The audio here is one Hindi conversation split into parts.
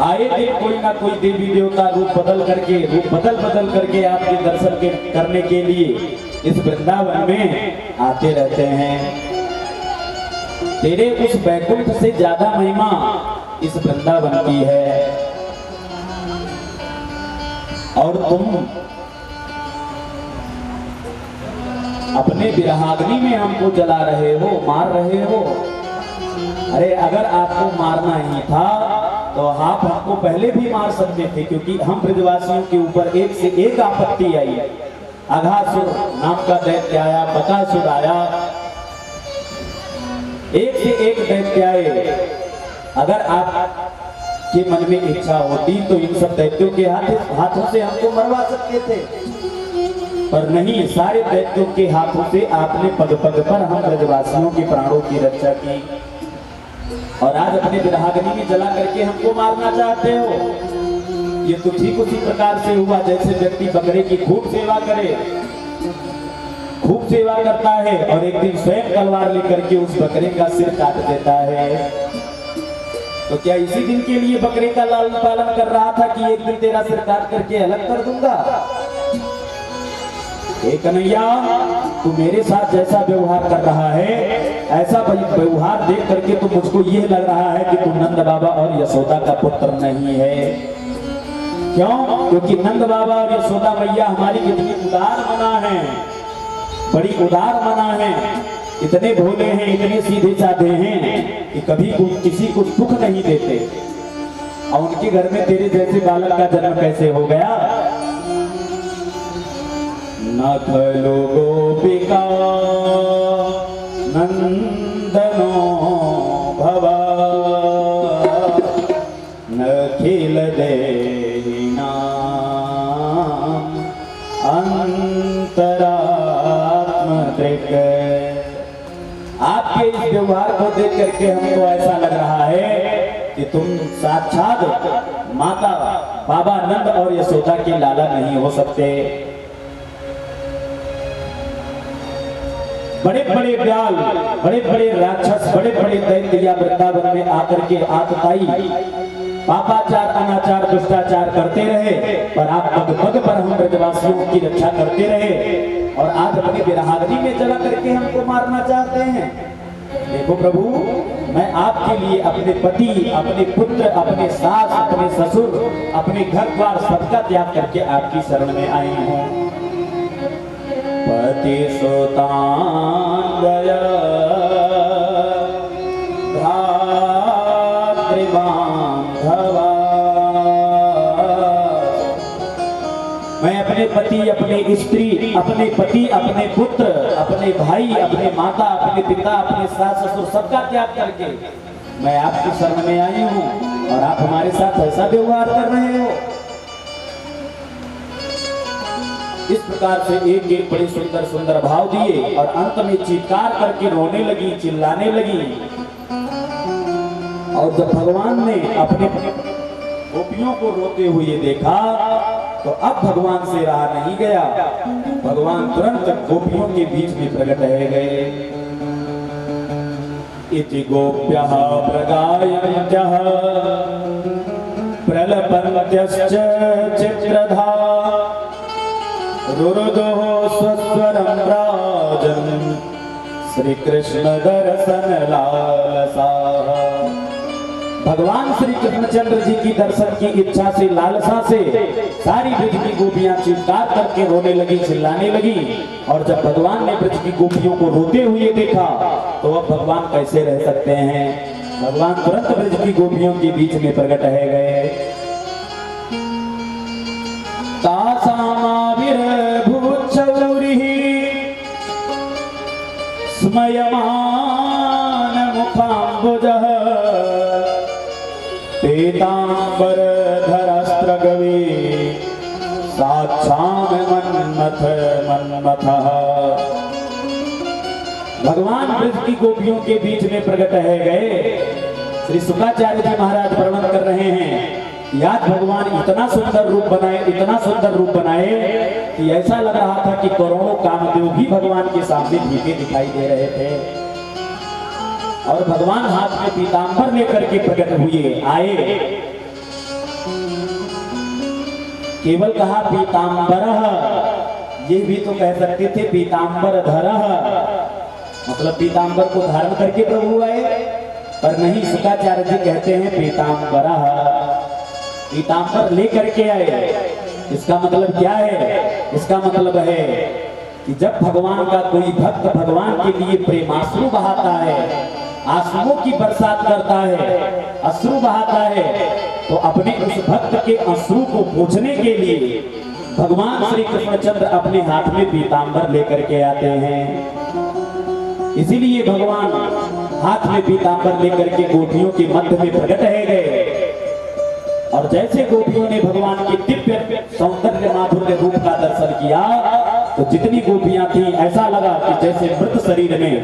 आए दिन कोई ना कोई देवी देवता रूप बदल करके आपके दर्शन करने के लिए इस वृंदावन में आते रहते हैं। तेरे उस बैकुंठ से ज्यादा महिमा इस वृंदावन की है। और तुम अपने विरहाग्नि में हमको जला रहे हो, मार रहे हो। अरे अगर आपको मारना ही था तो आप हमको पहले भी मार सकते थे, क्योंकि हम ब्रजवासियों के ऊपर एक से एक आपत्ति आई। अघासुर नाम का दैत्य आया, बकासुर आया, एक से एक दैत्य आए। अगर आप के मन में इच्छा होती तो इन सब दैत्यों के हाथों से हमको मरवा सकते थे, पर नहीं, सारे दैत्यों के हाथों से आपने पग पग पर हम ब्रजवासियों के प्राणों की रक्षा की। और आज अपने विरहाग्नि में जला करके हमको मारना चाहते हो। ये तो ठीक उसी प्रकार से हुआ जैसे व्यक्ति बकरे की खूब सेवा करे, खूब सेवा करता है और एक दिन स्वयं तलवार लेकर के उस बकरे का सिर काट देता है। तो क्या इसी दिन के लिए बकरे का लालन पालन कर रहा था कि एक दिन तेरा सिर काट करके अलग कर दूंगा? कन्हैया, तू मेरे साथ जैसा व्यवहार कर रहा है, ऐसा व्यवहार देख करके तो मुझको यह लग रहा है कि तू नंद बाबा और यशोदा का पुत्र नहीं है। क्यों? क्योंकि नंद बाबा और यशोदा मैया हमारी कितनी उदार मना है, बड़ी उदार मना है, इतने भोले हैं, इतने सीधे साधे हैं कि कभी किसी को दुख नहीं देते। और उनके घर में तेरे जैसे बालक का जन्म कैसे हो गया? न खलु गोपिका नंदनो भवा न खिल देना अंतरात्म दृक। आपके इस व्यवहार को देख करके हमको ऐसा लग रहा है कि तुम साक्षात माता बाबा नंद और यशोदा के लाला नहीं हो सकते। बड़े बड़े ब्याल, बड़े बड़े राक्षस, बड़े बड़े दैत्य वृंदावन में आकर के आतताई पापाचार, अनाचार, दुष्टाचार करते रहे, पर आप पग पग पर हम ब्रजवासियों की रक्षा करते रहे और आज अपनी विरहाग्नि में जला करके हमको मारना चाहते हैं। देखो प्रभु, मैं आपके लिए अपने पति, अपने पुत्र, अपने सास, अपने ससुर, अपने घर द्वार सबका त्याग करके आपकी शरण में आई हूँ। पति सुतान गया भ्रातृबांधवा। मैं अपने पति, अपने स्त्री, अपने पति, अपने पुत्र, अपने भाई, अपने माता, अपने पिता, अपने सास ससुर सबका त्याग करके मैं आपकी शरण में आई हूँ और आप हमारे साथ ऐसा व्यवहार कर रहे हो। इस प्रकार से एक एक बड़े सुंदर सुंदर भाव दिए और अंत में चित्कार करके रोने लगी, चिल्लाने लगी। और जब भगवान ने अपने गोपियों को रोते हुए देखा तो अब भगवान से रहा नहीं गया। भगवान तुरंत गोपियों के बीच में प्रकट है गए। इति गोप्यः प्रगायन्त्यः प्रलपन्त्यश्च चित्रधा रुरुदो स्वस्वरं राजन् श्री कृष्ण दर्शन लालसा। भगवान श्री कृष्णचंद्र जी की दर्शन की इच्छा से, लालसा से सारी ब्रज की गोपियां चित्कार करके रोने लगी, चिल्लाने लगी। और जब भगवान ने ब्रज की गोपियों को रोते हुए देखा तो अब भगवान कैसे रह सकते हैं? भगवान तुरंत ब्रज की गोपियों के बीच में प्रकट है गए। स्मयमान मुखाम्बुजः पीताम्बर धरस्त्रगवे साक्षात् मन्मथ मन्मथः। भगवान ब्रज की गोपियों के बीच में प्रकट है गए। श्री शुक्राचार्य जी महाराज वर्णन कर रहे हैं कि आज भगवान इतना सुंदर रूप बनाए, इतना सुंदर रूप बनाए कि ऐसा लग रहा था कि करोड़ों कामदेव भी भगवान के सामने भीगे दिखाई दे रहे थे। और भगवान हाथ में पीताम्बर लेकर के प्रकट हुए, आए केवल कहा पीताम्बरः, ये भी तो कह सकते थे पीताम्बरधरः, मतलब पीताम्बर को धारण करके प्रभु आए, पर नहीं, शुक्राचार्य जी कहते हैं पीताम्बरः, पीताम्बर लेकर के आए। इसका मतलब क्या है? इसका मतलब है कि जब भगवान का कोई भक्त भगवान के लिए प्रेमाश्रु बहाता है, आंसुओं की बरसात करता है, अश्रु बहाता है, तो अपने उस भक्त के अश्रु को पोंछने के लिए भगवान श्री कृष्णचंद्र अपने हाथ में पीताम्बर लेकर के आते हैं। इसीलिए भगवान हाथ में पीताम्बर लेकर के गोपियों के मध्य में प्रकट है गए, और जैसे गोपियों ने भगवान के दिव्य सौंदर्य माधुर्य रूप का दर्शन किया, तो जितनी गोपियां थी ऐसा लगा कि जैसे मृत शरीर में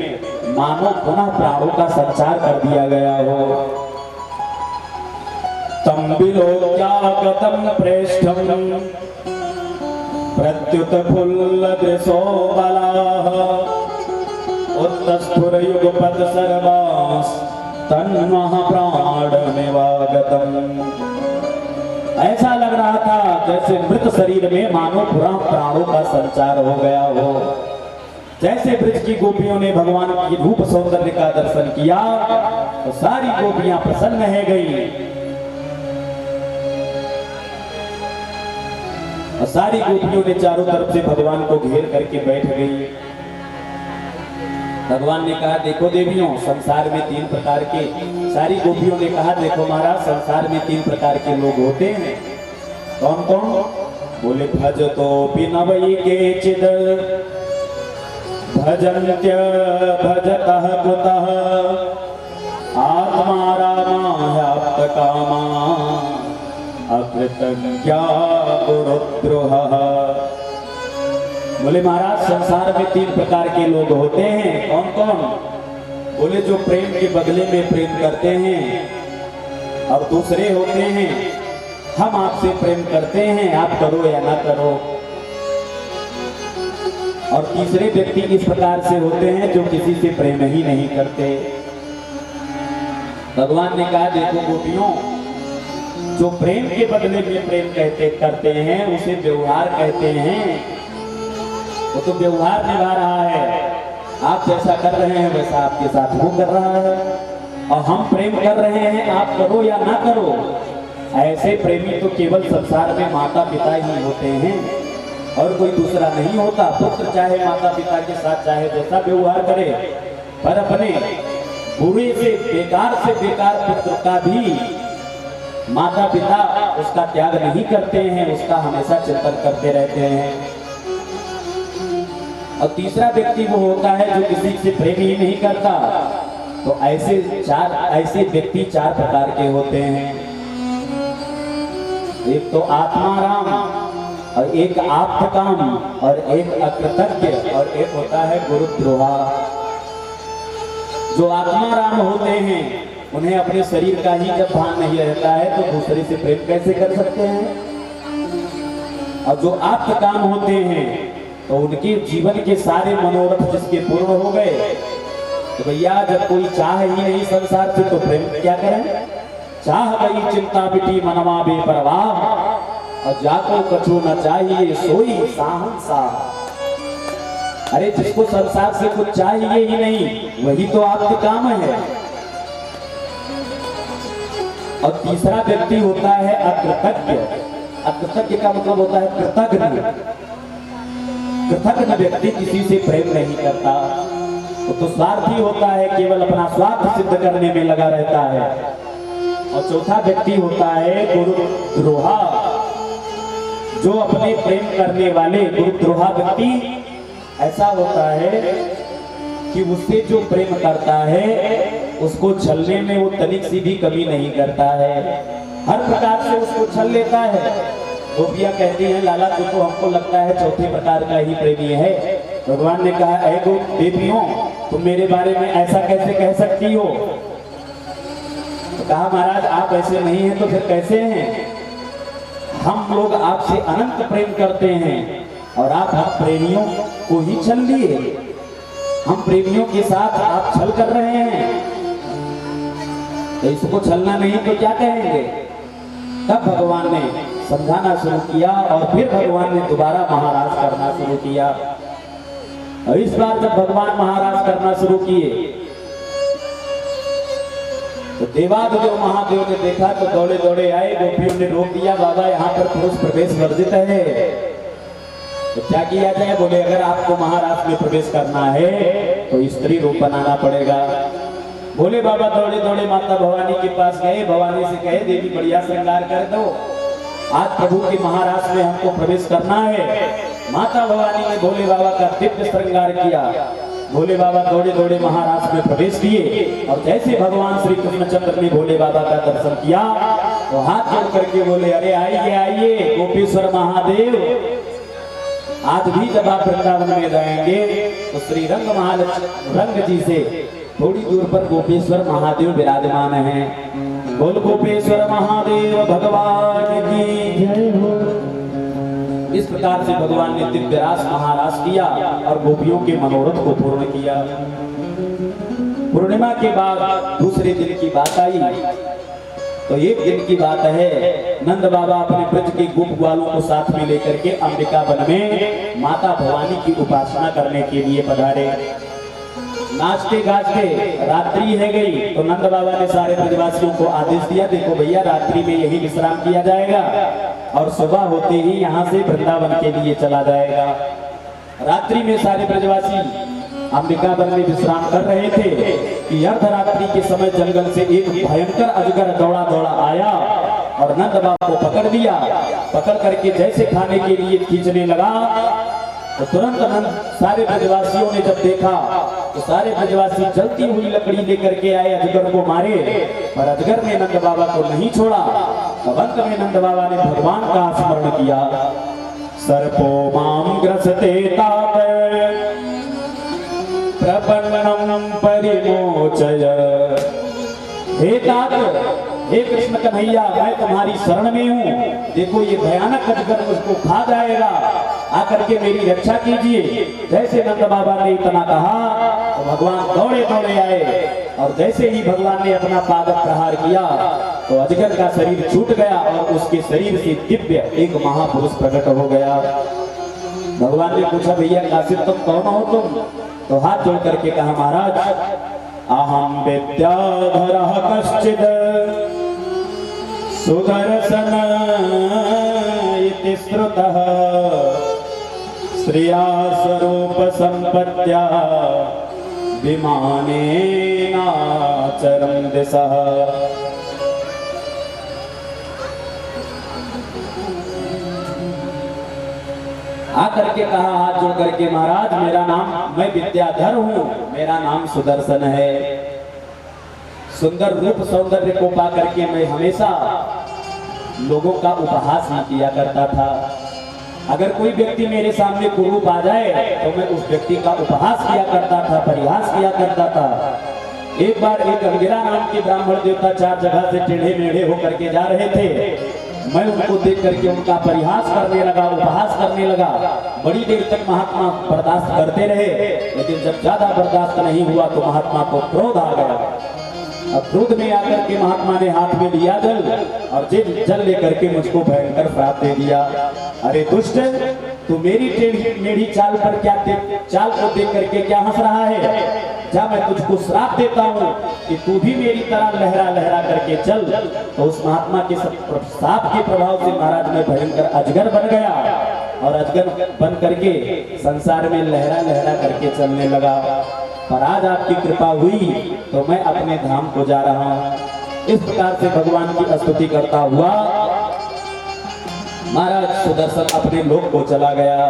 मानो पुनः प्राणों का संचार कर दिया गया हो। तम विलोक्यागतं प्रेष्ठं प्रत्युत फुल्लदृशो बलाः उत्तस्फुरयुगपद सर्वास् तन्मः प्राणमेवागतम्। ऐसा लग रहा था जैसे मृत शरीर में मानो पुनः प्राणों का संचार हो गया हो। जैसे ब्रज की गोपियों ने भगवान की रूप सौंदर्य का दर्शन किया, तो सारी गोपियां प्रसन्न है गई, और सारी गोपियों ने चारों तरफ से भगवान को घेर करके बैठ गई। भगवान ने कहा, देखो देवियों, संसार में 3 प्रकार के, सारी गोपियों ने कहा, देखो महाराज, संसार में 3 प्रकार के लोग होते हैं। कौन कौन? बोले, भजतो पिनवई केचिद भजन्त्य भजतः कुतः आत्मा रामाह्याप्त कामा अकृतज्ञा गुरुद्रोहः। बोले महाराज, संसार में 3 प्रकार के लोग होते हैं। कौन कौन? बोले, जो प्रेम के बदले में प्रेम करते हैं, और दूसरे होते हैं, हम आपसे प्रेम करते हैं, आप करो या ना करो। और तीसरे व्यक्ति इस प्रकार से होते हैं जो किसी से प्रेम ही नहीं करते। भगवान ने कहा, देखो गोपियों, जो प्रेम के बदले में प्रेम करते हैं उसे व्यवहार कहते हैं। वो तो व्यवहार निभा रहा है, आप जैसा कर रहे हैं वैसा आपके साथ वो कर रहा है, और हम प्रेम कर रहे हैं, आप करो या ना करो। ऐसे प्रेमी तो केवल संसार में माता पिता ही होते हैं, और कोई दूसरा नहीं होता। पुत्र चाहे माता पिता के साथ चाहे जैसा व्यवहार करे, पर अपने बुरे से बेकार पुत्र का भी माता पिता उसका त्याग नहीं करते हैं, उसका हमेशा चिंतन करते रहते हैं। और तीसरा व्यक्ति वो होता है जो किसी से प्रेम ही नहीं करता। तो ऐसे व्यक्ति 4 प्रकार के होते हैं। एक तो आत्माराम, और एक आप्तकाम, और एक अकृतज्ञ, और एक होता है गुरुद्रोहा। जो आत्माराम होते हैं उन्हें अपने शरीर का ही जब भान नहीं रहता है तो दूसरे से प्रेम कैसे कर सकते हैं। और जो आप्तकाम होते हैं तो उनके जीवन के सारे मनोरथ जिसके पूर्ण हो गए, तो भैया जब कोई चाह ही नहीं संसार से तो प्रेम क्या करें। चाह गई चिंता बिटी मनवा बेपरवाह, और जाको कछु न चाहिए सोई साहंसा। अरे जिसको संसार से कुछ चाहिए ही नहीं वही तो आपके काम है। और तीसरा व्यक्ति होता है अकृतज्ञ। अकृतज्ञ का मतलब होता है कृतज्ञ। कृतज्ञ व्यक्ति किसी से प्रेम नहीं करता, वो तो स्वार्थी होता है, केवल अपना स्वार्थ सिद्ध करने में लगा रहता है। और चौथा व्यक्ति होता है गुरुद्रोहा, जो अपने प्रेम करने वाले गुरुद्रोहा व्यक्ति ऐसा होता है कि उससे जो प्रेम करता है उसको छलने में वो तनिक सी भी कमी नहीं करता है, हर प्रकार से उसको छल लेता है। गोपियां कहती हैं, लाला तो हमको लगता है चौथे प्रकार का ही प्रेमी है। भगवान ने कहा, ऐ देवियों, तुम मेरे बारे में ऐसा कैसे कह सकती हो। तो कहा, महाराज आप ऐसे नहीं हैं तो फिर कैसे हैं। हम लोग आपसे अनंत प्रेम करते हैं और आप हम प्रेमियों को ही छल लिए। हम प्रेमियों के साथ आप छल कर रहे हैं, तो इसको छलना नहीं तो क्या कहेंगे। तब भगवान ने समझाना शुरू किया और फिर भगवान ने दोबारा महाराज करना शुरू किया। और इस बार जब भगवान महाराज करना शुरू किए तो देवाधिदेव महादेव ने देखा तो दौड़े दौड़े आए। गोपियों ने रोक दिया, बाबा यहाँ पर पुरुष प्रवेश वर्जित है, तो क्या किया जाए? बोले अगर आपको महाराज में प्रवेश करना है तो स्त्री रूप बनाना पड़ेगा। बोले बाबा दौड़े दौड़े माता भवानी के पास गए, भवानी से कहे देवी बढ़िया श्रृंगार कर दो, आज प्रभु के महाराज में हमको प्रवेश करना है। माता भवानी ने भोले बाबा का दिव्य श्रृंगार किया। भोले बाबा दौड़े दौड़े महाराज में प्रवेश किए और जैसे भगवान श्री कृष्णचंद्र ने भोले बाबा का दर्शन किया तो हाथ जोड़ करके बोले, अरे आइए आइए गोपेश्वर महादेव, आज भी जब आप वृंदावन में जाएंगे तो श्री रंग जी से थोड़ी दूर पर गोपेश्वर महादेव विराजमान हैं। बोल गोपेश्वर महादेव भगवान की जय हो। इस प्रकार से भगवान ने दिव्य रास महाराज किया और गोपियों के मनोरथ को पूर्ण किया। पूर्णिमा के बाद दूसरे दिन की बात आई तो एक दिन की बात है, नंद बाबा अपने ब्रज के गोप ग्वालों को साथ में लेकर के अंबिका वन में माता भवानी की उपासना करने के लिए पधारे। नाचते गाजते रात्रि है गई तो नंद बाबा ने सारे ब्रजवासियों को आदेश दिया, देखो भैया रात्रि में यही विश्राम किया जाएगा और सुबह होते ही यहाँ से वृंदावन के लिए चला जाएगा। रात्रि में सारे ब्रजवासी अंबिका वन में विश्राम कर रहे थे कि अर्धरात्रि के समय जंगल से एक भयंकर अजगर दौड़ा दौड़ा आया और नंद बाबा को पकड़ लिया। पकड़ करके जैसे खाने के लिए खींचने लगा तो तुरंत सारे ब्रजवासियों ने जब देखा तो सारे ब्रजवासी जलती हुई लकड़ी लेकर के आए, अजगर को मारे, पर अजगर ने नंद बाबा को नहीं छोड़ा। तब अंत में नंद बाबा ने भगवान का स्मरण किया। सर्पो माम ग्रसते तात प्रपन्नम परिमोचय। हे तात, हे कृष्ण कन्हैया, मैं तुम्हारी शरण में हूँ, देखो ये भयानक अजगर मुझको खा जाएगा, आकर के मेरी रक्षा कीजिए। जैसे नंद बाबा ने इतना कहा तो भगवान दौड़े दौड़े आए और जैसे ही भगवान ने अपना पादक प्रहार किया तो अजगर का शरीर छूट गया और उसके शरीर से दिव्य एक महापुरुष प्रकट हो गया। भगवान ने पूछा, भैया काशिद तुम कौन हो तुम? तो हाथ जोड़ करके कहा, महाराज अहम विद्याधरः कश्चिद सुदर्शन इति श्रुतः श्रिया स्वरूप संपत्त्या विमानेनाचरन् दिशः। आकर के कहा हाथ जोड़ करके, महाराज मेरा नाम, मैं विद्याधर हूँ, मेरा नाम सुदर्शन है। सुंदर रूप सौंदर्य को पा करके मैं हमेशा लोगों का उपहास नहीं किया करता था। अगर कोई व्यक्ति मेरे सामने कुरूप आ जाए तो मैं उस व्यक्ति का उपहास किया करता था, परिहास किया करता था। एक बार एक अंगिरा नाम के ब्राह्मण देवता 4 जगह से टेढ़े मेढ़े होकर के जा रहे थे। मैं उनको देख करके उनका परिहास करने लगा, उपहास करने लगा। बड़ी देर तक महात्मा बर्दाश्त करते रहे, लेकिन जब ज्यादा बर्दाश्त नहीं हुआ तो महात्मा को क्रोध आ गया। अब क्रोध में आकर के महात्मा ने हाथ में लिया जल और जल लेकर के मुझको भयंकर श्राप दे दिया। अरे दुष्ट, तू मेरी टेढ़ी मेढ़ी चाल पर चाल को देख करके क्या हंस रहा है? जा मैं तुझको श्राप देता हूँ कि तू भी मेरी तरह लहरा लहरा करके चल। तो उस महात्मा के श्राप के प्रभाव से महाराज में भयंकर अजगर बन गया और अजगर बन करके संसार में लहरा लहरा करके चलने लगा। पर आज आपकी कृपा हुई तो मैं अपने धाम को जा रहा हूँ। इस प्रकार से भगवान की स्तुति करता हुआ महाराज सुदर्शन अपने लोक को चला गया।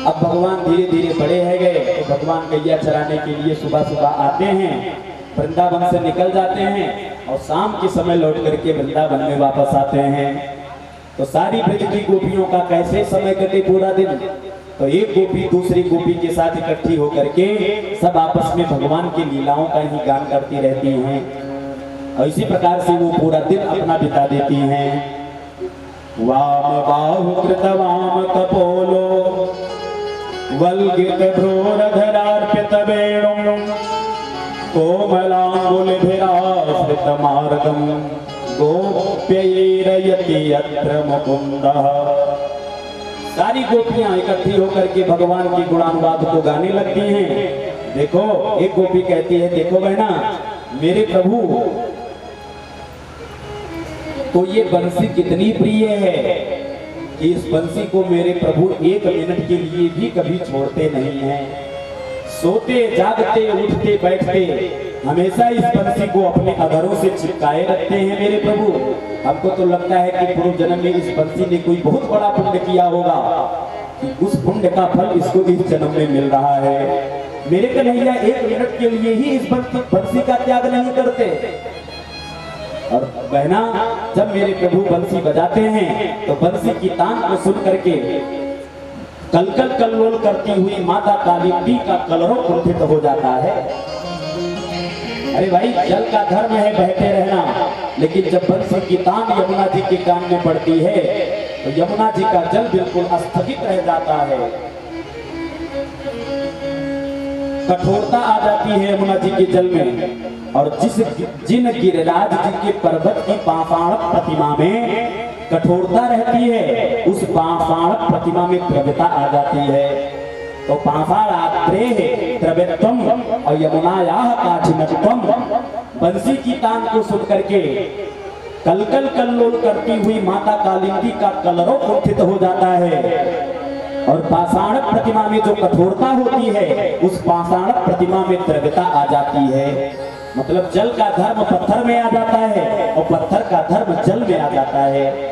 अब भगवान धीरे धीरे बड़े है गए तो भगवान गैया चराने के लिए सुबह सुबह आते हैं, वृंदावन से निकल जाते हैं और शाम के समय लौट करके वृंदावन में वापस आते हैं। तो सारी ब्रज की गोपियों का कैसे समय कटे पूरा दिन? तो एक गोपी दूसरी गोपी के साथ इकट्ठी होकर के सब आपस में भगवान की लीलाओं का ही गान करती रहती हैं और इसी प्रकार से वो पूरा दिन अपना बिता देती हैं। वाम बाहु कृत वाम कपोलो वल्गित भ्रूरधरार्पित वेणुं कोमलांगुलिभिराश्रित मार्गं गोप्यैरयति यत्र मुकुंदः। सारी गोपियां इकट्ठी होकर के भगवान की गुणानुवाद को गाने लगती हैं। देखो एक गोपी कहती है, देखो बहना मेरे प्रभु तो ये बंसी कितनी प्रिय है कि इस बंसी को मेरे प्रभु एक मिनट के लिए भी कभी छोड़ते नहीं हैं। सोते जागते उठते बैठते हमेशा इस बंसी को अपने अधरों से चिपकाए रखते हैं मेरे प्रभु। हमको तो लगता है कि पूर्व जन्म में इस बंसी ने कोई बहुत बड़ा पुण्य किया होगा कि उस पुण्य का फल इसको इस जन्म में मिल रहा है। मेरे कन्हैया एक मिनट के लिए ही इस बंसी का त्याग नहीं करते। और बहना जब मेरे प्रभु बंसी बजाते हैं तो बंसी की तान को सुन करके कलकल कल्लोल करती हुई माता कालिंदी का कलरव कुंठित हो जाता है। अरे भाई जल का धर्म है बहते रहना, लेकिन जब बंसी की तान यमुना जी के कान में पड़ती है तो यमुना जी का जल बिल्कुल स्थगित रह जाता है। कठोरता आ जाती है यमुना जी के जल में। और जिन गिरिराज जी के पर्वत की पाषाण प्रतिमा में कठोरता रहती है उस पाषाण प्रतिमा में द्रव्यता आ जाती है। तो पाषाणात्रे द्रव्यत्वम और यमुनायाः काठिन्यत्वम। बंसी की तान को सुन करके कलकल कल्लोल करती हुई माता कालिंदी का कलरव कुंठित हो जाता है। और पाषाण प्रतिमा में जो कठोरता होती है उस पाषाण प्रतिमा में द्रव्यता आ जाती है। मतलब जल का धर्म पत्थर में आ जाता है और पत्थर का धर्म जल में आ जाता है।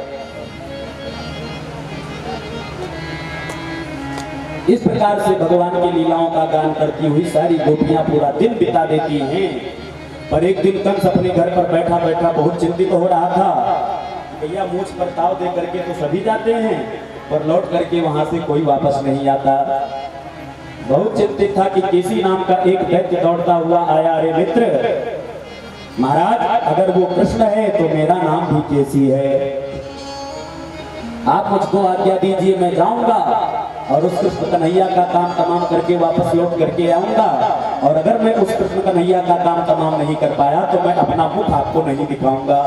इस प्रकार से भगवान की लीलाओं का गान करती हुई सारी गोपियां पूरा दिन बिता देती हैं। पर एक दिन कंस अपने घर पर बैठा बैठा बहुत चिंतित हो रहा था। भैया मूछ पर ताव दे करके तो सभी जाते हैं पर लौट करके वहां से कोई वापस नहीं आता। बहुत चिंतित था कि केसी नाम का एक दैत्य दौड़ता हुआ आया। अरे मित्र महाराज अगर वो कृष्ण है तो मेरा नाम भी केसी है, आप मुझको आज्ञा दीजिए, मैं जाऊंगा और उस कृष्ण कन्हैया का काम तमाम करके वापस लौट करके आऊंगा। और अगर मैं उस कृष्ण कन्हैया का काम तमाम नहीं कर पाया तो मैं अपना मुख आपको नहीं दिखाऊंगा।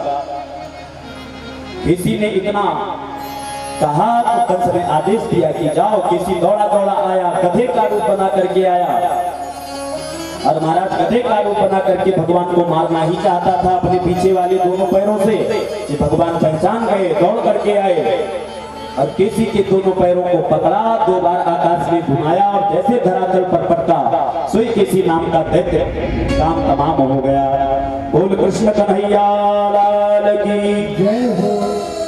किसी ने इतना कहा तो कंस ने आदेश दिया कि जाओ। किसी दौड़ा दौड़ा आया, गधे का रूप बना करके आया। और महाराज गधे का रूप बना करके भगवान को मारना ही चाहता था अपने पीछे वाले दोनों पैरों से कि भगवान पहचान गए, दौड़ करके आए और केसी के दोनों पैरों को पकड़ा, 2 बार आकाश में घुमाया और जैसे धरातल पर पटका सोई केसी नाम का दैत्य काम तमाम हो गया। बोल कृष्ण कन्हैया लाल की जय हो।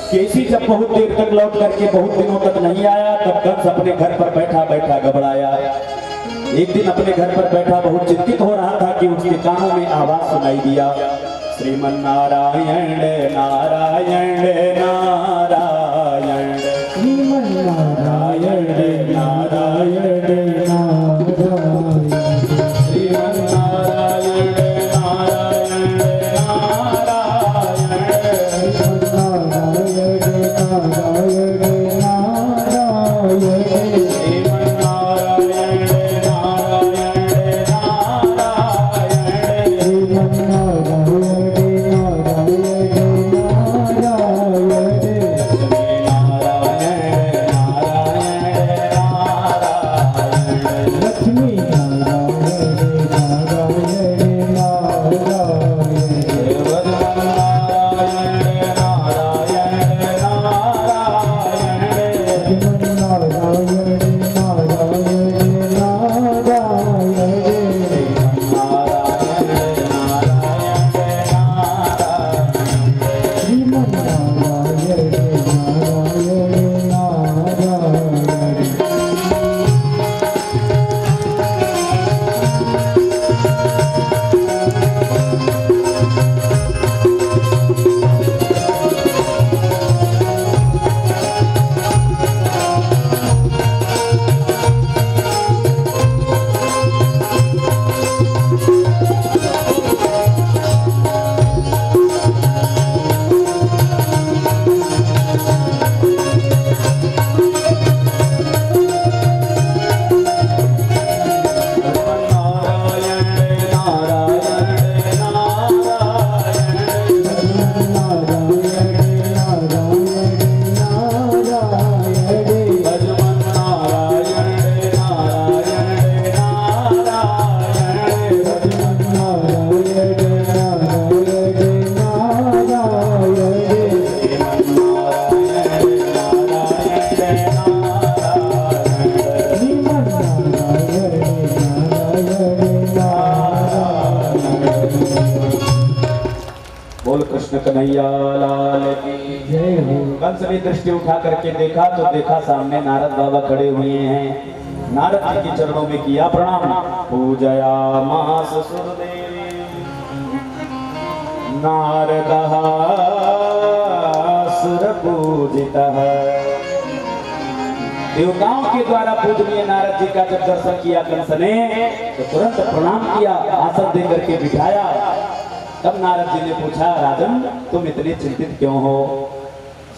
केसी जब बहुत देर तक लौट करके बहुत दिनों तक नहीं आया तब कंस अपने घर पर बैठा बैठा घबराया। एक दिन अपने घर पर बैठा बहुत चिंतित हो रहा था कि उसके कानों में आवाज सुनाई दिया, श्रीमन नारायण नारायण नारायण, श्रीमन नारायण नारायण नारायण, श्रीमन नारायण नारायण नारायण, श्रीमन नारायण नारायण नारायण, श्रीमन बोल कृष्ण कन्हैया लाल की जय हो। कंस ने दृष्टि उठा करके देखा तो देखा सामने नारद बाबा खड़े हुए हैं। नारद जी के चरणों में किया प्रणाम। पूजया मास सुरदेवी नारदः सुर पूजितः। देवताओं के द्वारा पूजनीय नारद जी का जब दर्शन किया कंस ने तो तुरंत प्रणाम किया, आसन दे करके बिठाया। तब नारद जी ने पूछा, राजन तुम इतने चिंतित क्यों हो?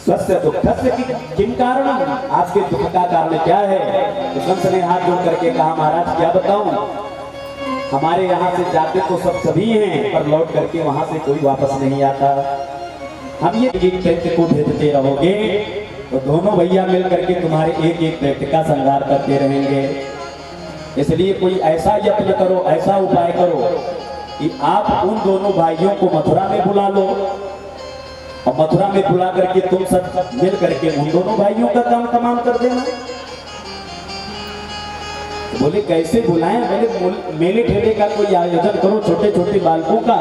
स्वस्य दुःखस्य किम कारणम? आपके दुख का कारण क्या है? तो कंस ने हाथ जोड़ करके कहा, महाराज क्या बताऊं, हमारे यहाँ से जाते तो सब सभी हैं पर लौट करके वहां से कोई वापस नहीं आता। हम ये दैत्य को भेजते रहोगे तो दोनों भैया मिल करके तुम्हारे एक एक दैत्य का संहार करते रहेंगे। इसलिए कोई ऐसा यत्न करो, ऐसा उपाय करो कि आप उन दोनों भाइयों को मथुरा में बुला लो और मथुरा में बुला करके तुम सब मिल करके उन दोनों भाइयों का काम तमाम कर देना। बोले कैसे बुलाएं? बोले मेले ठेले का कोई आयोजन करो, छोटे छोटे बालकों का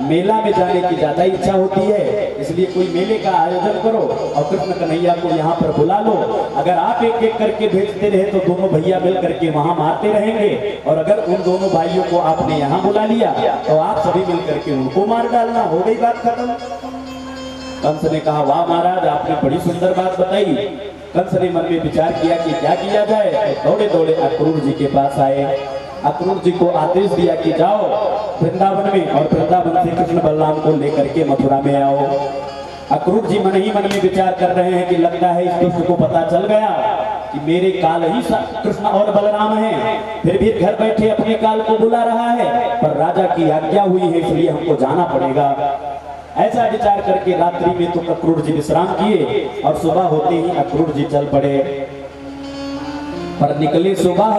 मेला में जाने की ज्यादा इच्छा होती है, इसलिए कोई मेले का आयोजन करो और कृष्ण कन्हैया को यहाँ पर बुला लो। अगर आप एक एक करके भेजते रहे तो दोनों भैया मिल करके वहां मारते रहेंगे, और अगर उन दोनों भाइयों को आपने यहाँ बुला लिया तो आप सभी मिल करके उनको मार डालना। हो गई बात खत्म। कंस ने कहा, वाह महाराज आपने बड़ी सुंदर बात बताई। कंस ने मन में विचार किया कि क्या किया जाए, तो दौड़े दौड़े अक्रूर जी के पास आए। अक्रूर जी को आदेश दिया कि जाओ वृंदावन में और वृंदावन से कृष्ण बलराम को लेकर के मथुरा में आओ। अक्रूर जी मन ही मन में विचार कर रहे हैं कि लगता है इस दुष्ट को पता चल गया कि मेरे काल ही कृष्ण और बलराम हैं, फिर भी घर बैठे अपने काल को बुला रहा है, पर राजा की आज्ञा हुई है इसलिए हमको जाना पड़ेगा। ऐसा विचार करके रात्रि में तो अक्रूर जी विश्राम किए और सुबह होते ही अक्रूर जी चल पड़े। पर निकले सुबह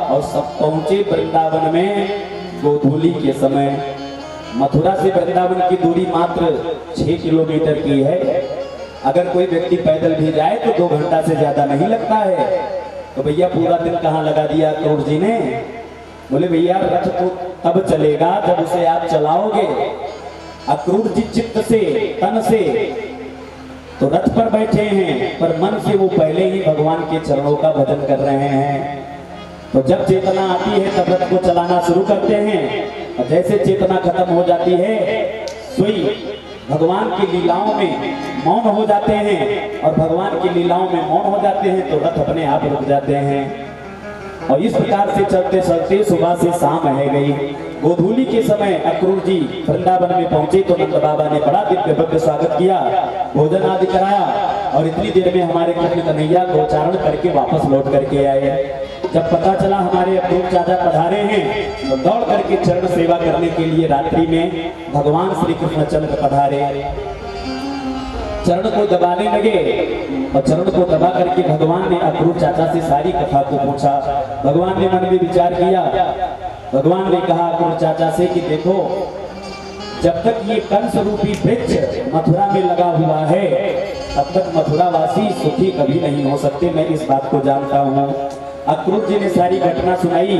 और सब पहुंचे वृंदावन में गोधूली के समय। मथुरा से वृंदावन की दूरी मात्र 6 किलोमीटर की है। अगर कोई व्यक्ति पैदल भी जाए तो 2 घंटा से ज्यादा नहीं लगता है। तो भैया पूरा दिन कहाँ लगा दिया अक्रूर जी ने? बोले भैया रथ तो तब चलेगा जब उसे आप चलाओगे। अक्रूर जी चित्त से तन से तो रथ पर बैठे हैं, पर मन से वो पहले ही भगवान के चरणों का भजन कर रहे हैं। तो जब चेतना आती है तब रथ को चलाना शुरू करते हैं, और जैसे चेतना खत्म हो जाती है सोई भगवान की लीलाओं में मौन हो जाते हैं, और भगवान की लीलाओं में मौन हो जाते हैं तो रथ अपने आप रुक जाते हैं। और इस प्रकार से चलते चलते सुबह से शाम रह गई। गोधूली के समय अक्रूर जी वृंदावन में पहुंचे तो नंद बाबा ने बड़ा दिव्य भव्य स्वागत किया, भोजन आदि कराया, और इतनी देर में हमारे कृष्ण कन्हैया को उच्चारण करके वापस लौट करके आए। जब पता चला हमारे अक्रूर चाचा पधारे हैं तो दौड़ करके चरण सेवा करने के लिए रात्रि में भगवान श्री कृष्णचंद्र पधारे। चरण को दबाने लगे और चरण को दबा करके भगवान ने अक्रूर चाचा से सारी कथा को पूछा। भगवान ने मन में विचार किया। भगवान ने कहा अक्रूर चाचा से कि देखो, जब तक ये कंस रूपी वृक्ष मथुरा में लगा हुआ है तब तक मथुरावासी सुखी कभी नहीं हो सकते, मैं इस बात को जानता हूँ। अक्रूर जी ने सारी घटना सुनाई।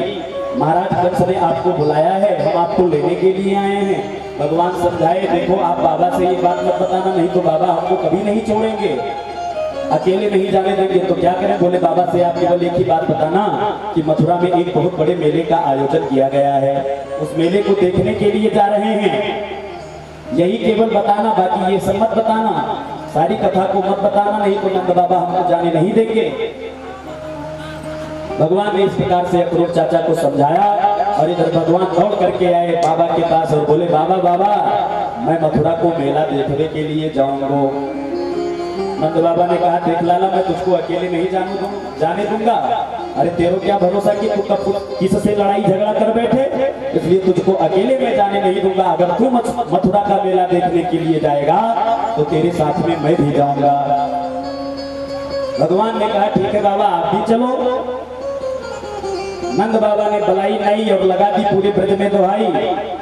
महाराज कंस ने आपको बुलाया है, हम आपको लेने के लिए आए हैं। भगवान समझाए, देखो आप बाबा से ये बात मत बताना, नहीं तो बाबा हमको कभी नहीं छोड़ेंगे, अकेले नहीं जाने देंगे। तो क्या करें? बोले बाबा से आप केवल एक ही बात बताना कि मथुरा में एक बहुत बड़े मेले का आयोजन किया गया है, उस मेले को देखने के लिए जा रहे हैं, यही केवल बताना, बाकी ये सब मत बताना, सारी कथा को मत बताना, नहीं तो नंद बाबा हमको जाने नहीं देंगे। भगवान ने इस प्रकार से अक्रूर चाचा को समझाया, और इधर भगवान दौड़ करके आए बाबा के पास और बोले, बाबा बाबा मैं मथुरा को मेला देखने के लिए जाऊंगा। नंद बाबा ने कहा, देख लाला मैं तुझको अकेले नहीं जाने दूंगा। अरे तेरो क्या भरोसा कि तू कब किससे लड़ाई झगड़ा कर बैठे, इसलिए तुझको अकेले में जाने नहीं दूंगा। अगर तू मथुरा का मेला देखने के लिए जाएगा तो तेरे साथ में मैं भी जाऊंगा। भगवान ने कहा, ठीक है बाबा आप भी चलो। नंद बाबा ने बलाई नहीं और लगा दी पूरे ब्रज में दोहाई,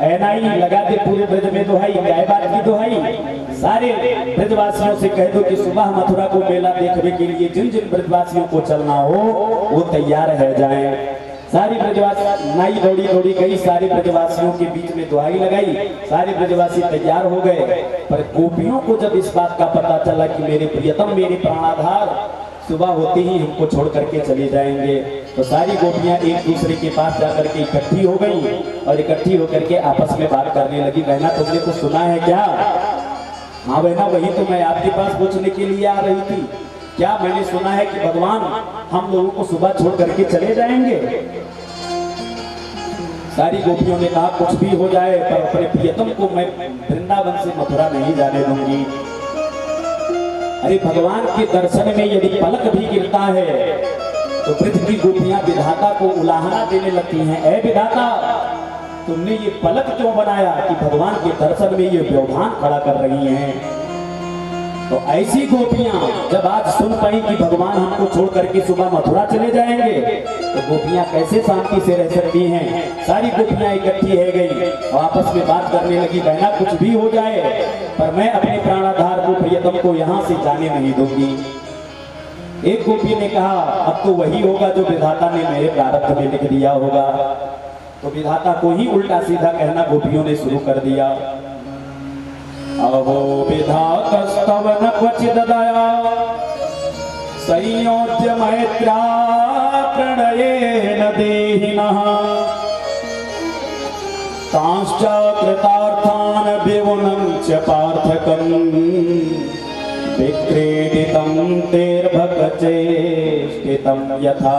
ऐनाई लगा दी पूरे ब्रज में दोहाई, गाय बात की दोहाई। सारे ब्रजवासियों से कह दो कि सुबह मथुरा को मेला देखने के लिए जिन जिन ब्रजवासियों को चलना हो वो तैयार रह जाएं। सारी ब्रजवासी नाई दौड़ी दौड़ी गई, सारे ब्रजवासियों के बीच में दुहाई लगाई, सारे ब्रजवासी तैयार हो गए। पर गोपियों को जब इस बात का पता चला कि मेरे प्रियतम, मेरे प्राणाधार सुबह होते ही हमको छोड़ करके चले जाएंगे, तो सारी गोपियां एक दूसरे के पास जाकर के इकट्ठी हो गई और इकट्ठी होकर के आपस में बात करने लगी। बहना तुमने कुछ सुना है क्या? हाँ बहना, वही तो मैं आपके पास पूछने के लिए आ रही थी। क्या मैंने सुना है कि भगवान हम लोगों को सुबह छोड़ करके चले जाएंगे? सारी गोपियों ने कहा कुछ भी हो जाए पर अपने प्रियतम को मैं वृंदावन से मथुरा नहीं जाने दूंगी। अरे भगवान के दर्शन में यदि पलक भी गिरता है तो ब्रज की गोपियां विधाता को उलाहना देने लगती हैं, ऐ विधाता तुमने ये पलक क्यों बनाया कि भगवान के दर्शन में ये व्यवधान खड़ा कर रही हैं। तो ऐसी गोपियां जब आज सुन पाई कि भगवान हमको छोड़ करके सुबह मथुरा चले जाएंगे, तो गोपियां कैसे शांति से रह सकती हैं। सारी गोपियां इकट्ठी हो गई और आपस में बात करने लगी, बहना कुछ भी हो जाए पर मैं अपने प्राणाधार को, प्रियतम को यहाँ से जाने नहीं दूंगी। एक गोपी ने कहा अब तो वही होगा जो विधाता ने मेरे प्रारब्ध में लिख दिया होगा। तो विधाता को ही उल्टा सीधा कहना गोपियों ने शुरू कर दिया। अहो विधातस्तव न क्वचिद दया संयोज्य मैत्रा प्रणयेन देहिनः तांश्च कृतार्थान विवुनं च पार्थकं विक्रीडितं तेर्भकचेष्टितं यथा।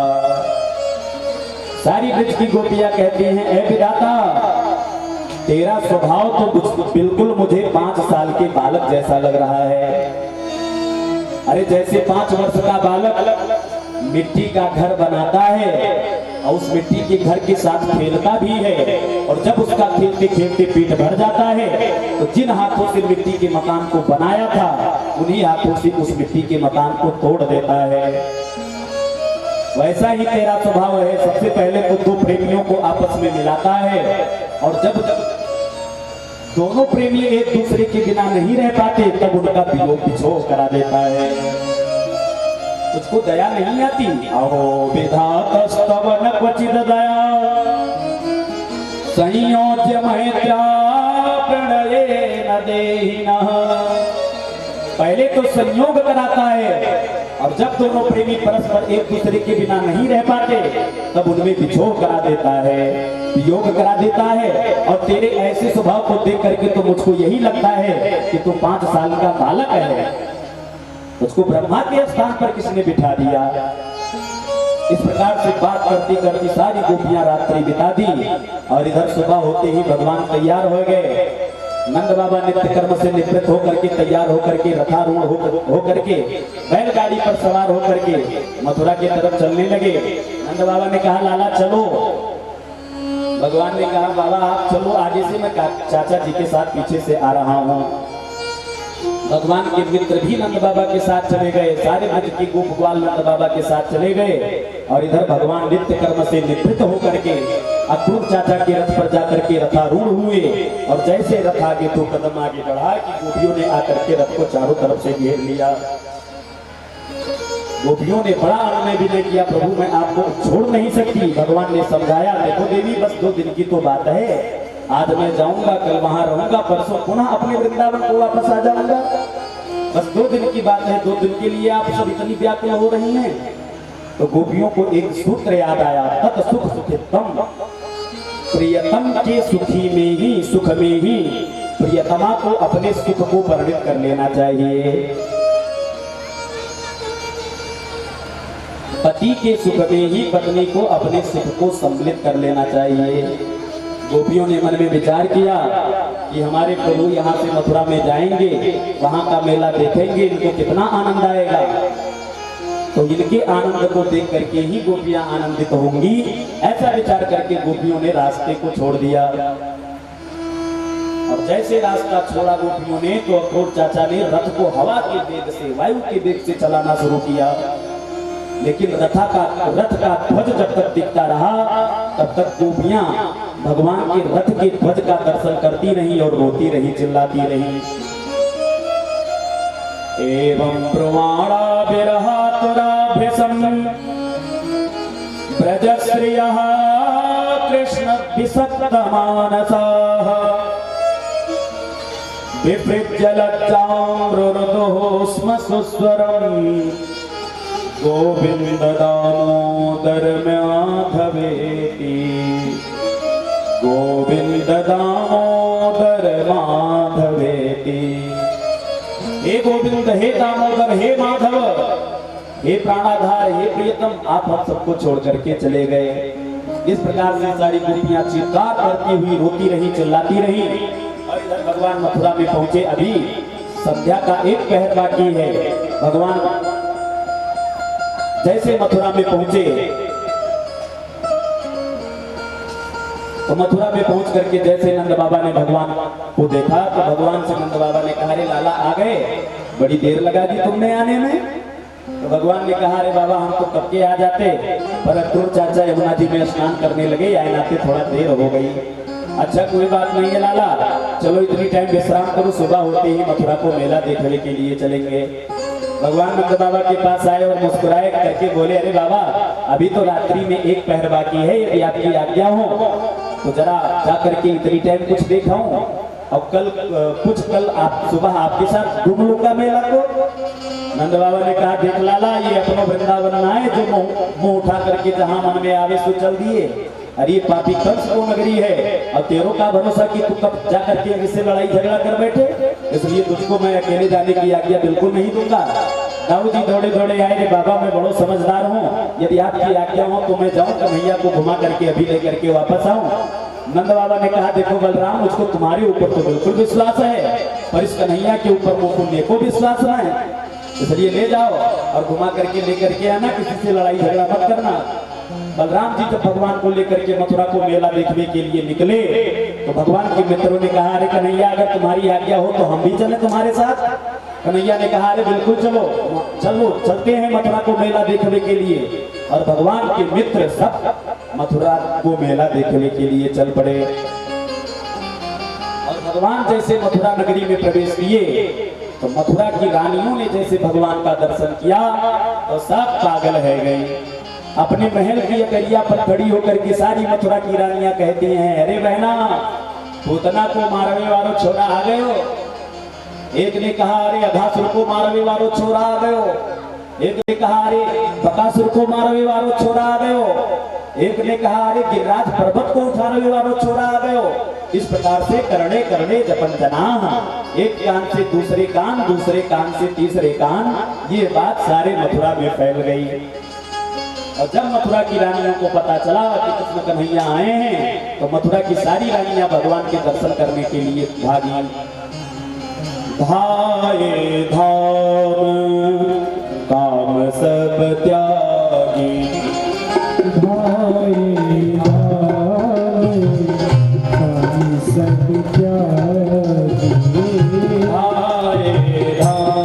सारी ब्रज की गोपियां कहती हैं, ऐ विधाता तेरा स्वभाव तो बिल्कुल मुझे 5 साल के बालक जैसा लग रहा है। अरे जैसे 5 वर्ष का बालक मिट्टी का घर बनाता है और उस मिट्टी के घर के साथ खेलता भी है, और जब उसका खेलते खेलते पेट भर जाता है तो जिन हाथों से मिट्टी के मकान को बनाया था उन्हीं हाथों से उस मिट्टी के मकान को तोड़ देता है, वैसा ही तेरा स्वभाव है। सबसे पहले तो 2 प्रेमियों को आपस में मिलाता है और जब दोनों प्रेमी एक दूसरे के बिना नहीं रह पाते तब उनका वियोग विछोह करा देता है। उसको दया नहीं आती। अहो विधातस्तव न क्वचिद दया संयोज्य मैत्रा प्रणयेन देहिनः। पहले तो संयोग कराता है और जब दोनों प्रेमी परस्पर एक दूसरे के बिना नहीं रह पाते तब उनमें विछोह करा देता है, वियोग करा देता है। और तेरे ऐसे स्वभाव को देख करके तो मुझको यही लगता है कि तू 5 साल का बालक है। उसको ब्रह्मा के स्थान पर किसने बिठा दिया? इस प्रकार से बात करती करती सारी गोपियां रात्रि बिता दी और इधर सुबह होते ही भगवान तैयार हो गए। नंद बाबा नित्य कर्म से निवृत्त होकर के तैयार होकर के रथारूढ़ होकर के बैलगाड़ी पर सवार होकर के मथुरा की तरफ चलने लगे। नंद बाबा ने कहा लाला चलो। भगवान ने कहा बाबा आप चलो आगे से, मैं चाचा जी के साथ पीछे से आ रहा हूँ। भगवान के मित्र भी नंद बाबा के साथ चले गए, सारे ब्रज की गोप ग्वाल नंद बाबा के साथ चले गए और इधर भगवान नित्य कर्म से निवृत्त होकर के अक्रूर चाचा के रथ पर जाकर के रथारूढ़ हुए और जैसे रथ आगे 2 कदम आगे बढ़ा कि गोपियों ने आकर के रथ को चारों तरफ से घेर लिया। गोपियों ने बड़ा आनंद विनय किया, प्रभु मैं आपको छोड़ नहीं सकती। भगवान ने समझाया, देखो देवी बस 2 दिन की तो बात है, आज मैं जाऊंगा, कल वहां रहूंगा, परसों पुनः अपने वृंदावन को वापस आ जाऊंगा। बस 2 दिन की बात है, 2 दिन के लिए आप सब इतनी व्याकुल हो रही हैं। तो गोपियों को एक सूत्र याद आया, तत् सुख सुखितम। प्रियतम के सुखी में ही, सुख में ही प्रियतमा को अपने सुख को वर्णित कर लेना चाहिए। पति के सुख में ही पत्नी को अपने सुख को सम्मिलित कर लेना चाहिए। गोपियों ने मन में विचार किया कि हमारे प्रभु यहाँ से मथुरा में जाएंगे, वहां का मेला देखेंगे, इनको कितना आनंद आएगा। तो इनके आनंद को देख करके ही गोपियां आनंदित होंगी, ऐसा विचार करके गोपियों ने रास्ते को छोड़ दिया। और जैसे रास्ता छोड़ा गोपियों ने तो अक्रूर चाचा ने रथ को हवा के वेग से, वायु के वेग से चलाना शुरू किया। लेकिन रथ का ध्वज जब तक दिखता रहा तब तक गोपियां भगवान के रथ के ध्वज का दर्शन करती रही और रोती रही, चिल्लाती रही। एवं ब्रुवाणा विरहातुराभ्यसं ब्रजश्रियः विसक्त मानसाः विपृज्जलज्जाम्रुरुदुः स्म सुस्वरम् गोविंद दामोदर माधवेति गोविंद दामोदर माधवेति। हे गोविंद, हे दामोदर, हे माधव, हे प्राणाधार, हे प्रियतम, आप हम सबको छोड़ करके चले गए। इस प्रकार से सारी गोपियां चित्कार करती हुई रोती रही, चिल्लाती रही। और इधर भगवान मथुरा में पहुंचे। अभी संध्या का एक पहर बाकी है। भगवान जैसे मथुरा में पहुंचे तो मथुरा में पहुंच करके जैसे नंद बाबा ने भगवान को देखा तो भगवान से नंद बाबा ने कहा, अरे लाला आ गए, बड़ी देर लगा दी तुमने आने में। तो भगवान ने कहा, अरे बाबा हम तो कब के आ जाते, पर अक्रूर चाचा यमुना जी में स्नान करने लगे, आए नाते थोड़ा देर हो गई। अच्छा कोई बात नहीं है लाला, चलो इतनी टाइम विश्राम करो, सुबह होते ही मथुरा को मेला देखने के लिए चलेंगे। भगवान नंद बाबा के पास आए और मुस्कुराए करके बोले, अरे बाबा अभी तो रात्रि में एक पहर बाकी है, यदि आपकी आज्ञा हो तो जरा जा करके इतनी टाइम कुछ देखाऊं और कल आप सुबह आपके साथ घूम लूंगा मेला को। नंद बाबा ने कहा, देख लाला ये अपना वृंदावन ना है जो मुंह उठा करके जहां मन में आवे सो चल दिए। अरे पापी कंस को नगरी है और तेरों का भरोसा कि तू कब जा करके इससे लड़ाई झगड़ा कर बैठे, इसलिए तुझको मैं अकेले जाने की आज्ञा बिल्कुल नहीं दूंगा। दाऊ जी दौड़े दौड़े आए, रे बाबा मैं बड़ो समझदार हूँ, यदि आपकी आज्ञा हो तो मैं जाऊँ कन्हैया को घुमा करके अभी लेकर के वापस आऊँ। नंद बाबा ने कहा, देखो बलराम मुझको तुम्हारे ऊपर तो बिल्कुल विश्वास है, पर इस कन्हैया के ऊपर मुझे को विश्वास ना है, इसलिए ले जाओ और घुमा करके लेकर के आना, किसी से लड़ाई झगड़ा मत करना। बलराम जी जब भगवान को लेकर के मथुरा को मेला देखने के लिए निकले तो भगवान के मित्रों ने कहा, अरे कन्हैया अगर तुम्हारी आज्ञा हो तो हम भी चले तुम्हारे साथ। कन्हैया ने कहा, अरे बिल्कुल चलो चलो चलते हैं मथुरा को मेला देखने के लिए। और भगवान के मित्र सब मथुरा को मेला देखने के लिए चल पड़े। और भगवान जैसे मथुरा नगरी में प्रवेश किए तो मथुरा की रानियों ने जैसे भगवान का दर्शन किया तो सब पागल है गई। अपने महल की अकरिया पर खड़ी होकर के सारी मथुरा की रानियां कहती हैं, अरे बहना पूतना को मारने वालों छोरा आ गए हो। एक ने कहा, अरे अघासुर को मारने वालों छोरा आ गए हो। एक ने कहा, अरे बकासुर को मारने वालों छोरा आ गए हो। एक ने कहा, अरे गिरिराज पर्वत को उठाने वालों छोरा आ गए हो। इस प्रकार से करने करने जपन जना, एक कान से दूसरे कान, दूसरे कान से तीसरे कान, ये बात सारे मथुरा में फैल गई। और जब मथुरा की रानियों को पता चला कि कृष्ण कन्हैया आए हैं तो मथुरा की सारी रानियां भगवान के दर्शन करने के लिए भागी। धाये धाम काम सब त्यागी, धाये धाम काम सब त्यागी, धाये धाम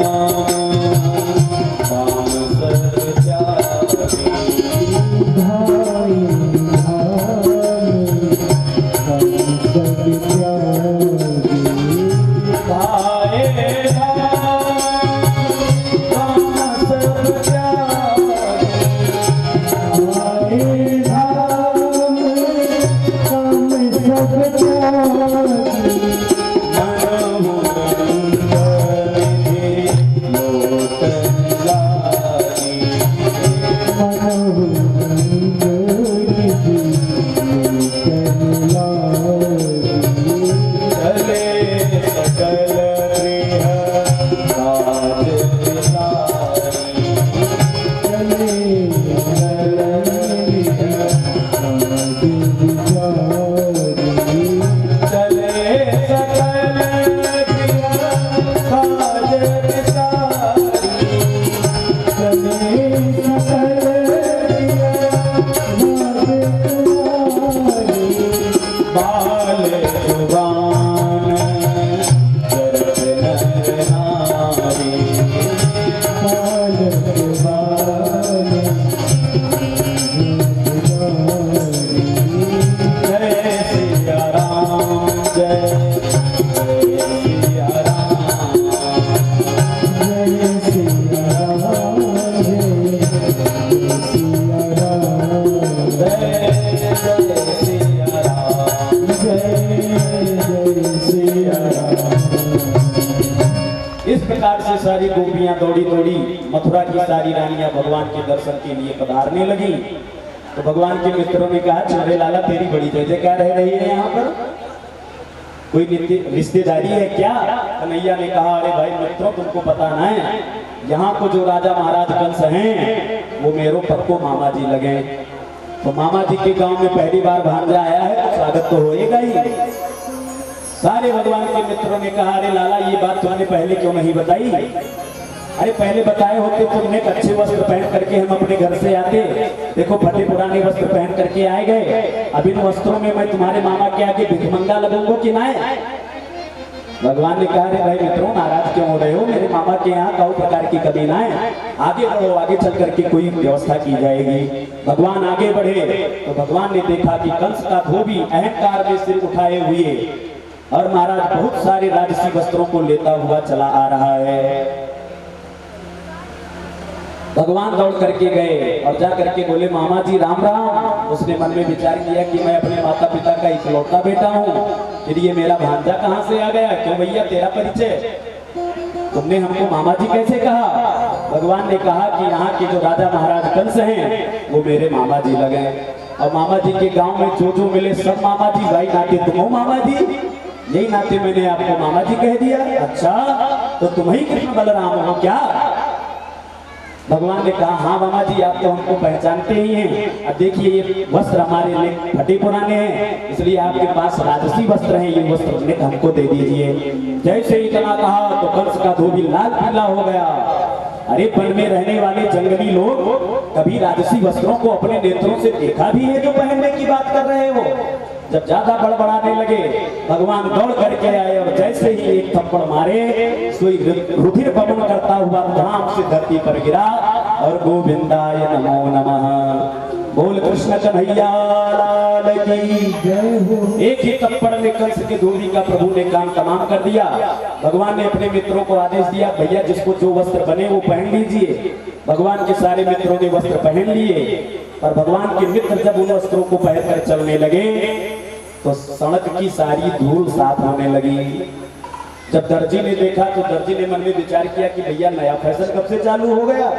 प्रकार से सारी गोपियां दौड़ी दौड़ी मथुरा की सारी रानियां भगवान के दर्शन के लिए पधारने लगी। तो भगवान के मित्रों ने कहा, छोरे लाला तेरी बड़ी जय जयकार रह रही है, यहाँ पर कोई रिश्तेदारी है क्या? कन्हैया ने कहा, अरे भाई मित्रों तुमको पता ना है, यहाँ को जो राजा महाराज कंस हैं वो मेरो पक्को मामा जी लगे। तो मामा जी के गांव में पहली बार भांजा आया है तो स्वागत तो होएगा ही। सारे भगवान के मित्रों ने कहा, अरे लाला ये बात तुमने पहले क्यों नहीं बताई? अरे पहले बताए होते तो उन्हें अच्छे वस्त्र पहन करके हम अपने घर से आते। देखो फटे पुराने वस्त्र पहन करके आए गए, अब इन वस्त्रों में मैं तुम्हारे मामा के आगे भिखमंगा लगूंगा कि ना? भगवान ने कहा, अरे भाई मित्रों नाराज क्यों हो रहे हो? मेरे मामा के यहाँ कई प्रकार की कमी ना है, आगे बढ़ो, आगे चल करके कोई व्यवस्था की जाएगी। भगवान आगे बढ़े तो भगवान ने देखा कि कंस का धोबी अहंकार में सिर उठाए हुए और महाराज बहुत सारे राजसी वस्त्रों को लेता हुआ चला आ रहा है। भगवान दौड़ करके गए और जा करके बोले, मामा जी राम राम। उसने मन में विचार किया कि मैं अपने माता पिता का इकलौता बेटा हूँ, फिर ये मेरा भांजा कहाँ से आ गया? क्यों भैया तेरा परिचय? तुमने हमको मामा जी कैसे कहा? भगवान ने कहा कि यहाँ के जो राजा महाराज कंस हैं वो मेरे मामा जी लगे, और मामा जी के गांव में जो मिले सब मामा जी, भाई नाते तुम हो मामा जी, यही नाते मैंने आपको मामा जी कह दिया। अच्छा तो तुम ही कृष्ण बलराम हो क्या? भगवान ने कहा, हाँ मामा जी आप तो हमको पहचानते ही हैं। अब देखिए ये वस्त्र हमारे लिए फटे पुराने हैं, इसलिए आपके पास राजसी वस्त्र हैं, ये वस्त्र हमको दे दीजिए। जैसे इतना कहा तो कंस का धोबी लाल पीला हो गया। अरे वन में रहने वाले जंगली लोग कभी राजसी वस्त्रों को अपने नेत्रों से देखा भी है जो पहनने की बात कर रहे हो? जब ज्यादा बड़बड़ाने लगे भगवान दौड़ करके आए और जैसे ही एक थप्पड़ मारे, सोई रुधिर पवन करता हुआ धाम से धरती पर गिरा और गोविंदाय नमो नमः। बोल कृष्ण कन्हैया लाल की जय हो। एक ही थप्पड़ में कंस के धोबी का प्रभु ने काम तमाम कर दिया। भगवान ने अपने मित्रों को आदेश दिया, भैया जिसको जो वस्त्र बने वो पहन लीजिए। भगवान के सारे मित्रों ने वस्त्र पहन लिए, पर भगवान के मित्र जब उन वस्त्रों को पहनकर चलने लगे तो सड़क की सारी धूल साफ होने लगी। जब दर्जी ने देखा तो दर्जी ने मन में विचार किया कि भैया नया फैशन कब से चालू हो गया?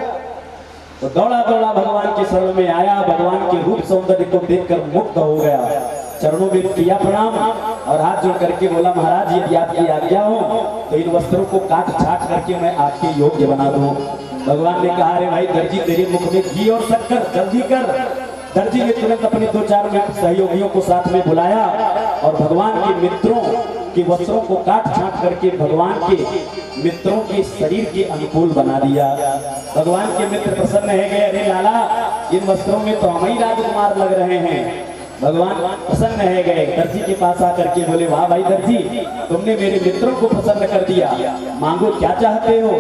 तो दौड़ा दौड़ा भगवान के शरण में आया, भगवान के रूप सौंदर्य को देखकर मुग्ध हो गया, चरणों में किया प्रणाम और हाथ जोड़ करके बोला, महाराज यदि आपकी आज्ञा हो तो इन वस्त्रों को काट छाट करके मैं आपके योग्य बना दूं। भगवान ने कहा, अरे भाई दर्जी तेरे मुख में घी और शक्कर, जल्दी कर। दर्जी ने तुरंत अपने 2-4 सहयोगियों को साथ में बुलाया और भगवान के मित्रों के वस्त्रों को काट छाट करके भगवान के मित्रों के शरीर के अनुकूल बना दिया। भगवान के मित्र प्रसन्न है गए, अरे लाला इन वस्त्रों में तो हम ही राजकुमार लग रहे हैं। भगवान प्रसन्न है गए, दर्जी के पास आकर के बोले, वाह भाई दर्जी तुमने मेरे मित्रों को प्रसन्न कर दिया, मांगो क्या चाहते हो?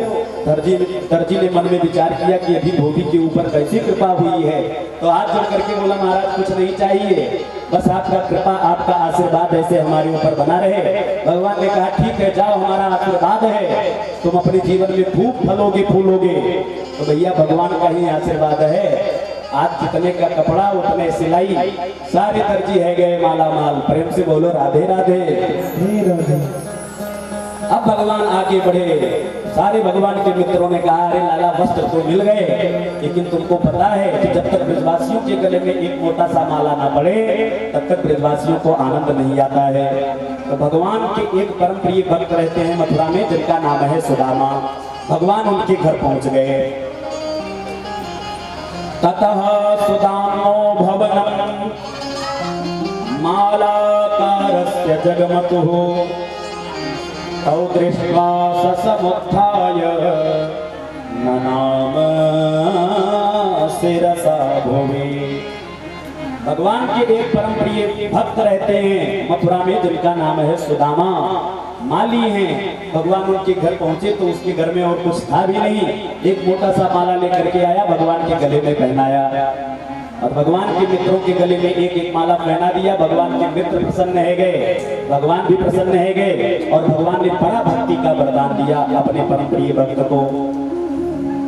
दर्जी ने मन में विचार किया कि अभी धोबी के ऊपर कैसी कृपा हुई है, तो हाथ जोड़ करके बोला, महाराज कुछ नहीं चाहिए, बस आपका कृपा आपका आशीर्वाद ऐसे हमारे ऊपर बना रहे। भगवान ने कहा, ठीक है जाओ, हमारा आशीर्वाद है, तुम अपने जीवन में खूब फलोगे फूलोगे। तो भैया भगवान का ही आशीर्वाद है, आज जितने का कपड़ा उतने सिलाई, सारे दर्जी है गए माला माल। प्रेम से बोलो राधे राधे। अब भगवान आगे बढ़े, सारे भगवान के मित्रों ने कहा, अरे लाला वस्त्र तो मिल गए, लेकिन तुमको पता है कि जब तक ब्रजवासियों के गले में एक मोटा सा माला ना पड़े तब तक ब्रजवासियों को आनंद नहीं आता है। तो भगवान के एक परम प्रिय भक्त रहते हैं मथुरा में, जिनका नाम है सुदामा। भगवान उनके घर पहुंच गए। ततः सुदामो भवनं मालाकारस्य जगमतुः तौ दृष्ट्वा ससमुत्थाय ननाम शिरसा भुवि। भगवान के एक परम प्रिय भक्त रहते हैं मथुरा में, जिनका नाम है सुदामा। माली हैं। भगवान उनके घर पहुंचे तो उसके घर में और कुछ था भी नहीं, एक मोटा सा माला लेकर के आया, भगवान के गले में पहनाया और भगवान के मित्रों के गले में एक एक माला पहना दिया। भगवान के मित्र प्रसन्न है गए, भगवान भी प्रसन्न है गए और भगवान ने बड़ा भक्ति का वरदान दिया अपने परम प्रिय भक्त को।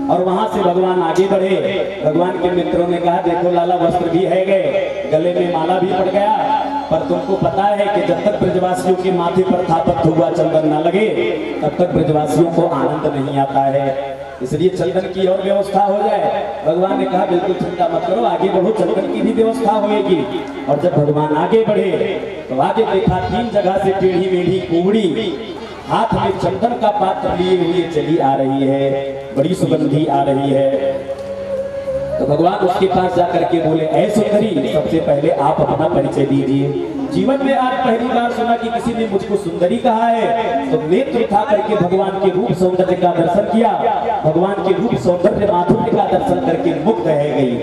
और वहां से भगवान आगे बढ़े। भगवान के मित्रों ने कहा, देखो लाला वस्त्र भी है गए, गले में माला भी पड़ गया, पर तुमको पता है कि जब तक ब्रजवासियों के माथे पर थापक हुआ चंदन न लगे तब तक ब्रजवासियों को आनंद नहीं आता है। इसलिए चंदन की और व्यवस्था हो जाए। भगवान ने कहा बिल्कुल चिंता मत करो, आगे बढ़ो, चंदन की भी व्यवस्था होगी। और जब भगवान आगे बढ़े तो आगे देखा 3 जगह से टेढ़ी मेढ़ी कुबड़ी हाथ में चंदन का पात्र लिए हुए चली आ रही है, बड़ी सुगंधी आ रही है। तो भगवान उसके पास जाकर के बोले, ऐ सुंदरी, सबसे पहले आप अपना परिचय दीजिए। जीवन में आज पहली बार सुना कि किसी ने मुझको सुंदरी कहा है। तो नेत्र उठा करके भगवान के रूप सौंदर्य का दर्शन किया। भगवान के रूप सौंदर्य माधुर्य का दर्शन करके मुग्ध रह गई।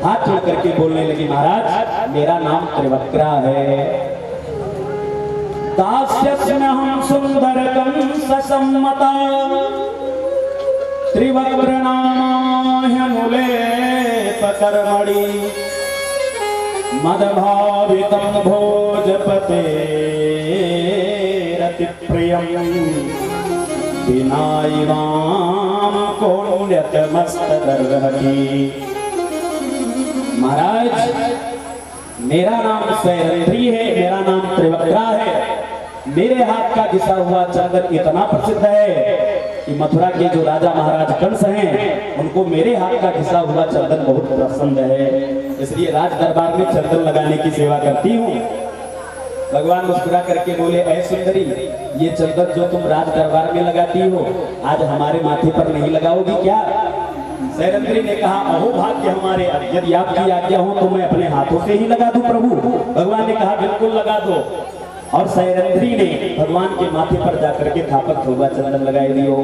हाथ जोड़ करके बोलने लगी, महाराज मेरा नाम त्रिवक्रा है। दास्यस्म्यहं सुंदरकं ससम्मता त्रिवक्त्रनामाह्यनुलेपकर्मणि मदभावितं भोजपतेरतिप्रियं विनायिवां कोण्यतमस्तदर्हति। महाराज मेरा नाम सैरंध्री है, मेरा नाम त्रिवक्रा है। मेरे हाथ का घिसा हुआ चंदन इतना प्रसिद्ध है कि मथुरा के जो राजा महाराज कंस हैं उनको मेरे हाथ का घिसा हुआ चंदन बहुत पसंद है, इसलिए राज दरबार में चंदन लगाने की सेवा करती हूँ। भगवान मुस्कुरा करके बोले, ऐ सुंदरी, ये चंदन जो तुम राज दरबार में लगाती हो आज हमारे माथे पर नहीं लगाओगी क्या? सैरंध्री ने कहा, अहो भाग्य हमारे, यदि आपकी आज्ञा हो तो मैं अपने हाथों से ही लगा दूं प्रभु। भगवान ने कहा बिल्कुल लगा दो। और सैरंध्री ने भगवान के माथे पर जाकर के थापक हुआ चंदन लगाए दियो।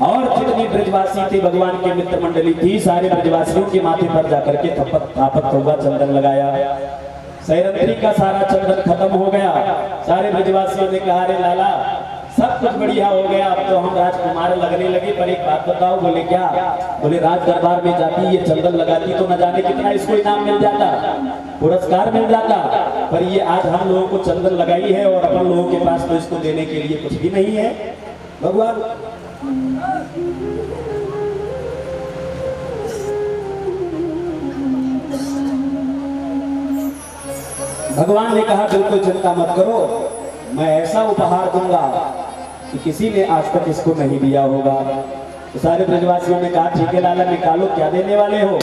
और जितनी ब्रजवासी थे, भगवान के मित्र मंडली थी, सारे ब्रजवासियों के माथे पर जाकर के थापक हुआ चंदन लगाया। सैरंध्री का सारा चंदन खत्म हो गया। सारे ब्रजवासियों ने कहा, अरे लाला सब कुछ बढ़िया हो गया, अब तो हम राजकुमार लगने लगे, पर एक बात बताओ। बोले क्या? बोले राज दरबार में जाती ये चंदन लगाती तो न जाने कितना इसको इनाम मिल जाता, पुरस्कार मिल जाता, पर ये आज हम लोगों को चंदन लगाई है और अपन लोगों के पास तो इसको देने के लिए कुछ भी नहीं है। भगवान ने कहा बिल्कुल चिंता मत करो, मैं ऐसा उपहार दूंगा कि किसी ने आज तक इसको नहीं दिया होगा। तो सारे ब्रजवासियों ने कहा ठीक है लाला, निकालो क्या देने वाले हो।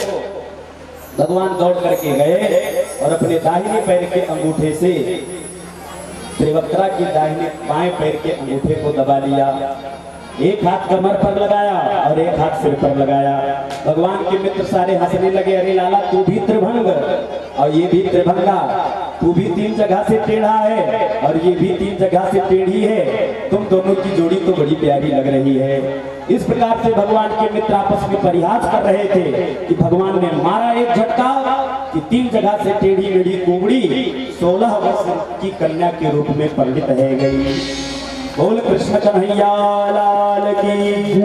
भगवान दौड़ करके गए और अपने दाहिने पैर के अंगूठे से त्रिवक्त्रा के दाहिने बाएं पैर के अंगूठे को दबा लिया। एक हाथ कमर पर लगाया और एक हाथ सिर पर लगाया। भगवान के मित्र सारे हंसने लगे, अरे लाला तू भी त्रिभंग और ये भी त्रिभंगा, तू भी 3 जगह से टेढ़ा है और ये भी 3 जगह से टेढ़ी है, तुम दोनों की जोड़ी तो बड़ी प्यारी लग रही है। इस प्रकार से भगवान के मित्र आपस में परिहास कर रहे थे कि भगवान ने मारा एक झटका कि 3 जगह से टेढ़ी मेढ़ी कुबड़ी 16 वर्ष की कन्या के रूप में परिणित है गई। बोल कृष्ण कन्हैया लाल की।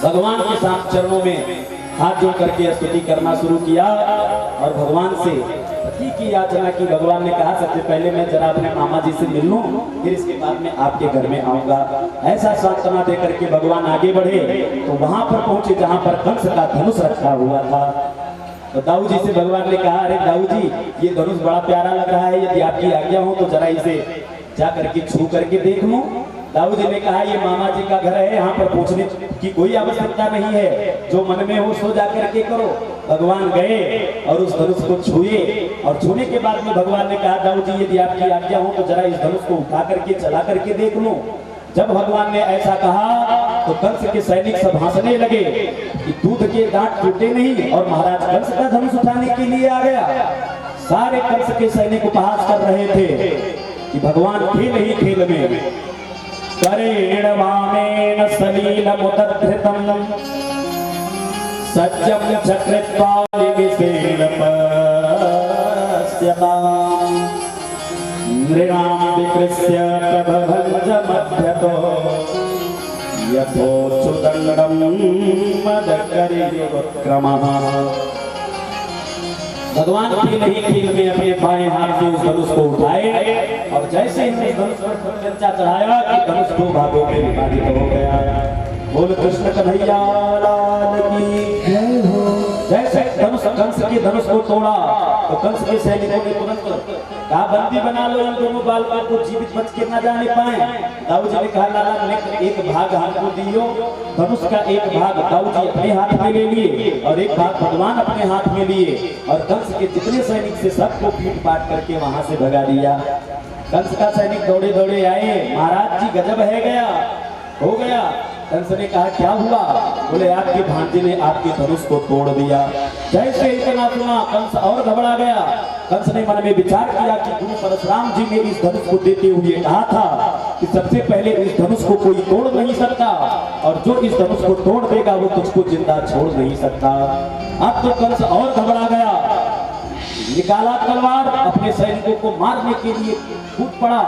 भगवान के साथ चरणों में हाथ जोड़ करके स्तुति करना शुरू किया और भगवान से पति की याचना की। भगवान ने कहा सबसे पहले मैं जरा अपने मामा जी से मिल लूं, फिर इसके बाद में आपके घर में आऊंगा। ऐसा सांत्वना दे करके भगवान आगे बढ़े तो वहां पर पहुंचे जहां पर कंस का धनुष रखा हुआ था। तो दाऊ जी से भगवान ने कहा, अरे दाऊ जी ये धनुष बड़ा प्यारा लग रहा है, यदि आपकी आज्ञा हो तो जरा इसे जा करके छू करके देख लूं। दाऊ जी ने कहा ये मामा जी का घर है, यहाँ पर पूछने की कोई आवश्यकता नहीं है, जो मन में हो सो जा करके करो। भगवान गए और उस धनुष को छुए और छूने के बाद में भगवान ने कहा दाऊ जी यदि आपकी आज्ञा हो तो जरा इस धनुष को उठा करके चला करके देख लूं। जब भगवान ने ऐसा कहा तो कंस के सैनिक सब हंसने लगे कि दूध के दांत टूटे नहीं और महाराज कंस का धनुष उठाने के लिए आ गया। सारे कंस के सैनिक उपहास कर रहे थे कि भगवान खेल ही खेल में करेण वामेन सलीलमुदधृतं सज्जं चक्रित्वा निविसेन पश्यताम् नृणां विकृष्य प्रभभञ्जमध्यतो यथोच्युदण्डं मदकरियुत्क्रमः। भगवान खेल ही खेल में अपने बाएं हाथ से उस धनुष को उठाए और जैसे ही उस धनुष पर चर्चा चढ़ाया कि धनुष 2 भागों में विभाजित हो गया। बोल कृष्ण कन्हैया लाल की जय हो। जैसे धनुष कंस के धनुष को तोड़ा तो कंस के सैनिकों ने तुरंत कहा बंदी बना लो इन दोनों बालकों को, जीवित बच के न जाने पाए। दाऊ जी ने कहा लाला ने एक भाग हमको दियो। धनुष का एक भाग दाऊ जी अपने हाथ में ले लिए और एक भाग भगवान अपने हाथ में लिए और कंस के जितने सैनिक से सबको पीट पाट करके वहां से भगा दिया। कंस का सैनिक दौड़े दौड़े आए, महाराज जी गजब है गया, हो गया। कंस ने कहा क्या हुआ? बोले आपके भांजे ने आपके धनुष को तोड़ दिया। जैसे इतना सुना कंस और घबरा गया। कंस ने मन में विचार किया कि गुरु परशुराम जी ने इस धनुष को देते हुए कहा था कि सबसे पहले इस धनुष को कोई तोड़ नहीं सकता और जो इस धनुष को तोड़ देगा वो तुझको जिंदा छोड़ नहीं सकता। अब तो कंस और घबरा गया, निकाला तलवार, अपने सैनिकों को मारने के लिए कूद पड़ा।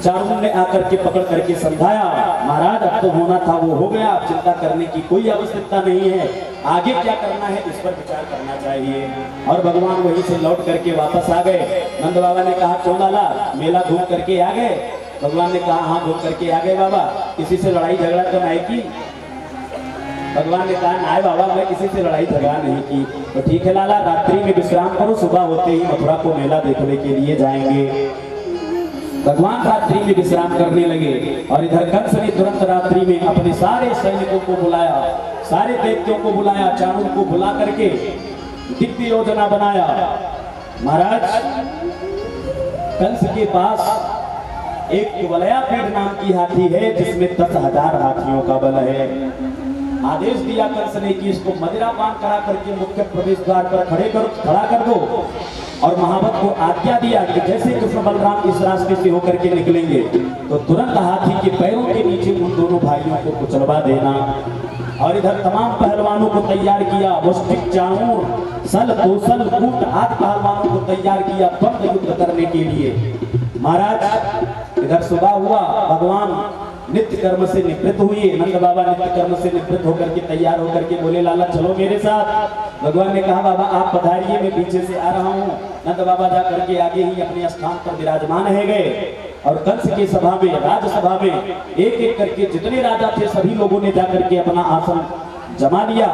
चारों ने आकर के पकड़ करके समझाया महाराज अब तो होना था वो हो गया, अब चिंता करने की कोई आवश्यकता नहीं है, आगे क्या करना है इस पर विचार करना चाहिए। और भगवान वहीं से लौट करके वापस आ गए। नंद बाबा ने कहा क्यों लाला मेला घूम करके आ गए? भगवान ने कहा हाँ घूम करके आ गए बाबा, किसी से लड़ाई झगड़ा तो नहीं की? भगवान ने कहा ना बाबा मैं किसी से लड़ाई झगड़ा नहीं की। तो ठीक है लाला रात्रि में विश्राम करो, सुबह होते ही मथुरा को मेला देखने के लिए जाएंगे। भगवान रात्रि में विश्राम करने लगे और इधर कंस ने तुरंत रात्रि में अपने सारे सैनिकों को बुलाया, सारे दैत्यों को बुलाया, चारों को बुला करके दिव्य योजना बनाया। महाराज कंस के पास एक कुवलयापीठ नाम की हाथी है जिसमें 10,000 हाथियों का बल है। आदेश दिया कंस ने कि इसको मदिरा पान करा करके मुख्य प्रवेश द्वार पर खड़ा कर दो और महावत को आज्ञा दिया कि जैसे कृष्ण बलराम इस रास्ते से होकर के निकलेंगे तो तुरंत हाथी के पैरों के नीचे उन दोनों भाइयों को कुचलवा देना। और इधर तमाम पहलवानों को तैयार किया, मुष्टिक, चाऊर, सल, कौशल, कूट आदि पहलवानों को तैयार किया द्वंद युद्ध करने के लिए। महाराज इधर सुबह हुआ, भगवान नित्य कर्म से निवृत्त हुए। नंद बाबा नित्य कर्म से निवृत्त होकर के तैयार होकर के बोले लाला चलो मेरे साथ। भगवान ने कहा बाबा आप पधारिए, मैं पीछे से आ रहा हूँ। नंद बाबा जा करके आगे ही अपने स्थान पर विराजमान है गए और कंस की सभा में, राजसभा में एक एक करके जितने राजा थे सभी लोगों ने जाकर के अपना आसन जमा लिया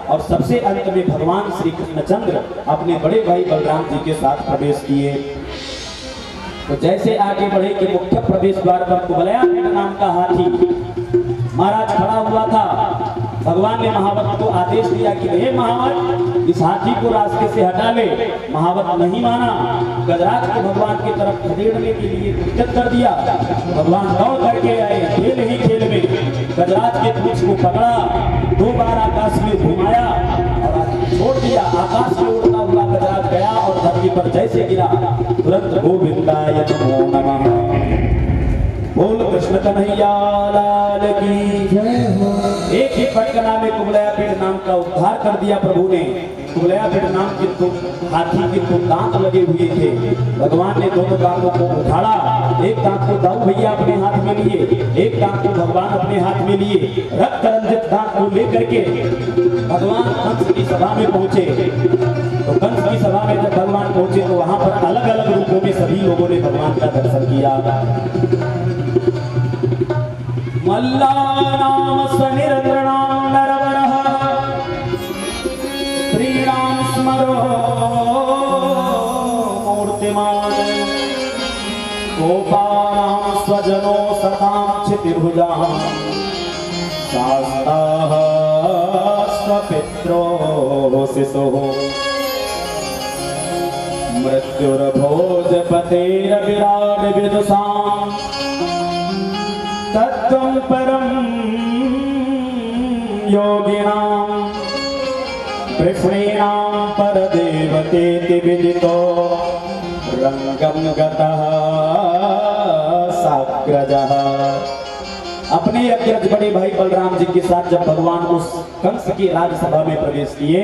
और सबसे अंत में भगवान श्री कृष्णचंद्र अपने बड़े भाई बलराम जी के साथ प्रवेश किए। तो जैसे आगे बढ़े कि मुख्य प्रवेश द्वार पर कुवलयापीठ नाम का हाथी महाराज खड़ा हुआ था। भगवान ने महावत को आदेश दिया कि हे महावत इस हाथी को रास्ते से हटा ले। महावत नहीं माना, गजराज को भगवान की तरफ खदेड़ने के लिए उद्यत कर दिया। भगवान दौड़ करके आए, खेल ही खेल में गजराज के पूंछ को पकड़ा, 2 बार आकाश में घुमाया और छोड़ दिया। आकाश में उड़ता हुआ गजराज गया और धरती पर जैसे गिरा तुरंत गोविंदाय नमो नमः, बोल कृष्ण कन्हैया लाल की जय हो। एक ही फटकना में कुवलयापीठ नाम का उद्धार कर दिया प्रभु ने। कुवलयापीठ नाम के हाथी के 2 दांत लगे हुए थे। भगवान ने दोनों दांतों को उठाड़ा, एक दांत को दाऊ भैया अपने हाथ में लिए, एक दांत को भगवान अपने हाथ में लिए। रक्त रंजित दांत को लेकर के भगवान कंस की सभा में पहुंचे। तो कंस की सभा में जब भगवान पहुंचे तो वहां पर अलग अलग रूपों में सभी लोगों ने भगवान का दर्शन किया। मल्ला नाम सनिरंद्र नाम नरवरः श्रीराम स्मरो मूर्तिमान गोपानां स्वजनो सतां क्षितिभुजां शास्ताः स्वपित्रो शिशुः मृत्युर्भोजपतेरविराड विदुषां तत्त्वं परं योगिनां कृष्णेनां परदेवतेति विदितो रंगं गतः साग्रजः। अपने अग्रज बड़े भाई बलराम जी के साथ जब भगवान उस कंस की राजसभा में प्रवेश किए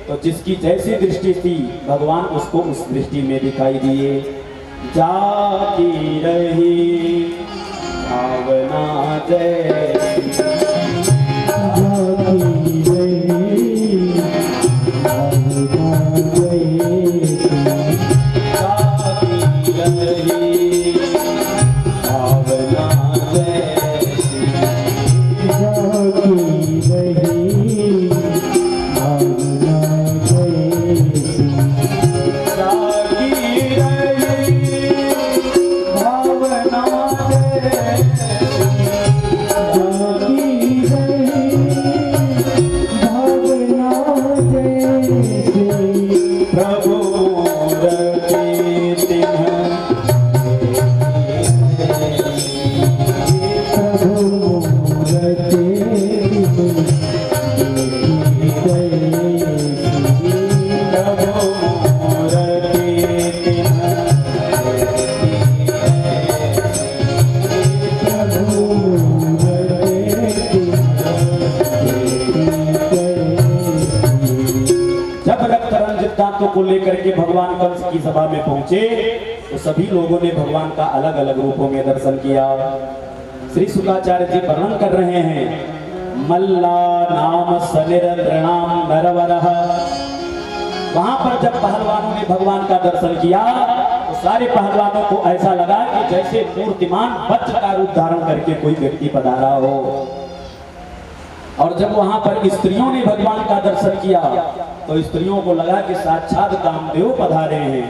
तो जिसकी जैसी दृष्टि थी भगवान उसको उस दृष्टि में दिखाई दिए। जाती रही भावना जैसी, जाती रही भावना जैसी, जाती रही भावना जैसी, जाती रही भावना जैसी। को लेकर के भगवान कंस की सभा में पहुंचे तो सभी लोगों ने भगवान का अलग अलग रूपों में दर्शन किया। श्री शुकाचार्य जी वर्णन कर रहे हैं, मल्ला नाम सनिरनाम नरवरः। वहां पर जब पहलवानों ने भगवान का दर्शन किया तो सारे पहलवानों को ऐसा लगा कि जैसे मूर्तिमान वज्र का रूप धारण करके कोई व्यक्ति पधारा हो। और जब वहां पर स्त्रियों ने भगवान का दर्शन किया तो स्त्रियों को लगा कि साक्षात कामदेव पधारे हैं।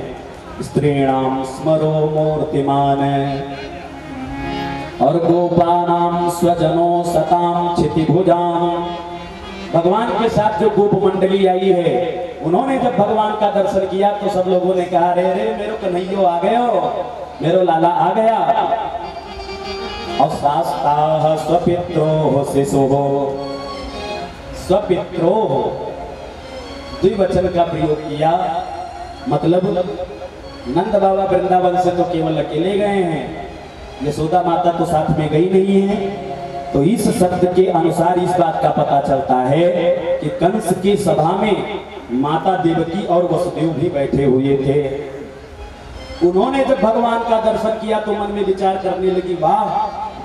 स्त्रीणाम स्मरो मूर्तिमान और गोपानाम स्वजनो सताम क्षितिभुजाम। भगवान के साथ जो गोप मंडली आई है उन्होंने जब भगवान का दर्शन किया तो सब लोगों ने कहा, रे रे मेरो कन्हैयो आ गए हो, मेरो लाला आ गया। और शास्ता स्वपित्रो शिशु हो, स्वपित्रो द्विवचन का प्रयोग किया, मतलब नंद बाबा वृंदावन से तो केवल अकेले गए हैं, यशोदा माता तो साथ में गई नहीं है। तो इस शब्द के अनुसार इस बात का पता चलता है कि कंस की सभा में माता देवकी और वसुदेव भी बैठे हुए थे। उन्होंने जब भगवान का दर्शन किया तो मन में विचार करने लगी, वाह,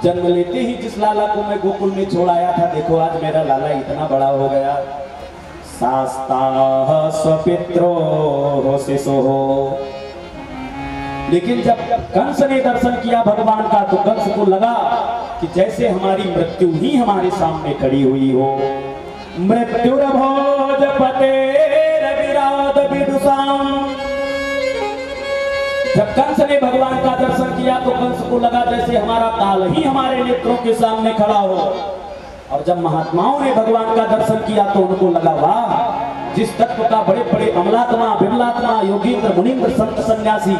जन्म लेते ही जिस लाला को मैं गोकुल में छोड़ आया था, देखो आज मेरा लाला इतना बड़ा हो गया। शास्ता स्वपित्रो शिशु हो। लेकिन जब कंस ने दर्शन किया भगवान का तो कंस को लगा कि जैसे हमारी मृत्यु ही हमारे सामने खड़ी हुई हो। मृत्युर्भोजपते रविराद विदुषाम। जब कंस ने भगवान का दर्शन किया तो कंस को लगा जैसे हमारा काल ही हमारे नेत्रों के सामने खड़ा हो। और जब महात्माओं ने भगवान का दर्शन किया तो उनको लगा, वाह, जिस तत्व का बड़े बड़े अमलात्मा विमलात्मा योगींद्र मुनींद्र संत सन्यासी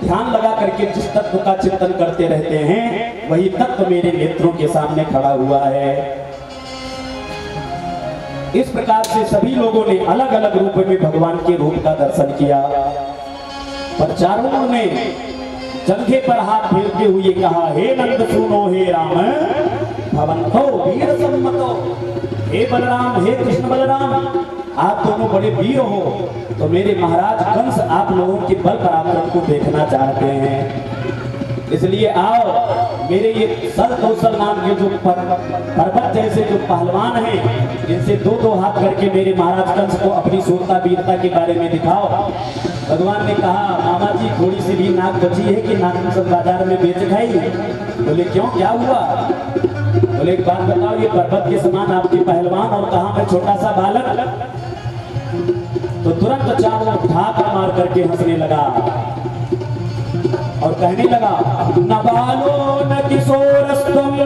ध्यान लगा करके जिस तत्व का चिंतन करते रहते हैं वही तत्व मेरे नेत्रों के सामने खड़ा हुआ है। इस प्रकार से सभी लोगों ने अलग अलग रूप में भगवान के रूप का दर्शन किया। पर चारों ने जंघे पर हाथ फेरते हुए कहा, हे नंद सुनो, हे राम भवंतो वीर सम्मतो। हे बलराम, हे कृष्ण बलराम, आप दोनों बड़े वीर हो, तो मेरे महाराज कंस आप लोगों के बल पराक्रम को देखना चाहते हैं। इसलिए आओ, मेरे ये सल कौशल नाम के जो पर्वत जैसे जो पहलवान हैं, इनसे दो दो हाथ करके मेरे महाराज कंस को अपनी शूरता वीरता के बारे में दिखाओ। भगवान ने कहा, मामा जी थोड़ी सी भी नाक बची है कि नाक सब बाजार में बेच खाई? बोले क्यों, क्या हुआ? बोले एक बात बताओ, ये पर्वत के समान आपके पहलवान और कहा मैं छोटा सा बालक। तो तुरंत चारों ठाक मार करके हंसने लगा और कहने लगा, न बालो न किशोरस्तम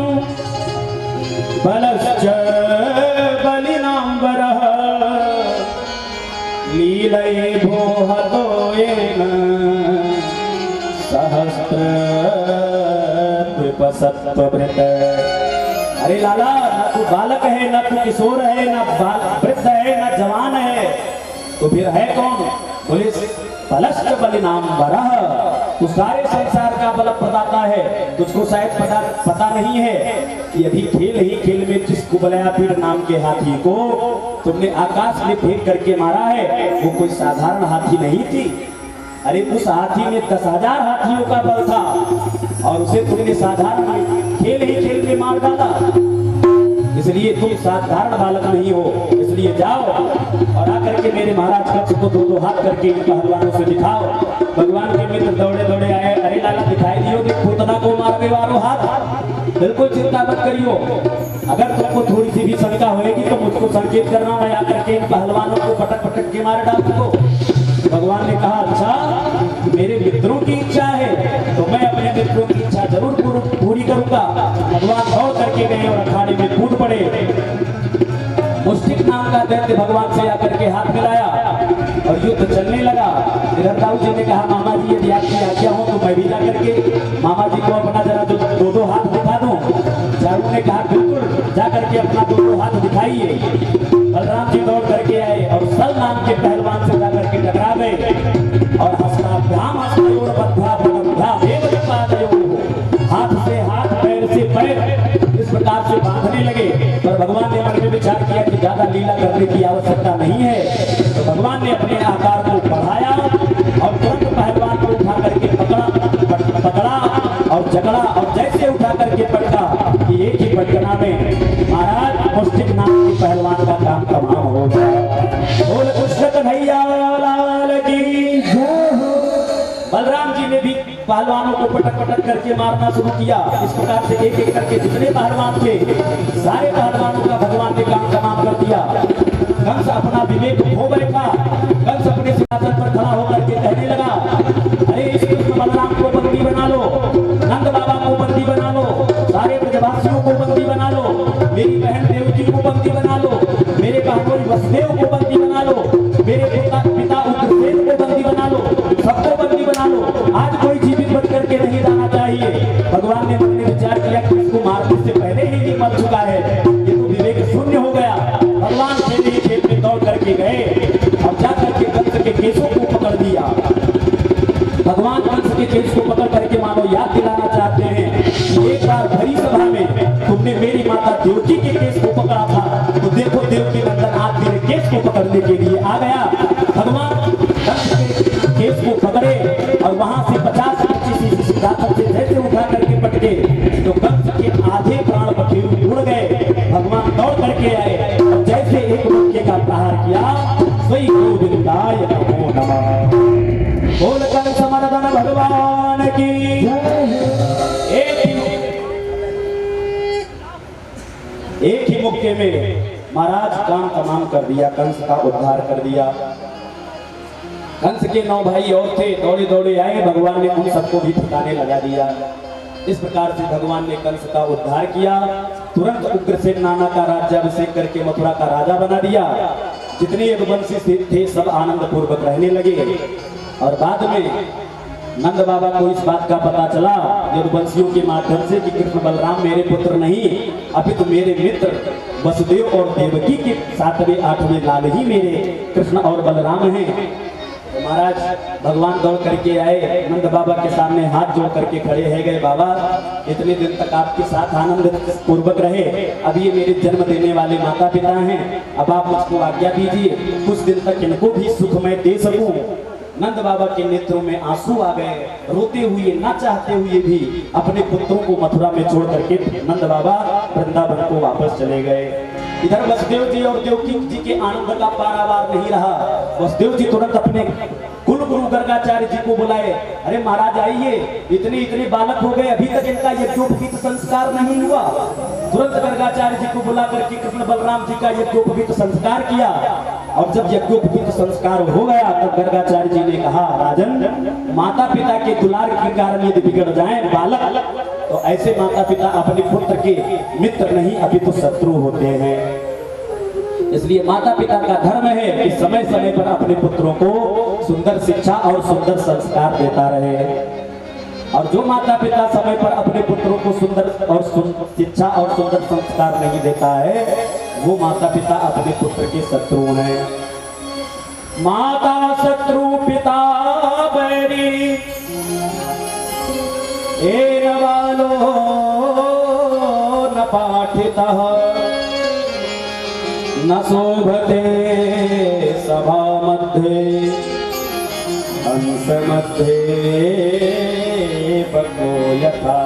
बलश्च बलिनांबरः लीलये भोहतो येन सहस्त्र द्विपसत्वभृत। अरे लाला, ना तू बालक है, ना तू किशोर है, ना वृद्ध है, ना जवान है, तो फिर है कौन? बोले बलश्च बलिनांबरः, तू सारे संसार का बल प्रदाता है। तुझको शायद पता नहीं है कि अभी खेल ही खेल में जिस कुबलयापीड़ नाम के हाथी को तुमने आकाश में फेंक करके मारा है वो कोई साधारण हाथी नहीं थी। अरे उस हाथी में 10,000 हाथियों का बल था और उसे तुमने साधारण खेल ही खेल में मार डाला। इसलिए तुम साधारण बालक नहीं हो। इसलिए जाओ और आकर के मेरे महाराज कंस को दो दो हाथ करके इन पहलवानों से दिखाओ। भगवान के मित्र दौड़े दौड़े आए, अरे लाला दिखाई दियो कि पूतना को मारने वालों हाथ। बिल्कुल चिंता मत करियो, अगर तुमको थोड़ी सी भी शंका होगी तो मुझको संकेत करना, मैं आकर के इन पहलवानों को पटक पटक के मार डाल दूंगा। भगवान ने कहा, अच्छा मेरे मित्रों की इच्छा है तो मैं अपने मित्रों की इच्छा जरूर पूरी करूंगा। भगवान दौड़ करके गए और अखाड़े में कूद पड़े। मुष्टिक नाम का दैत्य भगवान से आकर के हाथ मिलाया और युद्ध चलने लगा। इधर दाऊ जी ने कहा, मामा जी यदि आपकी आज्ञा हो तो मैं भी जाकर के मामा जी को अपना जरा दो दो हाथ दिखा दूं। चारू ने कहा, बिल्कुल जाकर के अपना दो दो हाथ दिखाइए। बलराम जी दौड़ करके आए और सल नाम के पहलवान से जाकर के टकरा गए और हस्ताभ्याम हस्तयोर बद्धाभ्याम हाथ से हाथ पैर से पैर इस प्रकार से बांधने लगे। पर भगवान ने मन में विचार किया कि ज्यादा लीला करने की आवश्यकता नहीं है, तो भगवान ने अपने आकार को बढ़ाया जकड़ा और जैसे उठा करके पटका कि एक ही पटकना में महाराज मुस्टिक नाम के पहलवान का काम तमाम हो गया। बोल कृष्ण कन्हैया लाल की जय हो। बलराम जी ने भी पहलवानों को पटक पटक करके मारना शुरू किया। इस प्रकार से एक एक करके जितने पहलवान थे सारे पहलवानों का भगवान ने काम तमाम कर दिया। कंस अपना विवेक खो बैठा। कंस अपने सिंहासन पर खड़ा होकर के कहने लगा, अरे इस कृष्ण बलराम को बंदी बना लो, नंद बाबा को बंदी बना लो, सारे ब्रजवासियों को बंदी बना लो, मेरी बहन देवकी को बंदी बना लो, मेरे भाई वसुदेव को बंदी बना लो, मेरे पिता उग्रसेन को बंदी बना लो, सबको बंदी बना लो। आज कोई जीवित बच करके नहीं जाना चाहिए। भगवान ने मन में विचार किया कि इसको मारने से पहले ही ये मर चुका है, ये तो विवेक शून्य हो गया। भगवान खेल ही खेल में दौड़ करके गए और जाकर के कंस के केसों को पकड़ दिया। भगवान कंस के केस को पकड़ करके मानो याद दिलाना चाहते हैं कि एक बार भरी सभा में तुमने मेरी माता देवकी के केस को पकड़ा था, तो देखो देवकी नंदन आज मेरे केस को पकड़ने के लिए आ गया। भगवान कंस के केस को पकड़े और वहां से 50-25 से जैसे उठा करके पटके तो कंस के आधे प्राण पखेरु उड़ गए। भगवान दौड़ करके आए और जैसे एक मुक्के का प्रहार किया, सोई गोविंदाय नमो नमः। बोल कंस मर्दन भगवान की एक ही मुक्के में महाराज काम तमाम कर दिया, कंस का उद्धार कर दिया। कंस के 9 भाई और थे, दौड़े दौड़े आए, भगवान ने उन सबको भी ठिकाने लगा दिया। इस प्रकार से भगवान ने कंस का उद्धार किया। तुरंत उग्रसेन नाना का राज्याभिषेक करके मथुरा का राजा बना दिया। जितने यदुवंशी थे सब आनंद पूर्वक रहने लगे। और बाद में नंद बाबा को इस बात का पता चला यदुवंशियों के माध्यम से कि कृष्ण बलराम मेरे पुत्र नहीं, अभी तो मेरे मित्र वसुदेव और देवकी के 7वें 8वें लाल ही मेरे कृष्ण और बलराम हैं। तो महाराज भगवान दौड़ करके आए, नंद बाबा के सामने हाथ जोड़ करके खड़े है गए, बाबा इतने दिन तक आपके साथ आनंद पूर्वक रहे, अब ये मेरे जन्म देने वाले माता पिता हैं, अब आप मुझको आज्ञा दीजिए कुछ दिन तक इनको भी सुख मैं दे सकूं। नंद बाबा के नेत्रों में आंसू आ गए, रोते हुए ना चाहते हुए भी अपने पुत्रों को मथुरा में छोड़ करके नंद बाबा वृंदावन को वापस चले गए। इधर वसुदेव जी और देवकी जी के आनंद का पारावार नहीं रहा। वसुदेव जी तुरंत अपने कुल गुरु गर्गाचार्य जी को बुलाए, अरे महाराज आइए, इतने इतने बालक हो गए, अभी तक इनका यज्ञोपवीत संस्कार नहीं हुआ। तुरंत गर्गाचार्य जी को बुला करके कृष्ण बलराम जी का यज्ञोपवीत संस्कार किया। और जब यज्ञोपवीत संस्कार हो गया तब गर्गाचार्य जी ने कहा, राजन माता पिता के दुलार के कारण यदि बिगड़ जाए बालक, तो ऐसे माता पिता अपने पुत्र के मित्र नहीं अभी तो शत्रु होते हैं। इसलिए माता पिता का धर्म है कि समय समय पर अपने पुत्रों को सुंदर शिक्षा और सुंदर संस्कार देता रहे। और जो माता पिता समय पर अपने पुत्रों को सुंदर और शिक्षा और सुंदर संस्कार नहीं देता है, वो माता पिता अपने पुत्र के शत्रु हैं। माता शत्रु पिता बैरी एन वालो न पाठितः न शोभते सभा मध्ये हंस मध्ये बको यथा।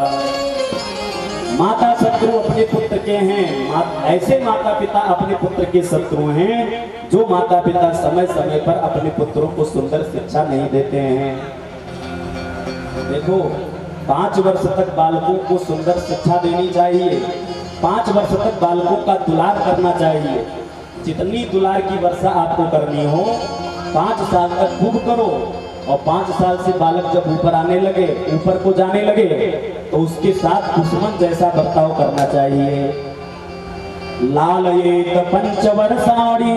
माता शत्रु अपने पुत्र के हैं, ऐसे माता पिता अपने पुत्र के शत्रु हैं जो माता पिता समय समय पर अपने पुत्रों को सुंदर शिक्षा नहीं देते हैं। देखो 5 वर्ष तक बालकों को सुंदर शिक्षा देनी चाहिए, 5 वर्ष तक बालकों का दुलार करना चाहिए। जितनी दुलार की वर्षा आपको करनी हो 5 साल तक खूब करो, और 5 साल से बालक जब ऊपर आने लगे, ऊपर को जाने लगे, तो उसके साथ दुश्मन जैसा बर्ताव करना चाहिए। लालयेत 5 वर्षाणि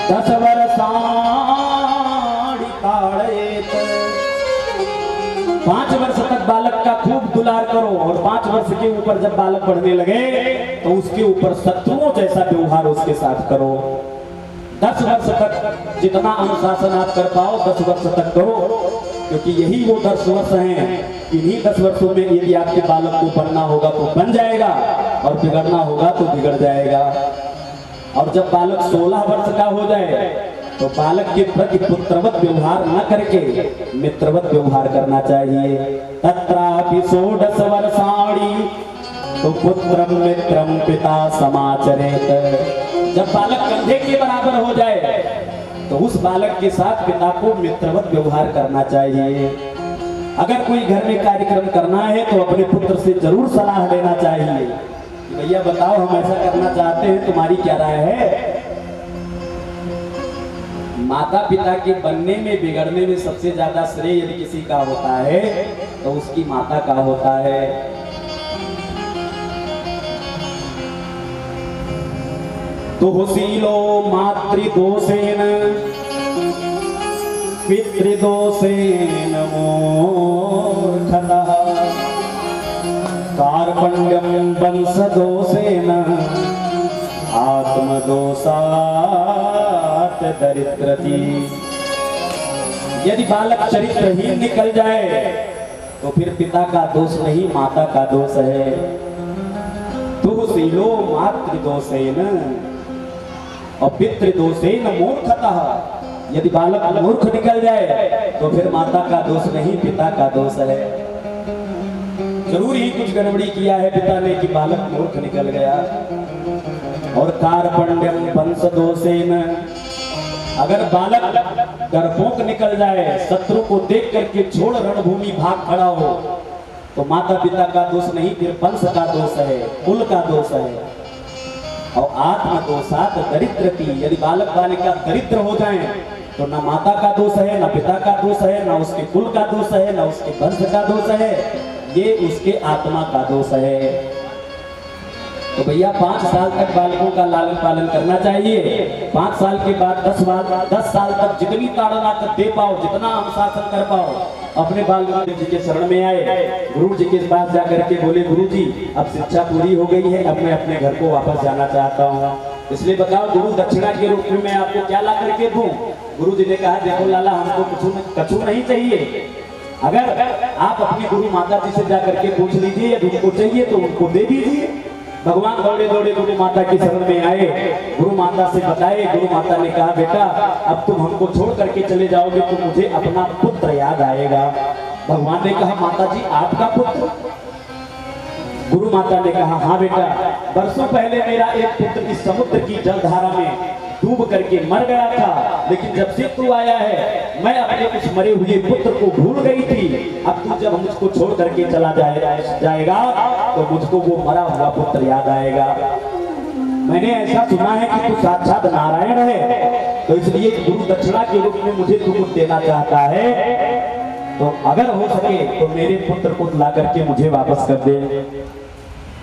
10 वर्षाणि ताड़येत। 5 वर्ष तक बालक का खूब दुलार करो, और 5 वर्ष के ऊपर जब बालक बढ़ने लगे तो उसके ऊपर शत्रुओं जैसा व्यवहार उसके साथ करो। 10 वर्ष तक जितना अनुशासन आप कर पाओ 10 वर्ष तक करो, क्योंकि यही वो 10 वर्ष हैं। इन्हीं 10 वर्षों में यदि आपके बालक को बनना होगा तो बन जाएगा, और बिगड़ना होगा तो बिगड़ जाएगा। और जब बालक 16 वर्ष का हो जाए तो बालक के प्रति पुत्रवत व्यवहार न करके मित्रवत व्यवहार करना चाहिए। तत्रापि षोडश वर्षाणि तो पुत्रम मित्रम पिता समाचरेत। जब बालक कंधे के बराबर हो जाए तो उस बालक के साथ पिता को मित्रवत व्यवहार करना चाहिए। अगर कोई घर में कार्यक्रम करना है तो अपने पुत्र से जरूर सलाह लेना चाहिए, भैया बताओ हम ऐसा करना चाहते हैं, तुम्हारी क्या राय है। माता पिता के बनने में बिगड़ने में सबसे ज्यादा श्रेय यदि किसी का होता है तो उसकी माता का होता है। तुहसीलो मातृदोषेन पितृदोषेन मूर्खतः कार्पण्यं वंशदोषेन आत्मदोषात् दरिद्रति। यदि बालक चरित्रहीन निकल जाए तो फिर पिता का दोष नहीं, माता का दोष है। तुहसीलो मातृदोषेन और पितृदोषेन मूर्खतः। यदि बालक मूर्ख निकल जाए तो फिर माता का दोष नहीं, पिता का दोष है। जरूर ही कुछ गड़बड़ी किया है पिता ने कि बालक मूर्ख निकल गया। और कार्पण्यम वंशदोषेन, अगर बालक डरपोक निकल जाए, शत्रु को देख करके छोड़ रणभूमि भाग खड़ा हो तो माता पिता का दोष नहीं, फिर वंश का दोष है, कुल का दोष है। और आत्मदोषात् दरिद्रति, यदि बालक बालिका दरिद्र हो जाएं तो न माता का दोष है, न पिता का दोष है, न उसके कुल का दोष है, न उसके वंश का दोष है, ये उसके आत्मा का दोष है। तो भैया 5 साल तक बालकों का लालन पालन करना चाहिए। 5 साल के बाद 10 साल तक जितनी ताड़ना तक दे पाओ, जितना अनुशासन कर पाओ, अपने बाल गुरु जी के शरण में आए। गुरु जी के पास जाकर के बोले, गुरु जी अब शिक्षा पूरी हो गई है, अब मैं अपने घर को वापस जाना चाहता हूँ, इसलिए बताओ गुरु दक्षिणा के रूप में मैं आपको क्या ला करके दूं। गुरु जी ने कहा, देखो लाला हमको कछु नहीं चाहिए, अगर आप अपनी गुरु माता जी से जाकर के पूछ लीजिए यदि उनको चाहिए तो उनको दे दीजिए। भगवान दौड़े दौड़े गुरु माता की शरण में आए, गुरु माता से बताए। गुरु माता ने कहा, बेटा अब तुम हमको छोड़ करके चले जाओगे तो मुझे अपना पुत्र याद आएगा। भगवान ने कहा, माता जी आपका पुत्र? गुरु माता ने कहा, हाँ बेटा, बरसों पहले मेरा एक पुत्र इस समुद्र की जलधारा में डूब करके मर गया था, लेकिन जब से तू आया है मैं अपने उस मरे हुए पुत्र को भूल गई थी। अब तू जब मुझको छोड़ करके चला जाएगा तो मुझको वो मरा हुआ पुत्र याद आएगा। मैंने ऐसा सुना है कि तू साक्षात नारायण है, तो इसलिए गुरु दक्षिणा के रूप में मुझे तू कुछ देना चाहता है, तो अगर हो सके तो मेरे पुत्र को ला करके मुझे वापस कर दे।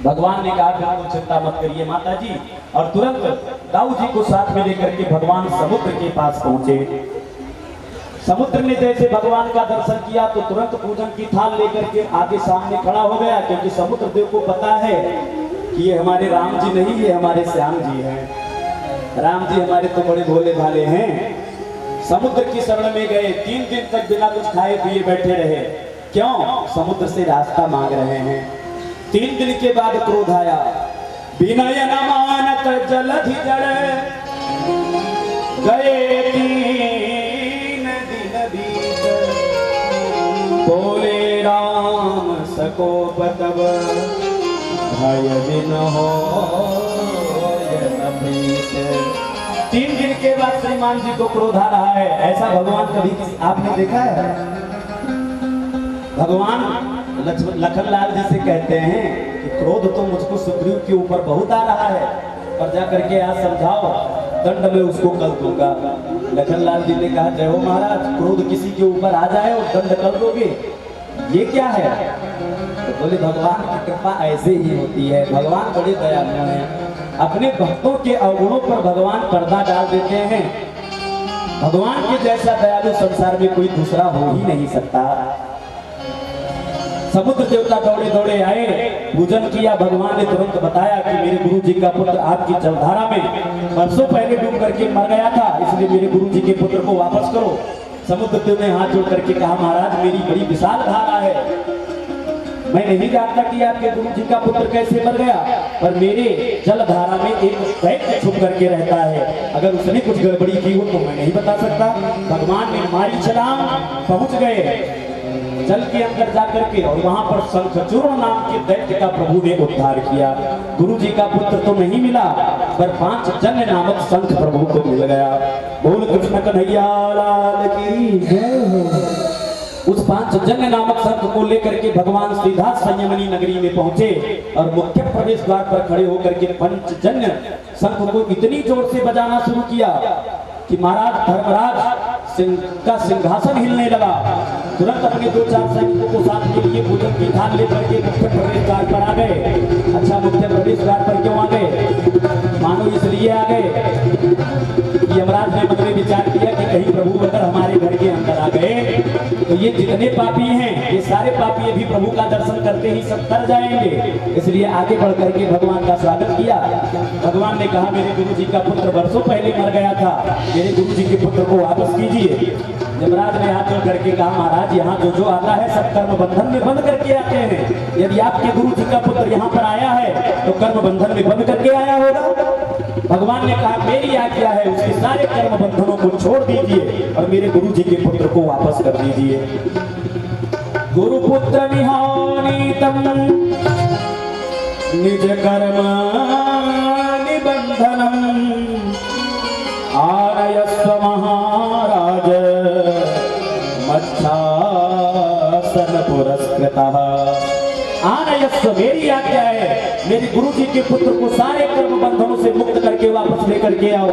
भगवान ने कहा, फिर चिंता मत करिए माता जी, और तुरंत दाऊ जी को साथ में लेकर के भगवान समुद्र के पास पहुंचे। समुद्र ने जैसे भगवान का दर्शन किया तो तुरंत पूजन की थाल लेकर के आगे सामने खड़ा हो गया, क्योंकि समुद्र देव को पता है कि ये हमारे राम जी नहीं, ये हमारे श्याम जी हैं। राम जी हमारे तो बड़े भोले भाले हैं। समुद्र की शरण में गए, 3 दिन तक बिना कुछ खाए पिए बैठे रहे। क्यों? समुद्र से रास्ता मांग रहे हैं। 3 दिन के बाद क्रोध आया, विनय न मानत जलधि जड़ गए 3 दिन बीत, बोले राम सको बतब भय दिन हो 3 दिन के बाद श्रीमान जी को क्रोध आ रहा है। ऐसा भगवान कभी आपने देखा है? भगवान लखनलाल जी से कहते हैं कि क्रोध तो मुझको सुग्रीव के ऊपर बहुत आ रहा है, पर जा करके आज समझाओ, दंड में उसको कल दूंगा। लखनलाल जी ने कहा, जय हो महाराज, क्रोध किसी के ऊपर आ जाए और दंड कर दोगे, ये क्या है? तो बोले, भगवान की कृपा ऐसे ही होती है, भगवान बड़े दयालु हैं। अपने भक्तों के अवगुणों पर भगवान पर्दा डाल देते हैं। भगवान के जैसा दयालु संसार में कोई दूसरा हो ही नहीं सकता। समुद्र देवता दौड़े दौड़े आए, पूजन किया। भगवान ने तुरंत बताया कि मेरे गुरु जी का पुत्र आपकी जलधारा में बरसों पहले डूब करके मर गया था, इसलिए मेरे गुरु जी के पुत्र को वापस करो। समुद्र देव ने हाथ जोड़ करके कहा, महाराज मेरी बड़ी विशाल धारा है, मैं नहीं जानता कि आपके गुरु जी का पुत्र कैसे मर गया, पर मेरे जलधारा में एक दैत्य छुप करके रहता है। अगर उसने कुछ गड़बड़ी की हो तो मैं नहीं बता सकता। भगवान ने मारी छलांग, पहुंच गए जल के अंदर जाकर के, और वहां पर शंखचूर्ण नाम के दैत्य का प्रभु ने उद्धार किया। गुरु जी का पुत्र तो नहीं मिला, पर पांचजन्य नामक शंख प्रभु को मिल गया। बोल कृष्ण कन्हैया लाल की जय। उस पांचजन्य नामक शंख को लेकर के भगवान सीधा संयमनी नगरी में पहुंचे और मुख्य प्रवेश द्वार पर खड़े होकर के पंचजन्य शंख को इतनी जोर से बजाना शुरू किया कि महाराज धर्मराज का सिंहासन हिलने लगा। तुरंत अपने 2-4 सैनिकों को साथ के लिए भोजन की थाल लेकर के मुख्य प्रवेश द्वार पर आ गए। अच्छा, मुख्य प्रवेश द्वार पर क्यों आ गए? मानो इसलिए आ गए कि यमराज ने मन में विचार किया कि कहीं प्रभु अगर हमारे घर के अंदर आ गए तो ये जितने पापी हैं, ये सारे पापी अभी प्रभु का दर्शन करते ही सब तर जाएंगे। इसलिए आगे बढ़ करके भगवान का स्वागत किया। भगवान ने कहा, मेरे गुरु जी का पुत्र वर्षों पहले मर गया था, मेरे गुरु जी के पुत्र को वापस कीजिए। यमराज ने हाथ जोड़ करके कहा, महाराज यहाँ जो आता है सब कर्म बंधन में बंद करके आते हैं। यदि आपके गुरु जी का पुत्र यहाँ पर आया है तो कर्म बंधन में बंद करके आया होगा। भगवान ने कहा, मेरी आज्ञा है, उसके सारे कर्म बंधनों को छोड़ दीजिए और मेरे गुरु जी के पुत्र को वापस कर दीजिए। गुरु पुत्र निहानितम निज कर्म निबंधनम आनयस्व महाराज मच्छासन पुरस्कृतः। आनयस्व, मेरी आज्ञा है, मेरे गुरु जी के पुत्र को सारे कर्म बंधनों से मुक्त करके वापस लेकर के आओ।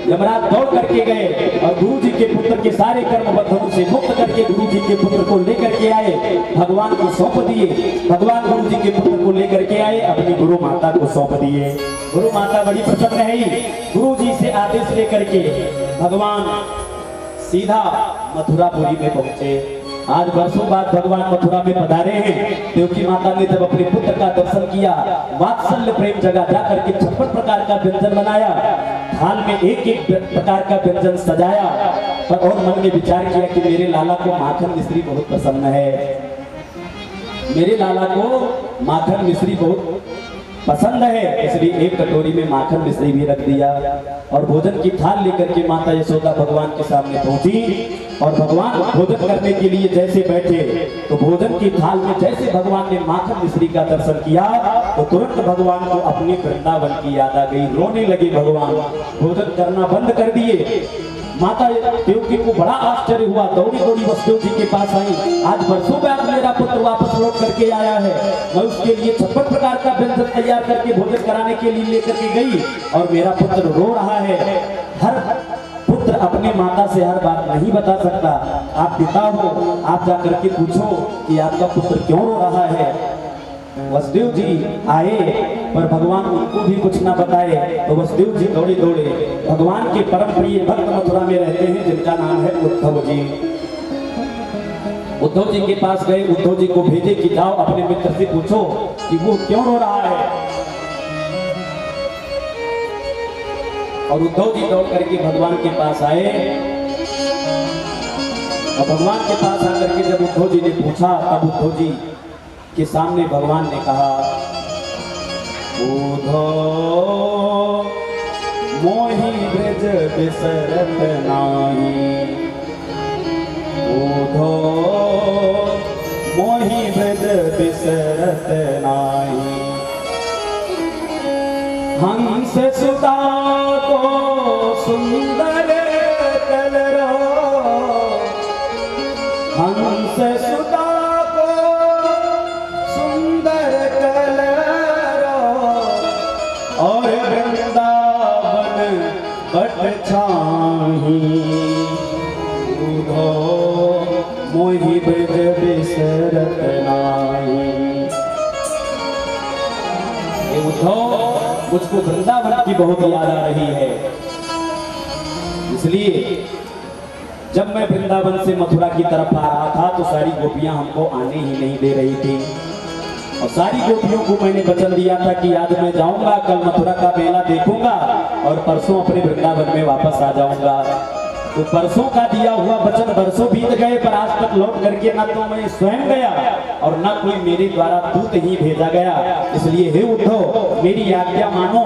यमराज दौड़ करके गए और गुरु जी के पुत्र के सारे कर्म बंधनों से मुक्त करके गुरु जी के पुत्र को लेकर के आए, भगवान को सौंप दिए। भगवान गुरु जी के पुत्र को लेकर के आए, अपनी गुरु माता को सौंप दिए। गुरु माता बड़ी प्रसन्न रही। गुरु जी से आदेश लेकर के भगवान सीधा मथुरापुरी में पहुंचे। आज वर्षों बाद भगवान मथुरा में पधारे हैं। देवकी माता ने जब अपने पुत्र का दर्शन किया, वात्सल्य प्रेम जगह जाकर के 56 प्रकार का व्यंजन बनाया, थाल में एक एक प्रकार का व्यंजन सजाया, और मन में विचार किया कि मेरे लाला को माखन मिश्री बहुत पसंद है, मेरे लाला को माखन मिश्री बहुत पसंद है। इसलिए एक कटोरी में माखन मिश्री भी रख दिया और भोजन की थाल लेकर के माता यशोदा भगवान के सामने पहुंची। और भगवान भोजन करने के लिए जैसे बैठे तो भोजन की थाल में जैसे भगवान ने माखन मिश्री का दर्शन किया तो तुरंत भगवान को अपने वृंदावन की याद आ गई। रोने लगे भगवान, भोजन करना बंद कर दिए। माता देवकी को बड़ा आश्चर्य हुआ, दौड़ी दौड़ी वसुदेव जी के पास आई। आज वर्षों बाद मेरा पुत्र वापस लौट करके आया है, मैं उसके लिए 56 प्रकार का व्यंजन तैयार करके भोजन कराने के लिए लेकर के गई और मेरा पुत्र रो रहा है। हर पुत्र अपने माता से हर बात नहीं बता सकता। आप पिता हो, आप जाकर के पूछो कि आपका पुत्र क्यों रो रहा है। वसुदेव जी आए पर भगवान उनको भी कुछ ना बताए, तो वसुदेव जी दौड़े दौड़े भगवान के परम प्रिय भक्त मथुरा में रहते हैं जिनका नाम है उद्धव जी। उद्धव जी के पास गए, उद्धव जी को भेजे कि जाओ अपने मित्र से पूछो कि वो क्यों रो रहा है। और उद्धव जी दौड़ करके भगवान के पास आए और भगवान के पास आकर के जब उद्धव जी ने पूछा, तब उद्धव जी के सामने भगवान ने कहा, उद्धव मोहि ब्रज बिसरत नाही, उद्धव मोहि ब्रज बिसरत नाही, हंस सुता को सुंदर कलरो, हंस सुता और वृंदावन बट छाही, उद्धव मोहि ब्रज बिसरत नाही। उद्धव, मुझको वृंदावन की बहुत याद आ रही है, इसलिए जब मैं वृंदावन से मथुरा की तरफ आ रहा था तो सारी गोपियां हमको आने ही नहीं दे रही थी। और सारी गोपियों को मैंने वचन दिया था कि आज मैं जाऊंगा, कल मथुरा का मेला देखूंगा और परसों अपने वृंदावन में वापस आ जाऊंगा। तो परसों का दिया हुआ वचन बरसों बीत गए, पर आज तक लौट करके ना तो मैं स्वयं गया और ना कोई मेरे द्वारा दूत ही भेजा गया। इसलिए हे उद्धव, मेरी आज्ञा मानो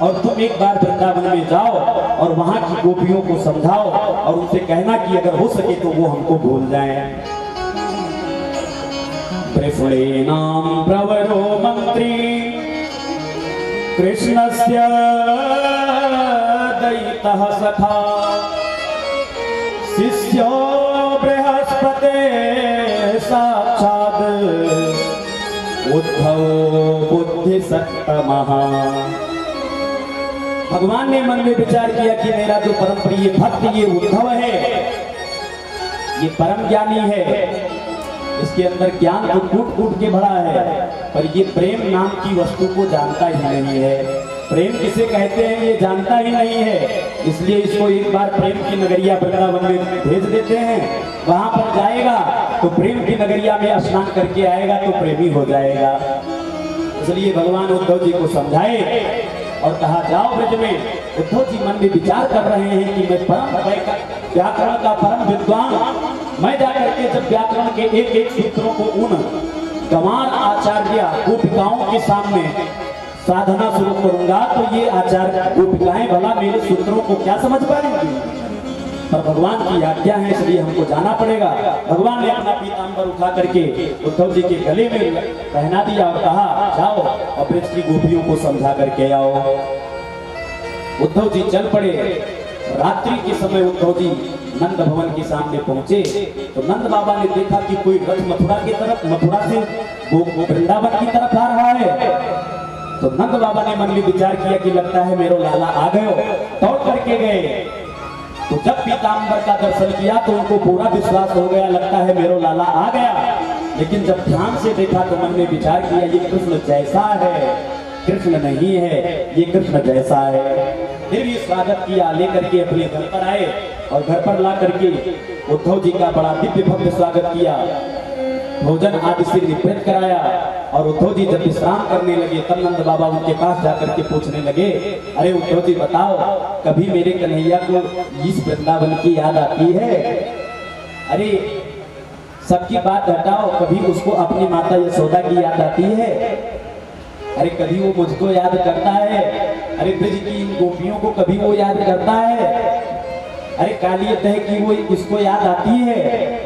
और तुम एक बार वृंदावन में जाओ और वहां की गोपियों को समझाओ और उनसे कहना कि अगर हो सके तो वो हमको भूल जाएं। त्रिफुलेनां प्रवरो मंत्री कृष्णस्य दयितः सखा शिष्यो बृहस्पते साक्षात् उद्धव बुद्धिसत्तमः। भगवान ने मन में विचार किया कि मेरा जो परम प्रिय भक्त ये उद्धव है, ये परम ज्ञानी है, इसके अंदर ज्ञान तो कूट कूट के भरा है, पर ये प्रेम नाम की वस्तु को जानता ही नहीं है। प्रेम किसे कहते हैं ये जानता ही नहीं है, इसलिए इसको एक बार प्रेम की नगरिया वृंदावन में भेज देते हैं। वहां पर जाएगा तो प्रेम की नगरिया में स्नान करके आएगा तो प्रेमी हो जाएगा। इसलिए भगवान उद्धव जी को समझाए और कहा जाओ ब्रज में। उद्धव जी मन में विचार कर रहे हैं कि मैं परम व्याकरण का परम विद्वान, मैं जाकर के जब व्याकरण के एक एक सूत्रों को उन गंवार आचार्य गोपिकाओं के सामने साधना शुरू करूंगा तो ये आचार्य गोपिकाएं भला मेरे सूत्रों को क्या समझ पाएंगी। पर भगवान की आज्ञा है इसलिए हमको जाना पड़ेगा। भगवान ने अपना पीतांबर उठा करके उद्धव जी के गले में पहना दिया और कहा जाओ और ब्रज की गोपियों को समझा करके आओ। उद्धव जी चल पड़े। रात्रि के समय उद्धव जी नंद भवन के सामने पहुंचे तो नंद बाबा ने देखा कि कोई रथ मथुरा की तरफ, मथुरा से वृंदावन की तरफ आ रहा है। तो नंद बाबा ने मन में विचार किया कि लगता है मेरो लाला आ गए। दौड़ करके गए तो जब पीतांबर का दर्शन किया तो उनको पूरा विश्वास हो गया, लगता है मेरो लाला आ गया। लेकिन जब ध्यान से देखा तो मन में विचार किया ये कृष्ण जैसा है, कृष्ण नहीं है, ये कृष्ण जैसा है। फिर भी स्वागत किया, लेकर के अपने घर पर आए और घर पर ला करके उद्धव जी का बड़ा दिव्य भव्य स्वागत किया, भोजन आदि से निवृत्त कराया। और उद्धव जी जब विश्राम करने लगे तब नंद बाबा उनके पास जाकर के पूछने लगे, अरे उद्धव जी बताओ, कभी मेरे कन्हैया को इस वृंदावन की याद आती है? अरे सबकी बात हटाओ, कभी उसको अपनी माता यशोदा की याद आती है? अरे कभी वो मुझको याद करता है? अरे ब्रज की इन गोपियों को कभी वो याद करता है? अरे काली तह की वो इसको याद आती है?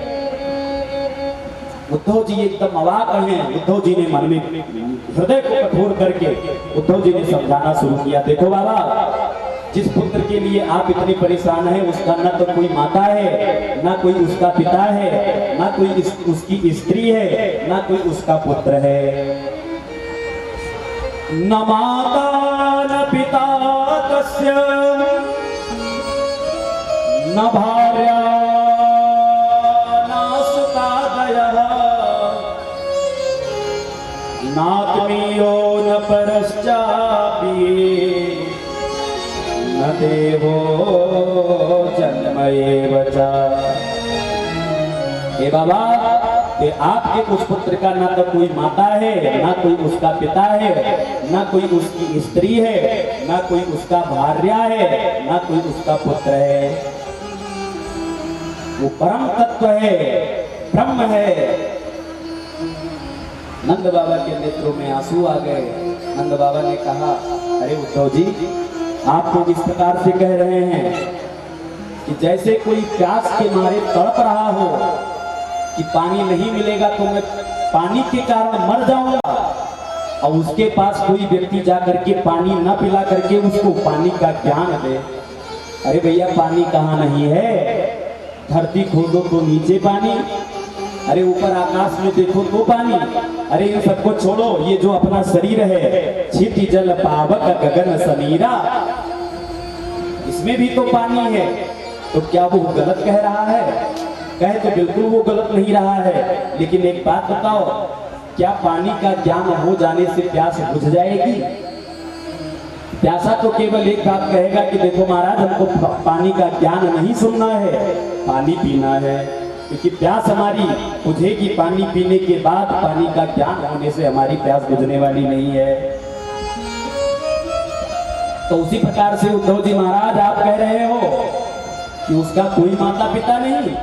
उद्धव जी एकदम अवाक हैं। उद्धव जी ने मन में हृदय को कठोर करके उद्धव जी ने समझाना शुरू किया, देखो बाबा, जिस पुत्र के लिए आप इतने परेशान हैं उसका न तो कोई माता है, ना कोई उसका पिता है, ना कोई उसकी स्त्री है, ना कोई उसका पुत्र है। न माता न पिता तस्य न भार्या नात्मीयो न परश्चापि न देवो जन्म एव च। हे बाबा, कि आपके उस पुत्र का ना तो कोई माता है, ना कोई उसका पिता है, ना कोई उसकी स्त्री है, ना कोई उसका भार्या है, ना कोई उसका पुत्र है। वो परम तत्व है, ब्रह्म है। नंद बाबा के नेत्रों में आंसू आ गए। नंद बाबा ने कहा, अरे उद्धव जी, आप तो इस प्रकार से कह रहे हैं कि जैसे कोई प्यास के मारे तड़प रहा हो कि पानी नहीं मिलेगा तो मैं पानी के कारण मर जाऊंगा, और उसके पास कोई व्यक्ति जाकर के पानी न पिला करके उसको पानी का ज्ञान दे। अरे भैया, पानी कहाँ नहीं है? धरती खोदो तो नीचे पानी, अरे ऊपर आकाश में देखो तो पानी। अरे इन सबको छोड़ो, ये जो अपना शरीर है, क्षिति जल पावक गगन समीरा, इसमें भी तो पानी है। तो क्या वो गलत कह रहा है? कहे तो बिल्कुल वो गलत नहीं रहा है, लेकिन एक बात बताओ, क्या पानी का ज्ञान हो जाने से प्यास बुझ जाएगी? प्यासा तो केवल एक बात कहेगा कि देखो महाराज, हमको पानी का ज्ञान नहीं सुनना है, पानी पीना है, क्योंकि प्यास हमारी बुझेगी पानी पीने के बाद। पानी का ज्ञान होने से हमारी प्यास बुझने वाली नहीं है। तो उसी प्रकार से उद्धव जी महाराज, आप कह रहे हो कि उसका कोई माता पिता नहीं,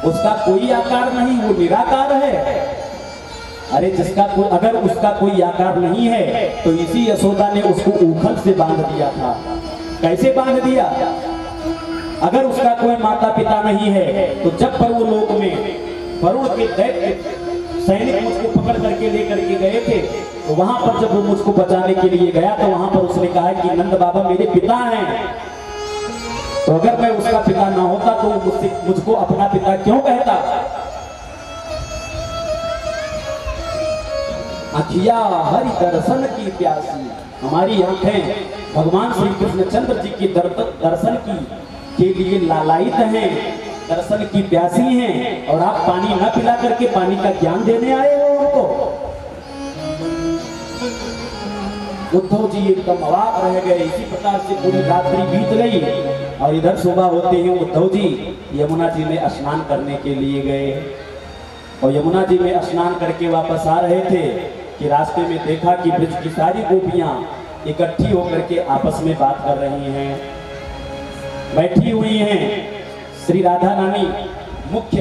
उसका कोई आकार नहीं, वो निराकार है। अरे जिसका कोई, अगर उसका कोई आकार नहीं है तो इसी यशोदा ने उसको ऊखल से बांध दिया था। कैसे बांध दिया? अगर उसका कोई माता पिता नहीं है तो जब पर वो लोक में वरुण के दैत्य सैनिक मुझको पकड़ करके लेकर के गए थे, तो वहां पर जब वो मुझको बचाने के लिए गया तो वहां पर उसने कहा कि नंद बाबा मेरे पिता हैं, तो अगर मैं उसका पिता ना होता तो मुझको अपना पिता क्यों कहता? अखिया हरि दर्शन की प्यासी, हमारी आंखें भगवान श्री कृष्णचंद्र जी की दर्शन की के लिए लालायित हैं, दर्शन की प्यासी हैं, और आप पानी न पिला करके पानी का ज्ञान देने आए हो उनको। उद्धव जी एकदम अवाक रह गए। इसी प्रकार से पूरी रात्रि बीत गई और इधर सुबह होते ही उद्धव जी यमुना जी में स्नान करने के लिए गए, और यमुना जी में स्नान करके वापस आ रहे थे कि रास्ते में देखा कि ब्रज की सारी गोपियां इकट्ठी होकर के आपस में बात कर रही हैं, बैठी हुई हैं। श्री राधा रानी मुख्य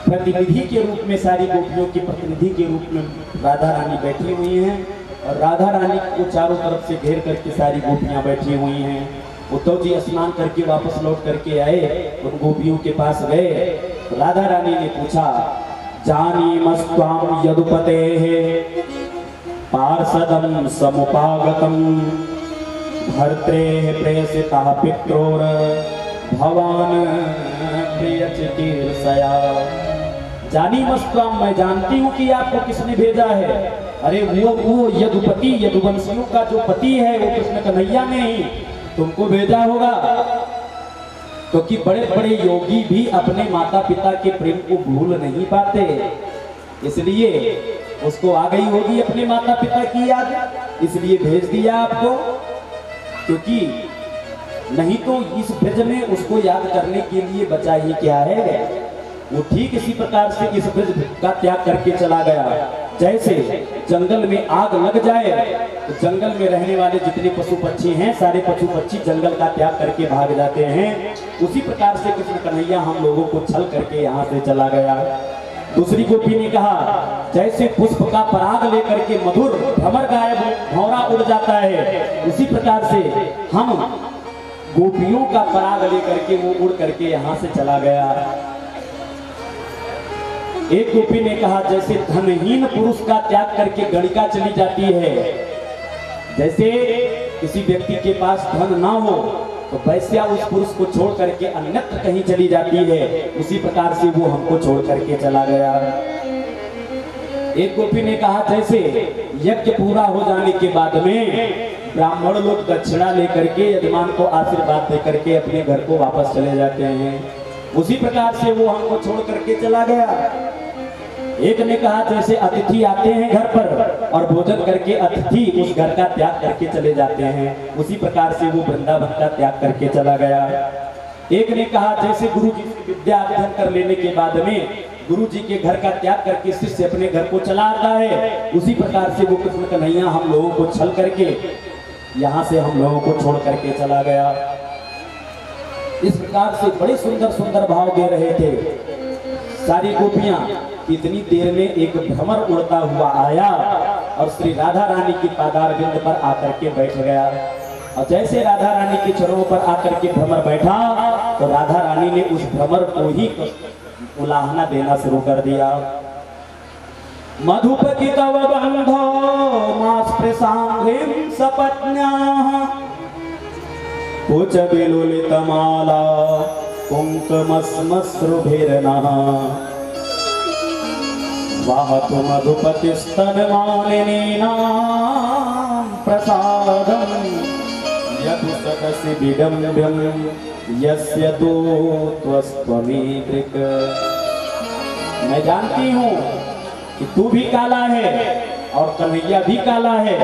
प्रतिनिधि के रूप में, सारी गोपियों की प्रतिनिधि के रूप में राधा रानी बैठी हुई हैं, और राधा रानी को चारों तरफ से घेर करके सारी गोपियां बैठी हुई हैं। उद्धव जी स्नान करके वापस लौट करके आए, उन गोपियों के पास गए। राधा रानी ने पूछा, जानी मस्त्वाम यदुपते पार्षदम समुपागतम भर्त्रे प्रेषिता पित्रोर भवान प्रिय चिकीर्षया। जानी मस्त्वाम, मैं जानती हूँ कि आपको किसने भेजा है। अरे वो यदुपति, यदुवंशियों का जो पति है, वो कृष्ण कन्हैया ने ही तुमको भेजा होगा, क्योंकि बड़े बड़े योगी भी अपने माता पिता के प्रेम को भूल नहीं पाते, इसलिए उसको आ गई होगी अपने माता पिता की याद, इसलिए भेज दिया आपको। क्योंकि नहीं तो इस ब्रज में उसको याद करने के लिए बचा ही क्या है। वो ठीक इसी प्रकार से इस ब्रज का त्याग करके चला गया। जैसे जंगल में आग लग जाए तो जंगल में रहने वाले जितने पशु पक्षी हैं, सारे पशु पक्षी जंगल का त्याग करके भाग जाते हैं, उसी प्रकार से कृष्ण कन्हैया हम लोगों को छल करके यहाँ से चला गया। दूसरी गोपी ने कहा, जैसे पुष्प का पराग लेकर के मधुर भ्रमर गायब भौरा उड़ जाता है, उसी प्रकार से हम गोपियों का पराग लेकर के वो उड़ करके यहाँ से चला गया। एक गोपी ने कहा, जैसे धनहीन पुरुष का त्याग करके गणिका चली जाती है, जैसे किसी व्यक्ति के पास धन ना हो तो वैश्या उस पुरुष को छोड़ करके अन्यत्र कहीं चली जाती है, उसी प्रकार से वो हमको छोड़ करके चला गया। एक गोपी ने कहा, जैसे यज्ञ पूरा हो जाने के बाद में ब्राह्मण लोग दक्षिणा लेकर के यजमान को आशीर्वाद दे करके अपने घर को वापस चले जाते हैं, उसी प्रकार से वो हमको छोड़ करके चला गया। एक ने कहा, जैसे अतिथि आते हैं घर पर और भोजन करके अतिथि उस घर का त्याग करके चले जाते हैं, उसी प्रकार से वो वृंदावन का त्याग करके चला गया। एक ने कहा, जैसे गुरु जी की विद्या अध्ययन कर लेने के बाद में गुरु जी के घर का त्याग करके शिष्य अपने घर को चला आता है, उसी प्रकार से वो कृष्ण कन्हैया हम लोगों को छल करके यहाँ से हम लोगों को छोड़ करके चला गया। इस प्रकार से बड़े सुंदर सुंदर भाव दे रहे थे सारी गोपियां। इतनी देर में एक भ्रमर उड़ता हुआ आया और श्री राधा रानी की पादार बिंद पर आकर के बैठ गया, और जैसे राधा रानी के चरणों पर आकर के भ्रमर बैठा तो राधा रानी ने उस भ्रमर को ही उलाहना देना शुरू कर दिया। मधुपति तव बंधो मास्पृशांघ्रिं सपत्न्याः कुच विलुलितमाला कुङ्कुमस्मश्रुभिर्नः वाहतु मधुपतिस्तन्मालिनीनां प्रसादं यदु सदसि विडम्ब्यं यस्य दूत्वस्त्वमीदृक्। मैं जानती हूँ कि तू भी काला है और कन्हैया भी काला है,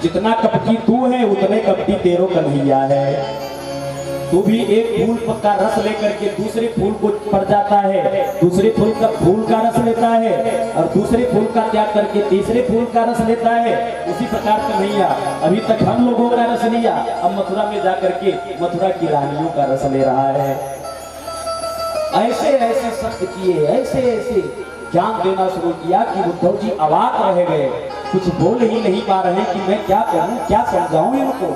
जितना कपटी तू है उतने कपटी तेरो कन्हैया है। तू भी एक फूल का रस लेकर के दूसरे फूल को पर जाता है, दूसरे फूल का रस लेता है और दूसरे फूल का त्याग करके तीसरे फूल का रस लेता है। उसी प्रकार कन्हैया अभी तक हम लोगों का रस लिया, अब मथुरा में जाकर के मथुरा की रानियों का रस ले रहा है। ऐसे ऐसे शब्द किए, ऐसे ऐसे ज्ञान देना शुरू किया कि उद्धव जी अवाक रह गए, कुछ बोल ही नहीं पा रहे कि मैं क्या करूं, क्या समझाऊं इनको।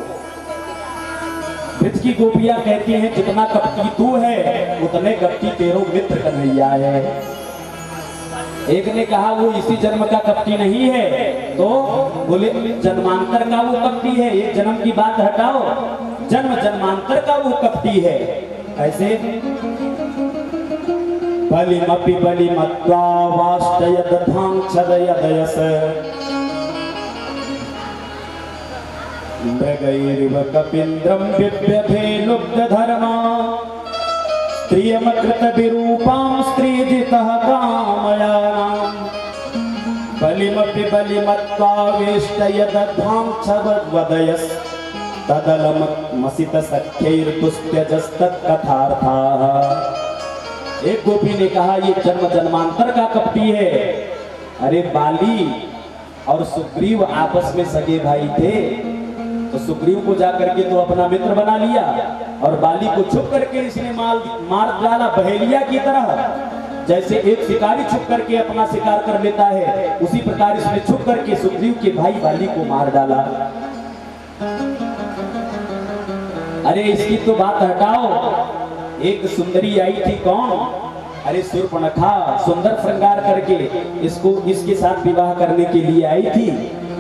ब्रज की गोपियां कहती हैं जितना कपटी तू है उतने कपटी तेरो मित्र कन्हैया है। एक ने कहा वो इसी जन्म का कपटी नहीं है, तो बोले जन्मांतर का वो कपटी है। एक जन्म की बात हटाओ, जन्म जन्मांतर का वो कपटी है। ऐसे बलिमपि बलिमत्वा वाष्टयदधांक्षदयदयस मृगैरिव कपीन्द्रं बिभ्यथे लुब्धधर्मा स्त्रियमकृतविरूपां स्त्रीजितः कामयानां बलिमपि बलिमत्वा वेष्टयदधांक्षवदयस् तदलमसितसख्यैर्तुस्त्यजस्तत्कथार्थाः। एक गोपी ने कहा ये जन्म जन्मांतर का कपटी है। अरे बाली और सुग्रीव आपस में सगे भाई थे, तो सुग्रीव को जाकर के तो अपना मित्र बना लिया और बाली को छुप करके इसने मार डाला बहेलिया की तरह। जैसे एक शिकारी छुप करके अपना शिकार कर लेता है, उसी प्रकार इसने छुप करके सुग्रीव के भाई बाली को मार डाला। अरे इसकी तो बात हटाओ, एक सुंदरी आई थी, कौन? अरे शूर्पणखा सुंदर श्रृंगार करके इसके साथ विवाह करने के लिए आई थी।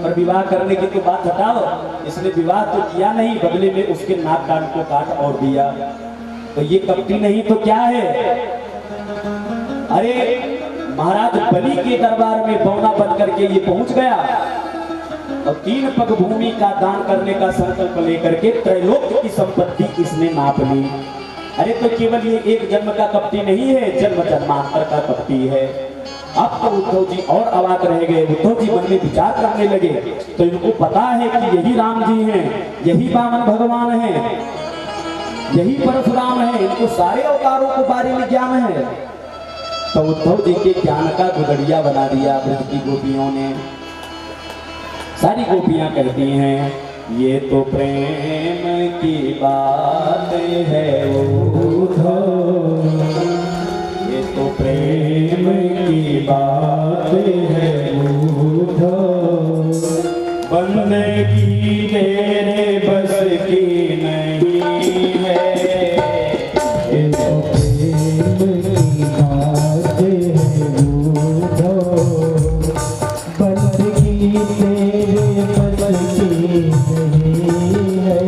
पर विवाह करने की तो बात हटाओ, इसने विवाह तो किया नहीं, बदले में उसके नाक कान को काट और दिया। तो ये कपटी नहीं तो क्या है? अरे महाराज बलि के दरबार में बौना बन करके ये पहुंच गया और 3 पग भूमि का दान करने का संकल्प लेकर के त्रैलोक्य की संपत्ति इसने नाप ली। अरे तो केवल ये एक जन्म का कपटी नहीं है, जन्म जन्मांतर का कपटी है। अब तो उद्धव जी और अवाक रह गए। उद्धव जी मन में विचार करने लगे, तो इनको पता है कि यही राम जी हैं, यही वामन भगवान हैं, यही परशुराम हैं, इनको सारे अवतारों को बारे में ज्ञान है। तो उद्धव जी के ज्ञान का गुदड़िया बना दिया ब्रज की गोपियों ने। सारी गोपियां कहती हैं ये तो प्रेम की बात है उद्धव, ये तो प्रेम की बात है उद्धव, बंदगी मेरे बस की नहीं है। ये तो प्रेम की बात है उद्धव, बंदगी मेरे बस की नहीं है।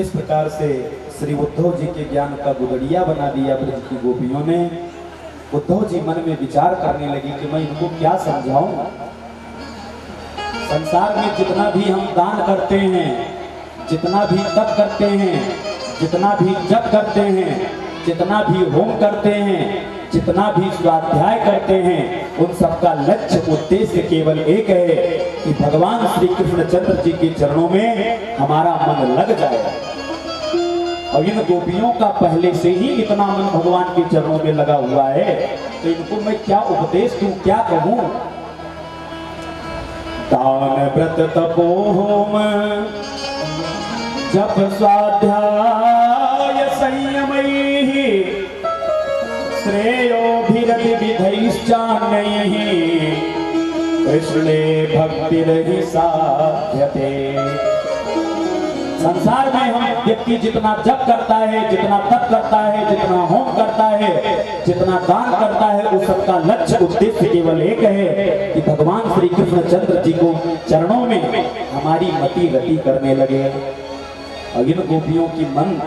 इस प्रकार से श्री उद्धव जी के ज्ञान का गुदड़िया बना दिया ब्रज की गोपियों ने। उद्धव जी मन में विचार करने लगी कि मैं इनको क्या समझाऊं। संसार में जितना भी हम दान करते हैं, जितना भी तप करते हैं, जितना भी जप करते हैं, जितना भी होम करते हैं, जितना भी स्वाध्याय करते हैं, उन सबका लक्ष्य उद्देश्य केवल एक है कि भगवान श्री कृष्णचंद्र जी के चरणों में हमारा मन लग जाए। और इन गोपियों का पहले से ही इतना मन भगवान के चरणों में लगा हुआ है, तो इनको मैं क्या उपदेश दूं, क्या कहूं। दान व्रत तपो होम जप स्वाध्याय संयमैहि श्रेयोभिरति विधैश्चान्यैः कृष्णे भक्तिर्हि साध्यते। संसार में हम व्यक्ति जितना जप करता है, जितना तप करता है, जितना होम करता है, जितना दान करता है, उस सबका लक्ष्य उद्देश्य केवल एक है कि भगवान श्री कृष्णचंद्र जी को चरणों में हमारी मति रति करने लगे। और इन गोपियों की मन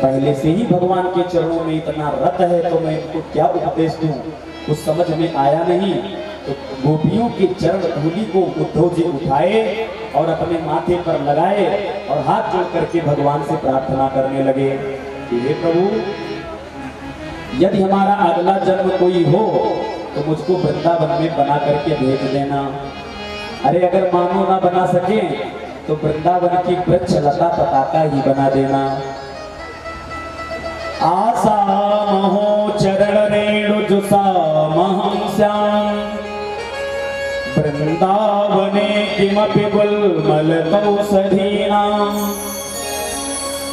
पहले से ही भगवान के चरणों में इतना रत है, तो मैं इनको क्या उपदेश दूं, कुछ समझ में आया नहीं। तो गोपियों के चरण धूलि को उद्धव जी उठाए और अपने माथे पर लगाए और हाथ जोड़ करके भगवान से प्रार्थना करने लगे कि हे प्रभु, यदि हमारा अगला जन्म कोई हो तो मुझको वृंदावन में बना करके भेज देना। अरे अगर मानो ना बना सके तो वृंदावन की वृक्ष लता पताका ही बना देना। आशा महो चरण रेणु जुसा महं श्याम वृंदावने किमपि गुल्मलकौसधीनां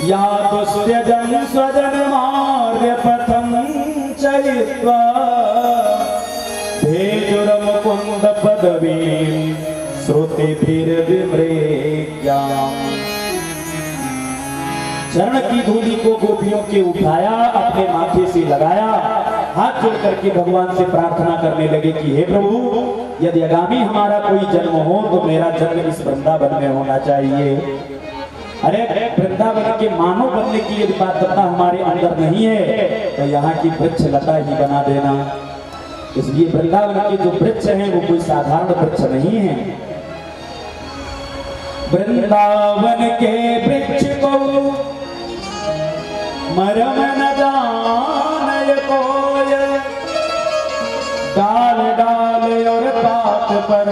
या दुस्त्यजं स्वजनमार्यपथं चयित्वा भेजुरमुकुन्द पदवीं श्रुतिभिर्विमृग्याम्। चरण की धूलि को गोपियों के उठाया, अपने माथे से लगाया, हाथ जोड़ करके भगवान से प्रार्थना करने लगे कि हे प्रभु, यदि आगामी हमारा कोई जन्म हो तो मेरा जन्म इस वृंदावन में होना चाहिए। अरे वृंदावन के मानव बनने की यदि पात्रता हमारे अंदर नहीं है तो यहाँ की वृक्ष लता ही बना देना। इसलिए वृंदावन के जो वृक्ष हैं वो कोई साधारण वृक्ष नहीं है। वृंदावन के वृक्ष को मरम न जानय कोय, डाल डाल और पात पर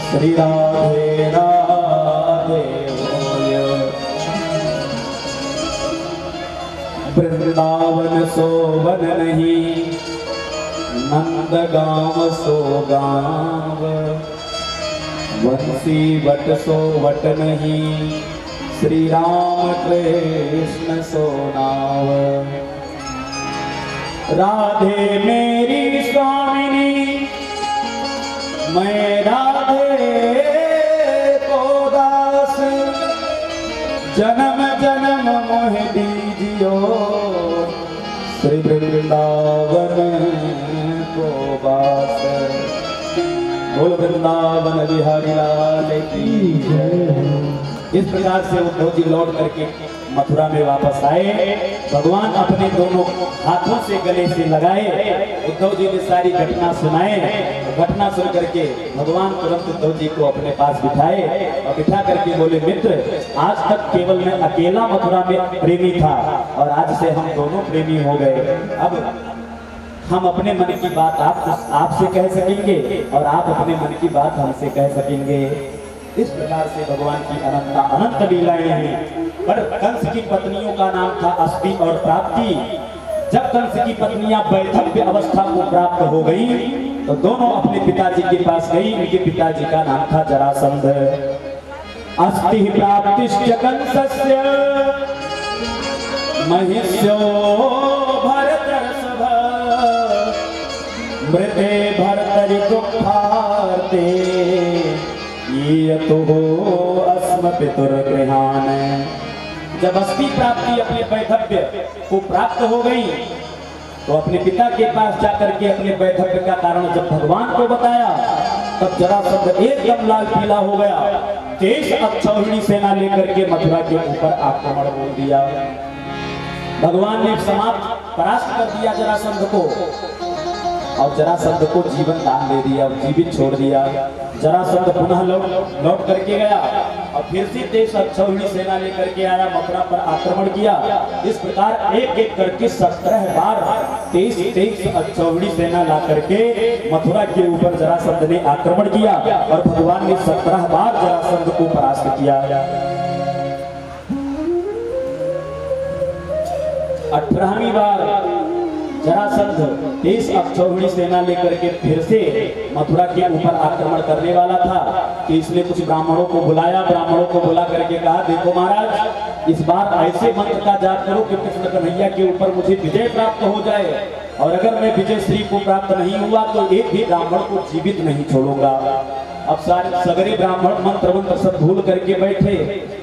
श्री राधे राधे होय। वृंदावन सोवन नहीं, नंद गाँव सो गाँव, वंशी वट सो वट नहीं, श्री राम कृष्ण सो नाव। राधे मेरी स्वामिनी, मैं राधे को दास, जन्म जन्म मोह दीजियो श्री वृंदावन को वास। बोल वृंदावन बिहारी लाल की जय। इस प्रकार से उद्धव जी लौट करके मथुरा में वापस आए। भगवान अपने दोनों हाथों से गले से लगाए, उद्धव जी ने सारी घटना सुनाए। घटना सुन करके भगवान तुरंत उद्धव जी को अपने पास बिठाए और बिठा करके बोले, मित्र, आज तक केवल मैं अकेला मथुरा में प्रेमी था और आज से हम दोनों प्रेमी हो गए। अब हम अपने मन की बात आपसे कह सकेंगे और आप अपने मन की बात हमसे कह सकेंगे। इस प्रकार से भगवान की अनंत लीलाएं हैं। पर कंस की पत्नियों का नाम था अष्टि और प्राप्ति। जब कंस की पत्नियां वैधव्य अवस्था को प्राप्त हो गई तो दोनों अपने पिताजी के पास गई। उनके पिताजी का नाम था जरासंध। अष्टि प्राप्तिश्च कंसस्य महिष्यो भरतर्षभ, मृते भर्तरि दुःखार्ते तो अस्म पितुर्गृहान। जब अष्टि प्राप्ति अपने वैधव्य को प्राप्त हो गई तो अपने पिता के पास जाकर के अपने वैधव्य का कारण जब भगवान को बताया तब जरासंध एकदम लाल पीला हो गया। 23 अक्षौहिणी सेना लेकर के मथुरा के ऊपर आक्रमण बोल दिया। भगवान ने समाप्त परास्त कर दिया जरासंध को और जरासंध को जीवन दान दे दिया, जीवित छोड़ दिया। जरासंध पुनः लौट करके गया और फिर से 23 अक्षौहिणी सेना लेकर के आया, मथुरा पर आक्रमण किया। इस प्रकार एक एक करके 17 बार 23 अक्षौहिणी सेना ला करके मथुरा के ऊपर जरासंध ने आक्रमण किया और भगवान ने 17 बार जरासंध को परास्त किया। 18वीं बार जरासंध 23 अक्षौहिणी सेना लेकर के फिर से मथुरा के ऊपर आक्रमण करने वाला था कि इसने कुछ ब्राह्मणों को बुलाया। ब्राह्मणों को बुला करके कहा, देखो महाराज, इस बार ऐसे मंत्र का जाप करो कि कृष्ण कन्हैया के ऊपर मुझे विजय प्राप्त हो जाए, और अगर मैं विजय श्री को प्राप्त नहीं हुआ तो एक भी ब्राह्मण को जीवित नहीं छोड़ूंगा। अब सारे सगरे ब्राह्मण मंत्र सब भूल करके बैठे,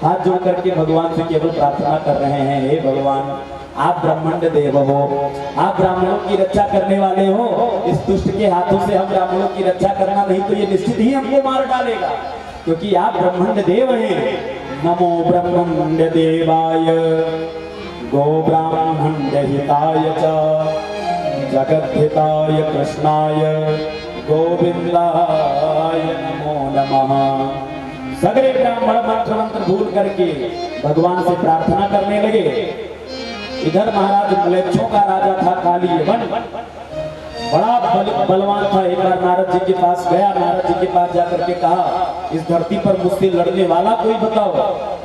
हाथ जोड़ करके भगवान से केवल प्रार्थना कर रहे हैं, हे भगवान, आप ब्रह्मांड देव हो, आप ब्राह्मणों की रक्षा करने वाले हो। इस दुष्ट के हाथों से हम ब्राह्मणों की रक्षा करना नहीं तो ये निश्चित ही हमको मार डालेगा, क्योंकि आप ब्रह्मांड देव हैं। नमो ब्रह्मांड देवाय गो ब्राह्मण हिताय च जगद्धिताय कृष्णाय गोविंदाय नमो नमः। सगरे ब्राह्मण मंत्र भूल करके भगवान से प्रार्थना करने लगे। इधर महाराज मलेच्छों का राजा था कालीयवन, बड़ा बलवान था। एक बार नारद जी के पास गया, नारद जी के पास जाकर के कहा इस धरती पर मुझसे लड़ने वाला कोई बताओ।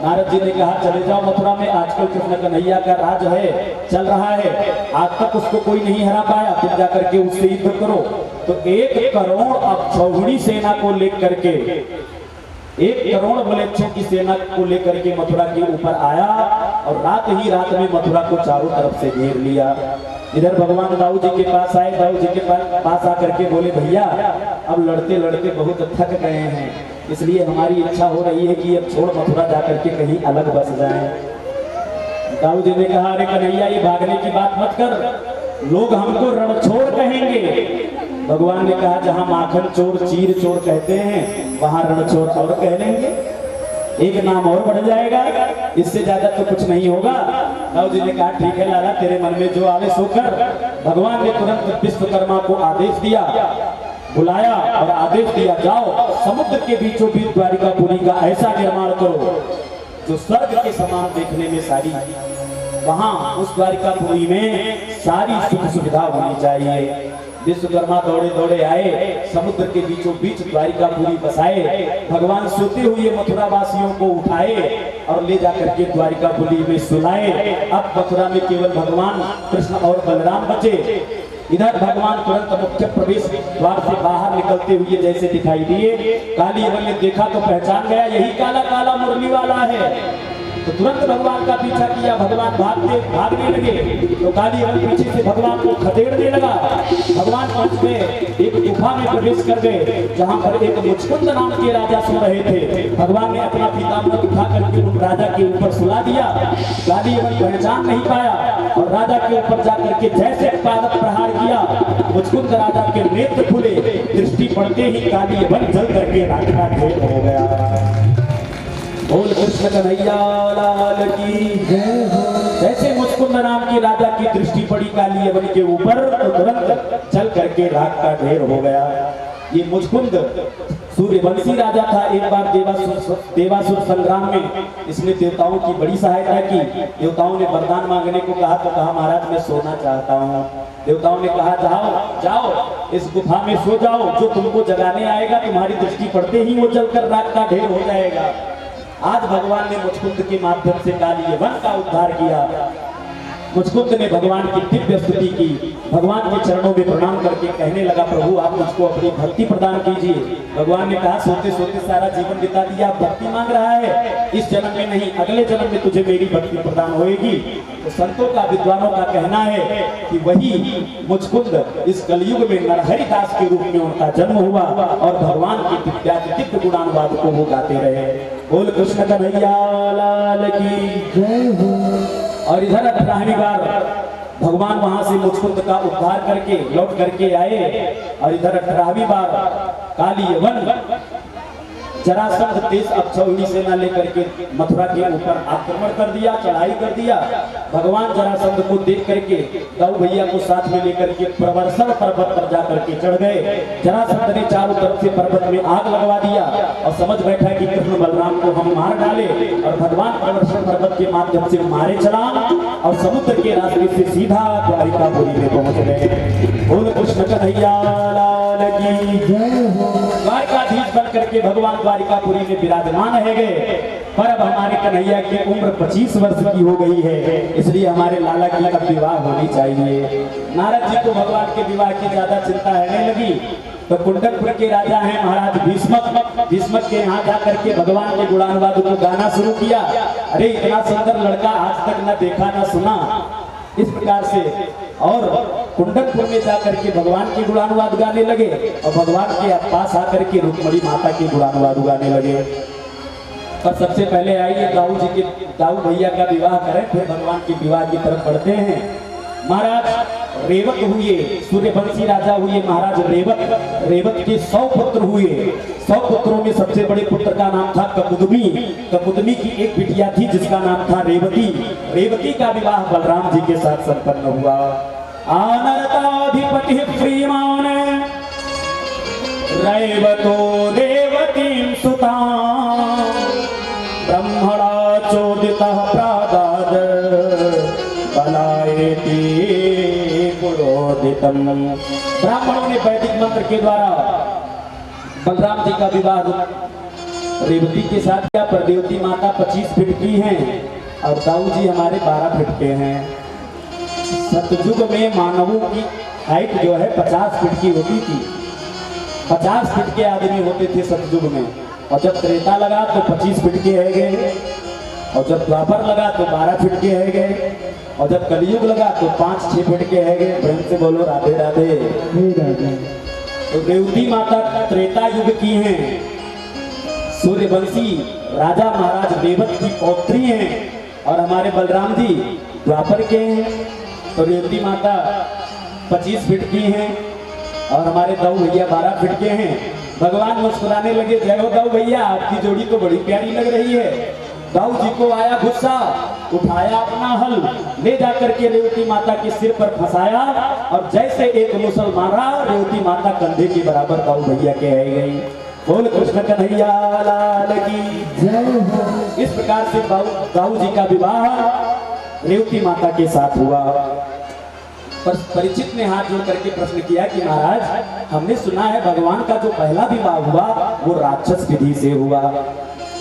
नारद जी ने कहा चले जाओ मथुरा में, आजकल कृष्ण कन्हैया का राज है, चल रहा है, आज तक उसको कोई नहीं हरा पाया, तुम जाकर के उससे युद्ध करो। तो 1 करोड़ अक्षौहिणी सेना को लेकर के 1 करोड़ बलेच्छों की सेना को लेकर के मथुरा के ऊपर आया और रात ही रात में मथुरा को चारों तरफ से घेर लिया। इधर भगवान दाऊ जी के पास आए, दाऊ जी के पास आकर के बोले भैया अब लड़ते लड़ते बहुत थक गए हैं, इसलिए हमारी इच्छा हो रही है कि अब छोड़ मथुरा जाकर के कहीं अलग बस जाएं। दाऊ जी ने कहा अरे कन्हैया ये भागने की बात मत कर, लोग हमको रणछोड़ कहेंगे। भगवान ने कहा जहां माखन चोर चीर चोर कहते हैं वहां रणछोड़ और कह लेंगे, एक नाम और बढ़ जाएगा, इससे ज्यादा तो कुछ नहीं होगा। दाऊ जी ने कहा ठीक है लाला, तेरे मन में जो आवे सो कर। भगवान ने तुरंत विश्वकर्मा को आदेश दिया, बुलाया और आदेश दिया जाओ समुद्र के बीचों बीच द्वारिकापुरी का ऐसा निर्माण करो जो स्वर्ग के समान देखने में सारी, वहां उस द्वारिकापुरी में सारी सुख सुविधा होनी चाहिए। विश्वकर्मा दौड़े दौड़े आए, समुद्र के बीचों बीच द्वारिकापुरी बसाए। भगवान सोते हुए मथुरा वासियों को उठाए और ले जाकर के द्वारिकापुरी में सुलाए। अब मथुरा में केवल भगवान कृष्ण और बलराम बचे। इधर भगवान तुरंत मुख्य प्रवेश द्वार से बाहर निकलते हुए जैसे दिखाई दिए, काली अवन ने देखा तो पहचान गया यही काला काला मुरली वाला है। तो तुरंत भगवान का पीछा किया, भगवान भागने लगे तो काली अवन पीछे से भगवान को खदेड़ने लगा। भगवान पहुंच गए, एक गुफा में प्रवेश कर गए जहां पर एक मुचकुंद नाम के राजा सो रहे थे। भगवान ने अपना पीताम्बर उठा करके उन राजा के ऊपर सुला दिया। काली अवन पहचान नहीं पाया और राजा के ऊपर जाकर के जैसे पादप प्रहार किया, मुचकुंद राजा के नेत्र खुले, दृष्टि पड़ते ही काली अवन जल करके राजा का ढेर हो गया। बोल कृष्ण कन्हैया लाल की जय हो। जैसे मुचकुंद नाम के राजा की दृष्टि पड़ी काली अवन के ऊपर तो तुरंत चल करके राख का ढेर हो गया। ये मुचकुंद सूर्यवंशी राजा था। एक बार देवासुर संग्राम में इसने देवताओं की बड़ी सहायता की। देवताओं ने वरदान मांगने को कहा तो कहा महाराज मैं सोना चाहता हूँ। देवताओं ने कहा जाओ जाओ इस गुफा में सो जाओ, जो तुमको जगाने आएगा तुम्हारी दृष्टि पड़ते ही वो जलकर राख का ढेर हो जाएगा। आज भगवान ने मुचकुंद के माध्यम से काली अवन का उद्धार किया। मुचकुंद ने भगवान की दिव्य स्तुति की, भगवान के चरणों में प्रणाम करके कहने लगा प्रभु आप मुझको अपनी भक्ति प्रदान कीजिए। भगवान ने कहा सोते सोते सारा जीवन बिता दिया, भक्ति मांग रहा है, इस जन्म में नहीं अगले जन्म में तुझे मेरी भक्ति प्रदान होगी। तो संतों का विद्वानों का कहना है कि वही मुचकुंद इस कलयुग में नरहरि दास के रूप में उनका जन्म हुआ और भगवान के दिव्य गुणानुवाद को वो गाते रहे। बोल कृष्ण कन्हैया लाल की जय हो। और इधर 18वीं बार भगवान वहां से मुचकुंद का उद्धार करके लौट करके आए और इधर 18वीं बार काली अवन जरासंध तेज अक्षौहिणी सेना लेकर के मथुरा के ऊपर आक्रमण कर दिया, चढ़ाई कर दिया। भगवान जरासंध को देख करके दाऊ भैया को साथ में लेकर के प्रवर्षण पर्वत पर जाकर के चढ़ गए। जरासंध ने चारों तरफ से पर्वत में आग लगवा दिया और समझ बैठा कि कृष्ण बलराम को हम मार डाले और भगवान प्रवर्षण पर्वत के माध्यम से मारे चला और समुद्र के रास्ते से सीधा द्वारिकापुरी में पहुंच गए। बोल कृष्ण कन्हैया लाल की जय हो। द्वारिकाधीश बन करके भगवान द्वारिकापुरी में विराजमान है गए। पर अब हमारे कन्हैया की उम्र 25 वर्ष की हो गई है, इसलिए हमारे लाला की अब विवाह होनी चाहिए। नारद जी को भगवान के विवाह की ज्यादा चिंता रहने लगी तो कुंडनपुर के राजा हैं महाराज भीष्मक के यहाँ जाकर के भगवान के गुणानुवाद को गाना शुरू किया। अरे इतना सुंदर लड़का आज तक न देखा न सुना, इस प्रकार से और कुंडनपुर में जाकर के भगवान के गुणानुवाद गाने लगे और भगवान के पास आकर के रुक्मणी माता के गुणानुवाद गाने लगे। पर सबसे पहले आइए दाऊ भैया का विवाह करें, फिर भगवान के विवाह की तरफ बढ़ते हैं। महाराज रेवत हुए, सूर्यवंशी राजा हुए महाराज रेवत के 100 पुत्र हुए। 100 पुत्रों में सबसे बड़े पुत्र का नाम था कपुदमी। कपुदमी की एक बिटिया थी जिसका नाम था रेवती। रेवती का विवाह बलराम जी के साथ संपन्न हुआ। आनरताधिपति प्रीमान रेवतो देवतीं सुता ब्रह्मणा चोदितः प्रादाद बलायेति पुरोदितम्। ब्राह्मणों ने वैदिक मंत्र के द्वारा बलराम जी का विवाह रेवती के साथ किया, पर रेवती माता 25 फीट की हैं और दाऊ जी हमारे 12 फीट के हैं। सतयुग में मानवों की हाइट जो है 50 फीट की होती थी, 50 फीट के आदमी होते थे सतयुग में, और जब त्रेता लगा तो 25 फीट के है गए, और जब द्वापर लगा तो 12 फीट के है गए, और जब कलयुग लगा तो 5-6 फीट के है गए। प्रेम से बोलो राधे राधे। तो रेवती माता त्रेता युग की हैं, सूर्यवंशी राजा महाराज रेवत की पौत्री हैं, और हमारे बलराम जी द्वापर के हैं। तो रेवती माता 25 फीट की हैं और हमारे दाऊ भैया 12 फीट के हैं। भगवान मुस्कुराने लगे, जय हो दाऊ भैया, आपकी जोड़ी तो बड़ी प्यारी लग रही है। दाऊ जी को आया गुस्सा, उठाया अपना हल, ले जाकर के रेवती माता के सिर पर फंसाया, और जैसे एक मुसल मारा, रेवती माता कंधे के बराबर दाऊ भैया के है गई। बोल कृष्ण कन्हैया लाल की जय। इस प्रकार से दाऊ जी का विवाह रेवती माता के साथ हुआ। पर परीक्षित ने हाथ जोड़ करके प्रश्न किया कि महाराज, हमने सुना है भगवान का जो पहला विवाह हुआ वो राक्षस विधि से हुआ।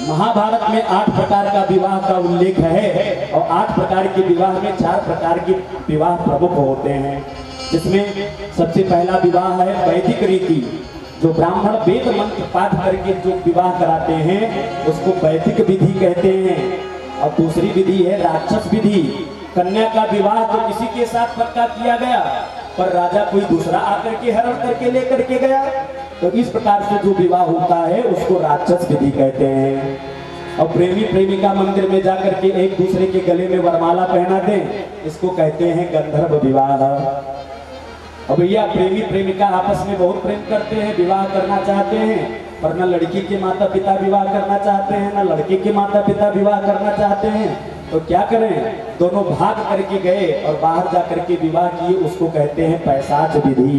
महाभारत में 8 प्रकार का विवाह का उल्लेख है, और 8 प्रकार के विवाह में 4 प्रकार के विवाह प्रमुख होते हैं, जिसमें सबसे पहला विवाह है वैदिक रीति, जो ब्राह्मण वेद मंत्र पाठ करके जो विवाह कराते हैं उसको वैदिक विधि कहते हैं। और दूसरी विधि है राक्षस विधि। कन्या का विवाह तो किसी के साथ पक्का किया गया, पर राजा कोई दूसरा आकर के हरण करके लेकर के गया, तो इस प्रकार से जो विवाह होता है उसको राक्षस विधि कहते हैं। और प्रेमी प्रेमिका मंदिर में जाकर के एक दूसरे के गले में वरमाला पहना दें, इसको कहते हैं गंधर्व विवाह। और भैया प्रेमी प्रेमिका आपस में बहुत प्रेम करते हैं, विवाह करना चाहते हैं, पर न लड़की के माता पिता विवाह करना चाहते हैं, न लड़के के माता पिता विवाह करना चाहते हैं, तो क्या करें, दोनों भाग करके गए और बाहर जाकर के विवाह किए, उसको कहते हैं पैशाच विधि।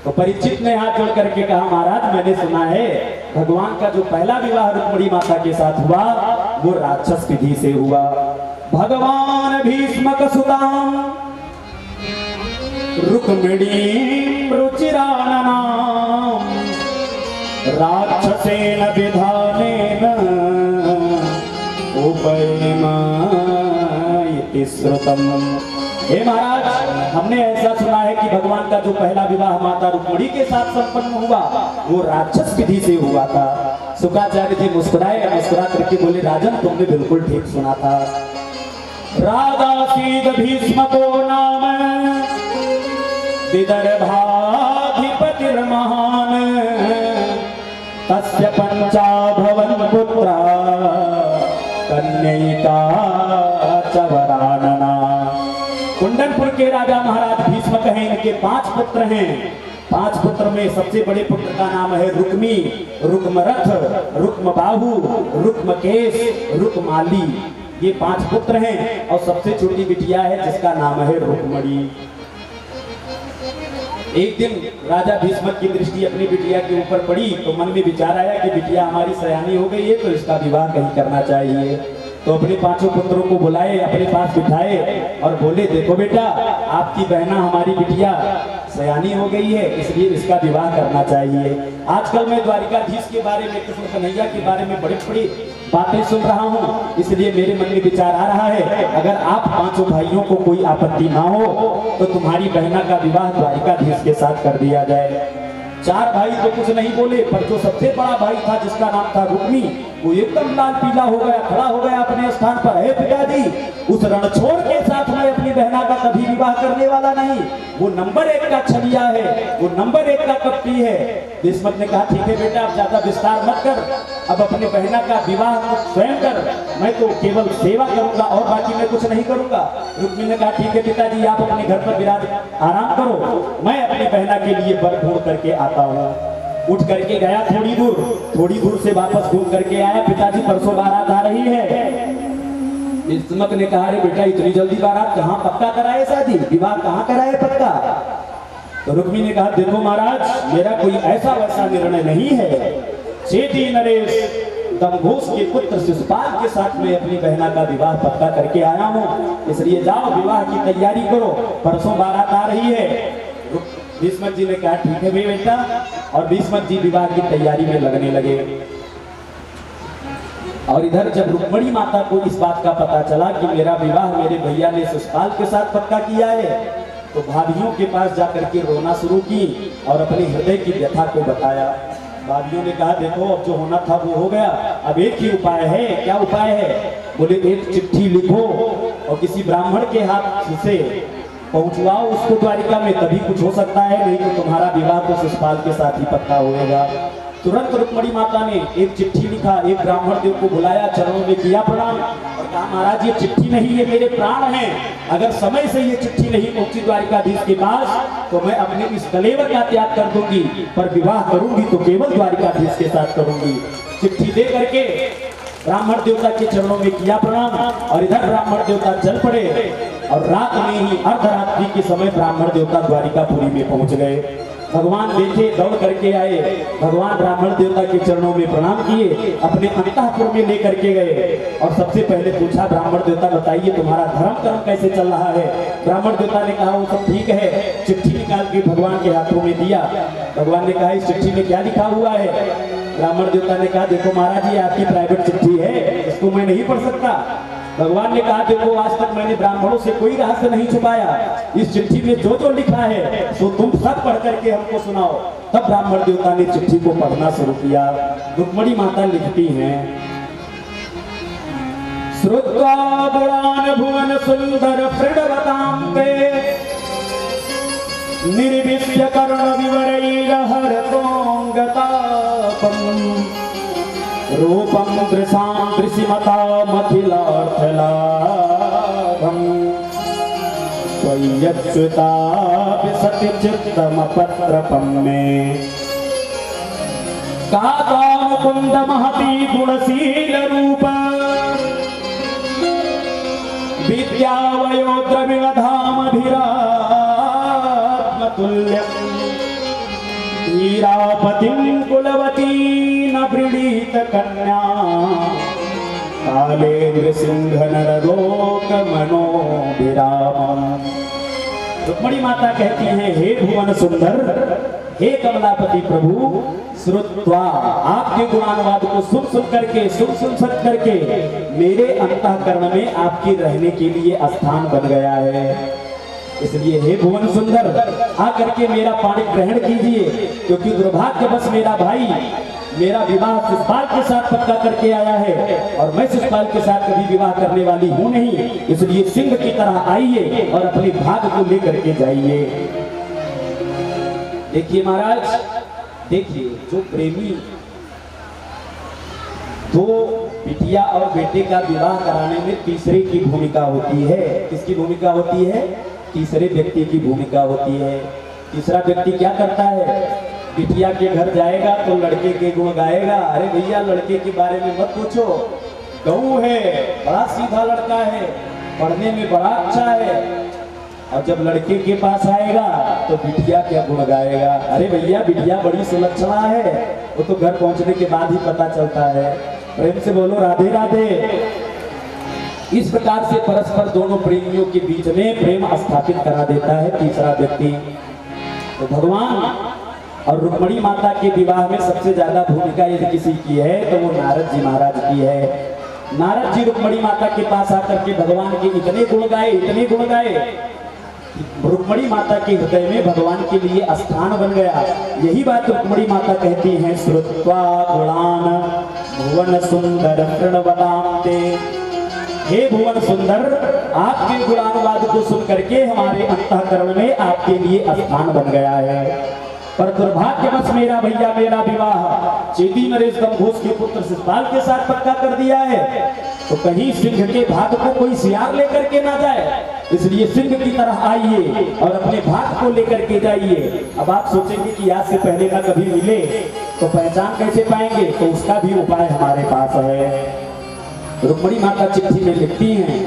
तो परीक्षित ने हाथ जोड़ करके कहा, महाराज मैंने सुना है भगवान का जो पहला विवाह रुक्मिणी माता के साथ हुआ वो राक्षस विधि से हुआ। भगवान भीष्मक सुताम रुक्मिणी रुचिराननाम राक्षसेन विधानेन उपैमा इति श्रुतम। हे महाराज, हमने ऐसा सुना है कि भगवान का जो पहला विवाह माता रुक्मिणी के साथ संपन्न हुआ वो राक्षस विधि से हुआ था। शुक्राचार्य जी मुस्कुराए, मुस्कुरा करके बोले, राजन तुमने बिल्कुल ठीक सुना था। राजासीद भीष्मको नाम विदर्भाधिपतिर्महान् तस्य पंचाभवन पुत्रा कन्यैका च वरानना। कुंडनपुर के राजा महाराज भीष्मक हैं, इनके 5 पुत्र हैं। 5 पुत्र में सबसे बड़े पुत्र का नाम है रुक्मी, रुक्मरथ, रुक्मबाहु, रुक्मकेश, रुक्माली। ये 5 पुत्र हैं, और सबसे छोटी बिटिया है जिसका नाम है रुक्मणी। एक दिन राजा भीष्मक की दृष्टि अपनी बिटिया के ऊपर पड़ी, तो मन में विचार आया कि बिटिया हमारी सयानी हो गई है, तो इसका विवाह कहीं करना चाहिए। तो अपने 5 पुत्रों को बुलाए, अपने पास बिठाए और बोले, देखो बेटा, आपकी बहना हमारी बिटिया सयानी हो गई है, इसलिए इसका विवाह करना चाहिए। आजकल मैं द्वारिकाधीश के बारे में, कृष्ण कन्हैया के बारे में बड़ी बड़ी बातें सुन रहा हूँ, इसलिए मेरे मन में विचार आ रहा है, अगर आप 5 भाइयों को कोई आपत्ति ना हो तो तुम्हारी बहना का विवाह द्वारिकाधीश के साथ कर दिया जाए। 4 भाई तो कुछ नहीं बोले, पर जो सबसे बड़ा भाई था जिसका नाम था रुक्मी, वो एकदम लाल पीला हो गया, खड़ा हो गया अपने स्थान पर। हे पिताजी, उस रणछोड़ के साथ मैं अपनी बहना का कभी विवाह करने वाला नहीं। वो नंबर 1 का छलिया है, वो नंबर 1 का कपटी है। भीष्मक ने कहा, ठीक है बेटा, अब ज्यादा विस्तार मत कर, अब अपनी बहना का विवाह स्वयं कर, मैं तो केवल सेवा करूंगा और बाकी मैं कुछ नहीं करूंगा। रुक्मी ने कहा, ठीक है पिताजी, आप अपने घर पर विराज आराम करो, मैं अपनी बहना के लिए वर ढूंढ करके आता हूँ। उठ करके गया थोड़ी दूर से वापस घूम करके आया। पिताजी, परसों बारात आ रही है। भीष्मक ने कहा, अरे बेटा, इतनी जल्दी बारात कहाँ, पक्का कराए शादी, विवाह कहाँ कराए पक्का? तो रुक्मी ने कहा, देखो महाराज, मेरा कोई ऐसा वैसा निर्णय नहीं है। चेती नरेश दमघोष के पुत्र शिशुपाल के साथ मैं अपनी बहना का विवाह पक्का करके आया हूँ, इसलिए जाओ विवाह की तैयारी करो, परसों बारात आ रही है। भीष्मक जी ने कहा ठीक है भाई बेटा, और भीष्मक जी विवाह की तैयारी में लगने लगे। और इधर जब रुक्मणी माता को इस बात का पता चला कि मेरा विवाह मेरे भैया ने शिशुपाल के साथ पक्का किया है, तो भाभियों के पास जाकर के रोना शुरू की और अपने हृदय की व्यथा को बताया। भाभियों ने कहा देखो अब जो होना था वो हो गया, अब एक ही उपाय है। क्या उपाय है? बोले एक चिट्ठी लिखो और किसी ब्राह्मण के हाथ से पहुंचवाओ उसको द्वारिका में, तभी कुछ हो सकता है, नहीं तो तुम्हारा विवाह तो शिशुपाल के साथ ही पक्का होएगा। तुरंत रुक्मणी माता ने एक चिट्ठी लिखा, एक ब्राह्मण देव को बुलाया, चरणों में किया प्रणाम और कहा महाराज ये चिट्ठी नहीं, ये मेरे प्राण हैं, अगर समय से ये चिट्ठी नहीं पहुंची द्वारिकाधीश के पास तो मैं अपने इस कलेवर का त्याग कर दूंगी, पर विवाह करूंगी तो केवल द्वारिकाधीश के साथ करूंगी। चिट्ठी दे करके ब्राह्मण देवता के चरणों में किया प्रणाम और इधर ब्राह्मण देवता चल पड़े और रात में ही अर्धरात्रि के समय ब्राह्मण देवता द्वारिकापुरी में पहुंच गए। भगवान देखे, दौड़ करके आए, भगवान ब्राह्मण देवता के चरणों में प्रणाम किए, अपने अंतःपुर में लेकर के गए और सबसे पहले पूछा ब्राह्मण देवता बताइए तुम्हारा धर्म कर्म कैसे चल रहा है। ब्राह्मण देवता ने कहा वो सब ठीक है। चिट्ठी निकाल के भगवान के हाथों में दिया। भगवान ने कहा इस चिट्ठी में क्या लिखा हुआ है? ब्राह्मण देवता ने कहा देखो महाराज ये आपकी प्राइवेट चिट्ठी है, इसको मैं नहीं पढ़ सकता। भगवान ने कहा देखो आज तक मैंने ब्राह्मणों से कोई रहस्य नहीं छुपाया, इस चिट्ठी में जो जो लिखा है सो तुम सब पढ़ करके हमको सुनाओ। तब ब्राह्मण देवता ने चिट्ठी को पढ़ना शुरू किया। रुक्मणी माता लिखती हैं श्रुत्वा गुणान भुवन सुंदर प्रणवतां ते निर्विश्य कर्ण विवरैरहरतोंगतापम् रूपं दृशां दृशिमतामखिलार्थलाभम् त्वय्यच्युतापि सति चित्तमपत्रपं मे काका मुकुन्द महती गुणशील रूप विद्यावयोद्रविवधामभिरात्मतुल्यम् हीरापतिं कुलवती न वृणीत कन्या कालेन्द्र सिंह नरलोक मनोभिरामम्। रुक्मणी माता कहती हैं हे भुवन सुंदर, हे कमलापति प्रभु, श्रुत्वा आपके गुणानुवाद को सुन करके मेरे अंतःकरण में आपके रहने के लिए स्थान बन गया है। इसलिए हे भुवन सुंदर आकर के मेरा पाणी ग्रहण कीजिए, क्योंकि दुर्भाग्यवश मेरा भाई मेरा विवाह शिशुपाल के साथ पक्का करके आया है और मैं शिशुपाल के साथ कभी विवाह करने वाली हूं नहीं। इसलिए सिंह की तरह आइए और अपने भाग को लेकर के जाइए। देखिए महाराज, देखिए जो प्रेमी दो बिटिया और बेटे का विवाह कराने में तीसरे की भूमिका होती है। किसकी भूमिका होती है? तीसरे व्यक्ति की भूमिका होती है। तीसरा व्यक्ति क्या करता है? बिटिया के घर जाएगा तो लड़के के गुण गाएगा, अरे भैया लड़के के बारे में मत पूछो, गऊ है, बड़ा सीधा लड़का है, पढ़ने में बड़ा अच्छा है। और जब लड़के के पास आएगा तो बिटिया क्या गुण गाएगा, अरे भैया बिटिया बड़ी सुलक्षणा है। वो तो घर पहुंचने के बाद ही पता चलता है। प्रेम से बोलो राधे राधे। इस प्रकार से परस्पर दोनों प्रेमियों के बीच में प्रेम स्थापित करा देता है तीसरा व्यक्ति। तो भगवान और रुक्मणी माता के विवाह में सबसे ज्यादा भूमिका यदि किसी की है तो वो नारद जी महाराज की है। नारद जी रुक्मणी माता के पास आकर के भगवान के इतने गुण गाए रुक्मणी माता के हृदय में भगवान के लिए स्थान बन गया। यही बात रुक्मणी माता कहती हैं श्रुत्वा गुणान भुवन सुंदर प्रणवतां ते। हे भुवन सुंदर, आपके गुणानुवाद को सुन करके हमारे अंतःकरण में आपके लिए स्थान बन गया है। पर दुर्भाग्यवश मेरा भैया मेरा विवाह चेदी नरेश दमघोष के पुत्र शिशुपाल के साथ पक्का कर दिया है, तो कहीं सिंह के भाग को कोई सियार लेकर के ना जाए। इसलिए सिंह की तरह आइए और अपने भाग को लेकर के जाइए। अब आप सोचेंगे कि आज से पहले ना कभी मिले तो पहचान कैसे पाएंगे, तो उसका भी उपाय हमारे पास है। रुक्मणी माता चिट्ठी में लिखती हैं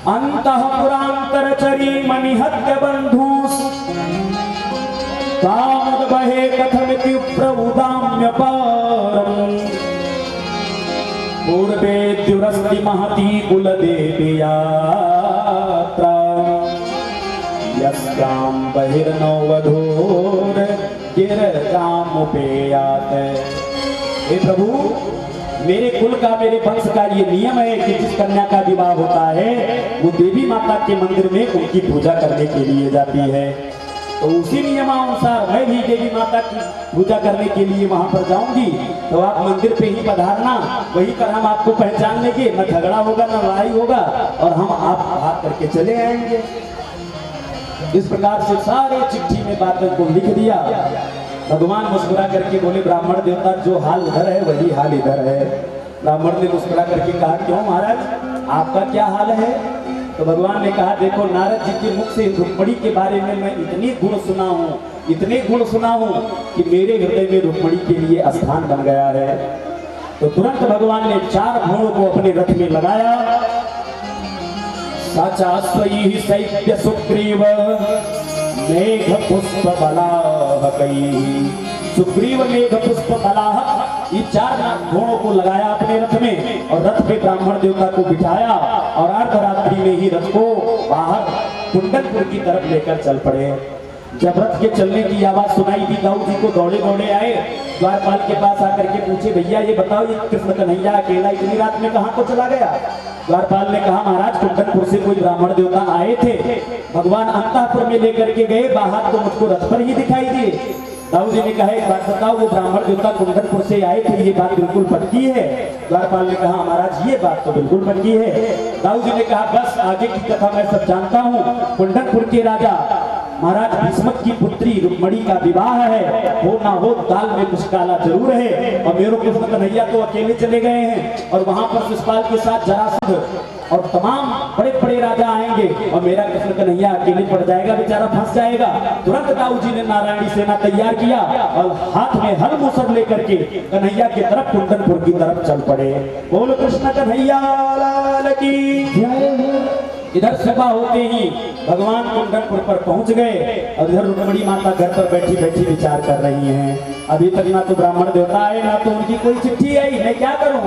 अंतःपुरांतरचरी मनिहत्य बंधुस कामद बहे कथमिति प्रउदाम्य पारम पूर्वे द्युरस्ति महती कुलदेवी यात्रा यस्याम बहिर्नो वधूर गिरजामुपेयात। हे प्रभु, मेरे कुल का, मेरे वंश का ये नियम है कि जिस कन्या का विवाह होता है वो देवी माता के मंदिर में उनकी पूजा करने के लिए जाती है। तो उसी नियमानुसार मैं भी देवी माता की पूजा करने के लिए वहां पर जाऊंगी। तो आप मंदिर पे ही पधारना, वहीं पर हम आपको पहचान लेंगे, न झगड़ा होगा न लड़ाई होगा, और हम आप भाग करके चले आएंगे। इस प्रकार से सारे चिट्ठी में बातों को लिख दिया। भगवान मुस्कुरा करके बोले, ब्राह्मण देवता, जो हाल उधर है वही हाल इधर है। ब्राह्मण ने मुस्कुरा करके कहा, क्यों महाराज, आपका क्या हाल है? तो भगवान ने कहा, देखो, नारद जी के मुख से रुक्मणी के बारे में मैं इतने गुण सुना हूँ, इतने गुण सुना हूँ कि मेरे हृदय में रुक्मणी के लिए स्थान बन गया है। तो तुरंत भगवान ने 4 घोड़ों को अपने रथ में लगाया। साचा स्वयं शैत्य सुग्रीव मेघ पुष्प बलाहकई। सुग्रीव मेघ पुष्प बलाहक, ये 4 घोड़ों को लगाया अपने रथ में और रथ पे ब्राह्मण देवता को बिठाया और अर्धरात्रि में ही रथ को बाहर कुंडलपुर की तरफ लेकर चल पड़े। जब रथ के चलने की आवाज सुनाई दी, दाऊ जी को दौड़े दौड़े आए, द्वारपाल के पास आकर के पूछे, भैया ये बताओ, ये कृष्ण कन्हैया अकेला इतनी रात में कहाँ को चला गया? द्वारपाल ने कहा, महाराज, कुंडलपुर से कोई ब्राह्मण देवता आए थे, भगवान अंतःपुर में लेकर के गए, बाहर तो मुझको रथ पर ही दिखाई दिए। दाऊ जी ने कहा, एक बात बताओ, वो ब्राह्मण देवता कुंडलपुर से आए थे, ये बात बिल्कुल पक्की है? द्वारपाल ने कहा, महाराज, ये बात तो बिल्कुल पक्की है। दाऊ जी ने कहा, बस आगे की कथा मैं सब जानता हूँ। कुंडलपुर के राजा महाराज भीष्म की पुत्री रुक्मणी का विवाह है, हो ना हो दाल में कुछ काला जरूर है, और मेरे कृष्ण कन्हैया तो अकेले चले गए हैं, और वहां पर शिशुपाल के साथ जरासंध और तमाम बड़े बड़े राजा आएंगे, और मेरा कृष्ण कन्हैया अकेले पड़ जाएगा, बेचारा फंस जाएगा। तुरंत दाऊ जी ने नारायणी सेना तैयार किया और हाथ में हल मूसर लेकर के कन्हैया की तरफ, कुंडलपुर की तरफ चल पड़े। बोल कृष्ण कन्हैया लाल की जय। इधर सुबह होते ही भगवान कुंडलपुर पर पहुंच गए और इधर रुक्मणी माता घर पर बैठी बैठी विचार कर रही हैं। अभी तक ना तो ब्राह्मण देवता आए, ना तो उनकी कोई चिट्ठी आई, मैं क्या करूं?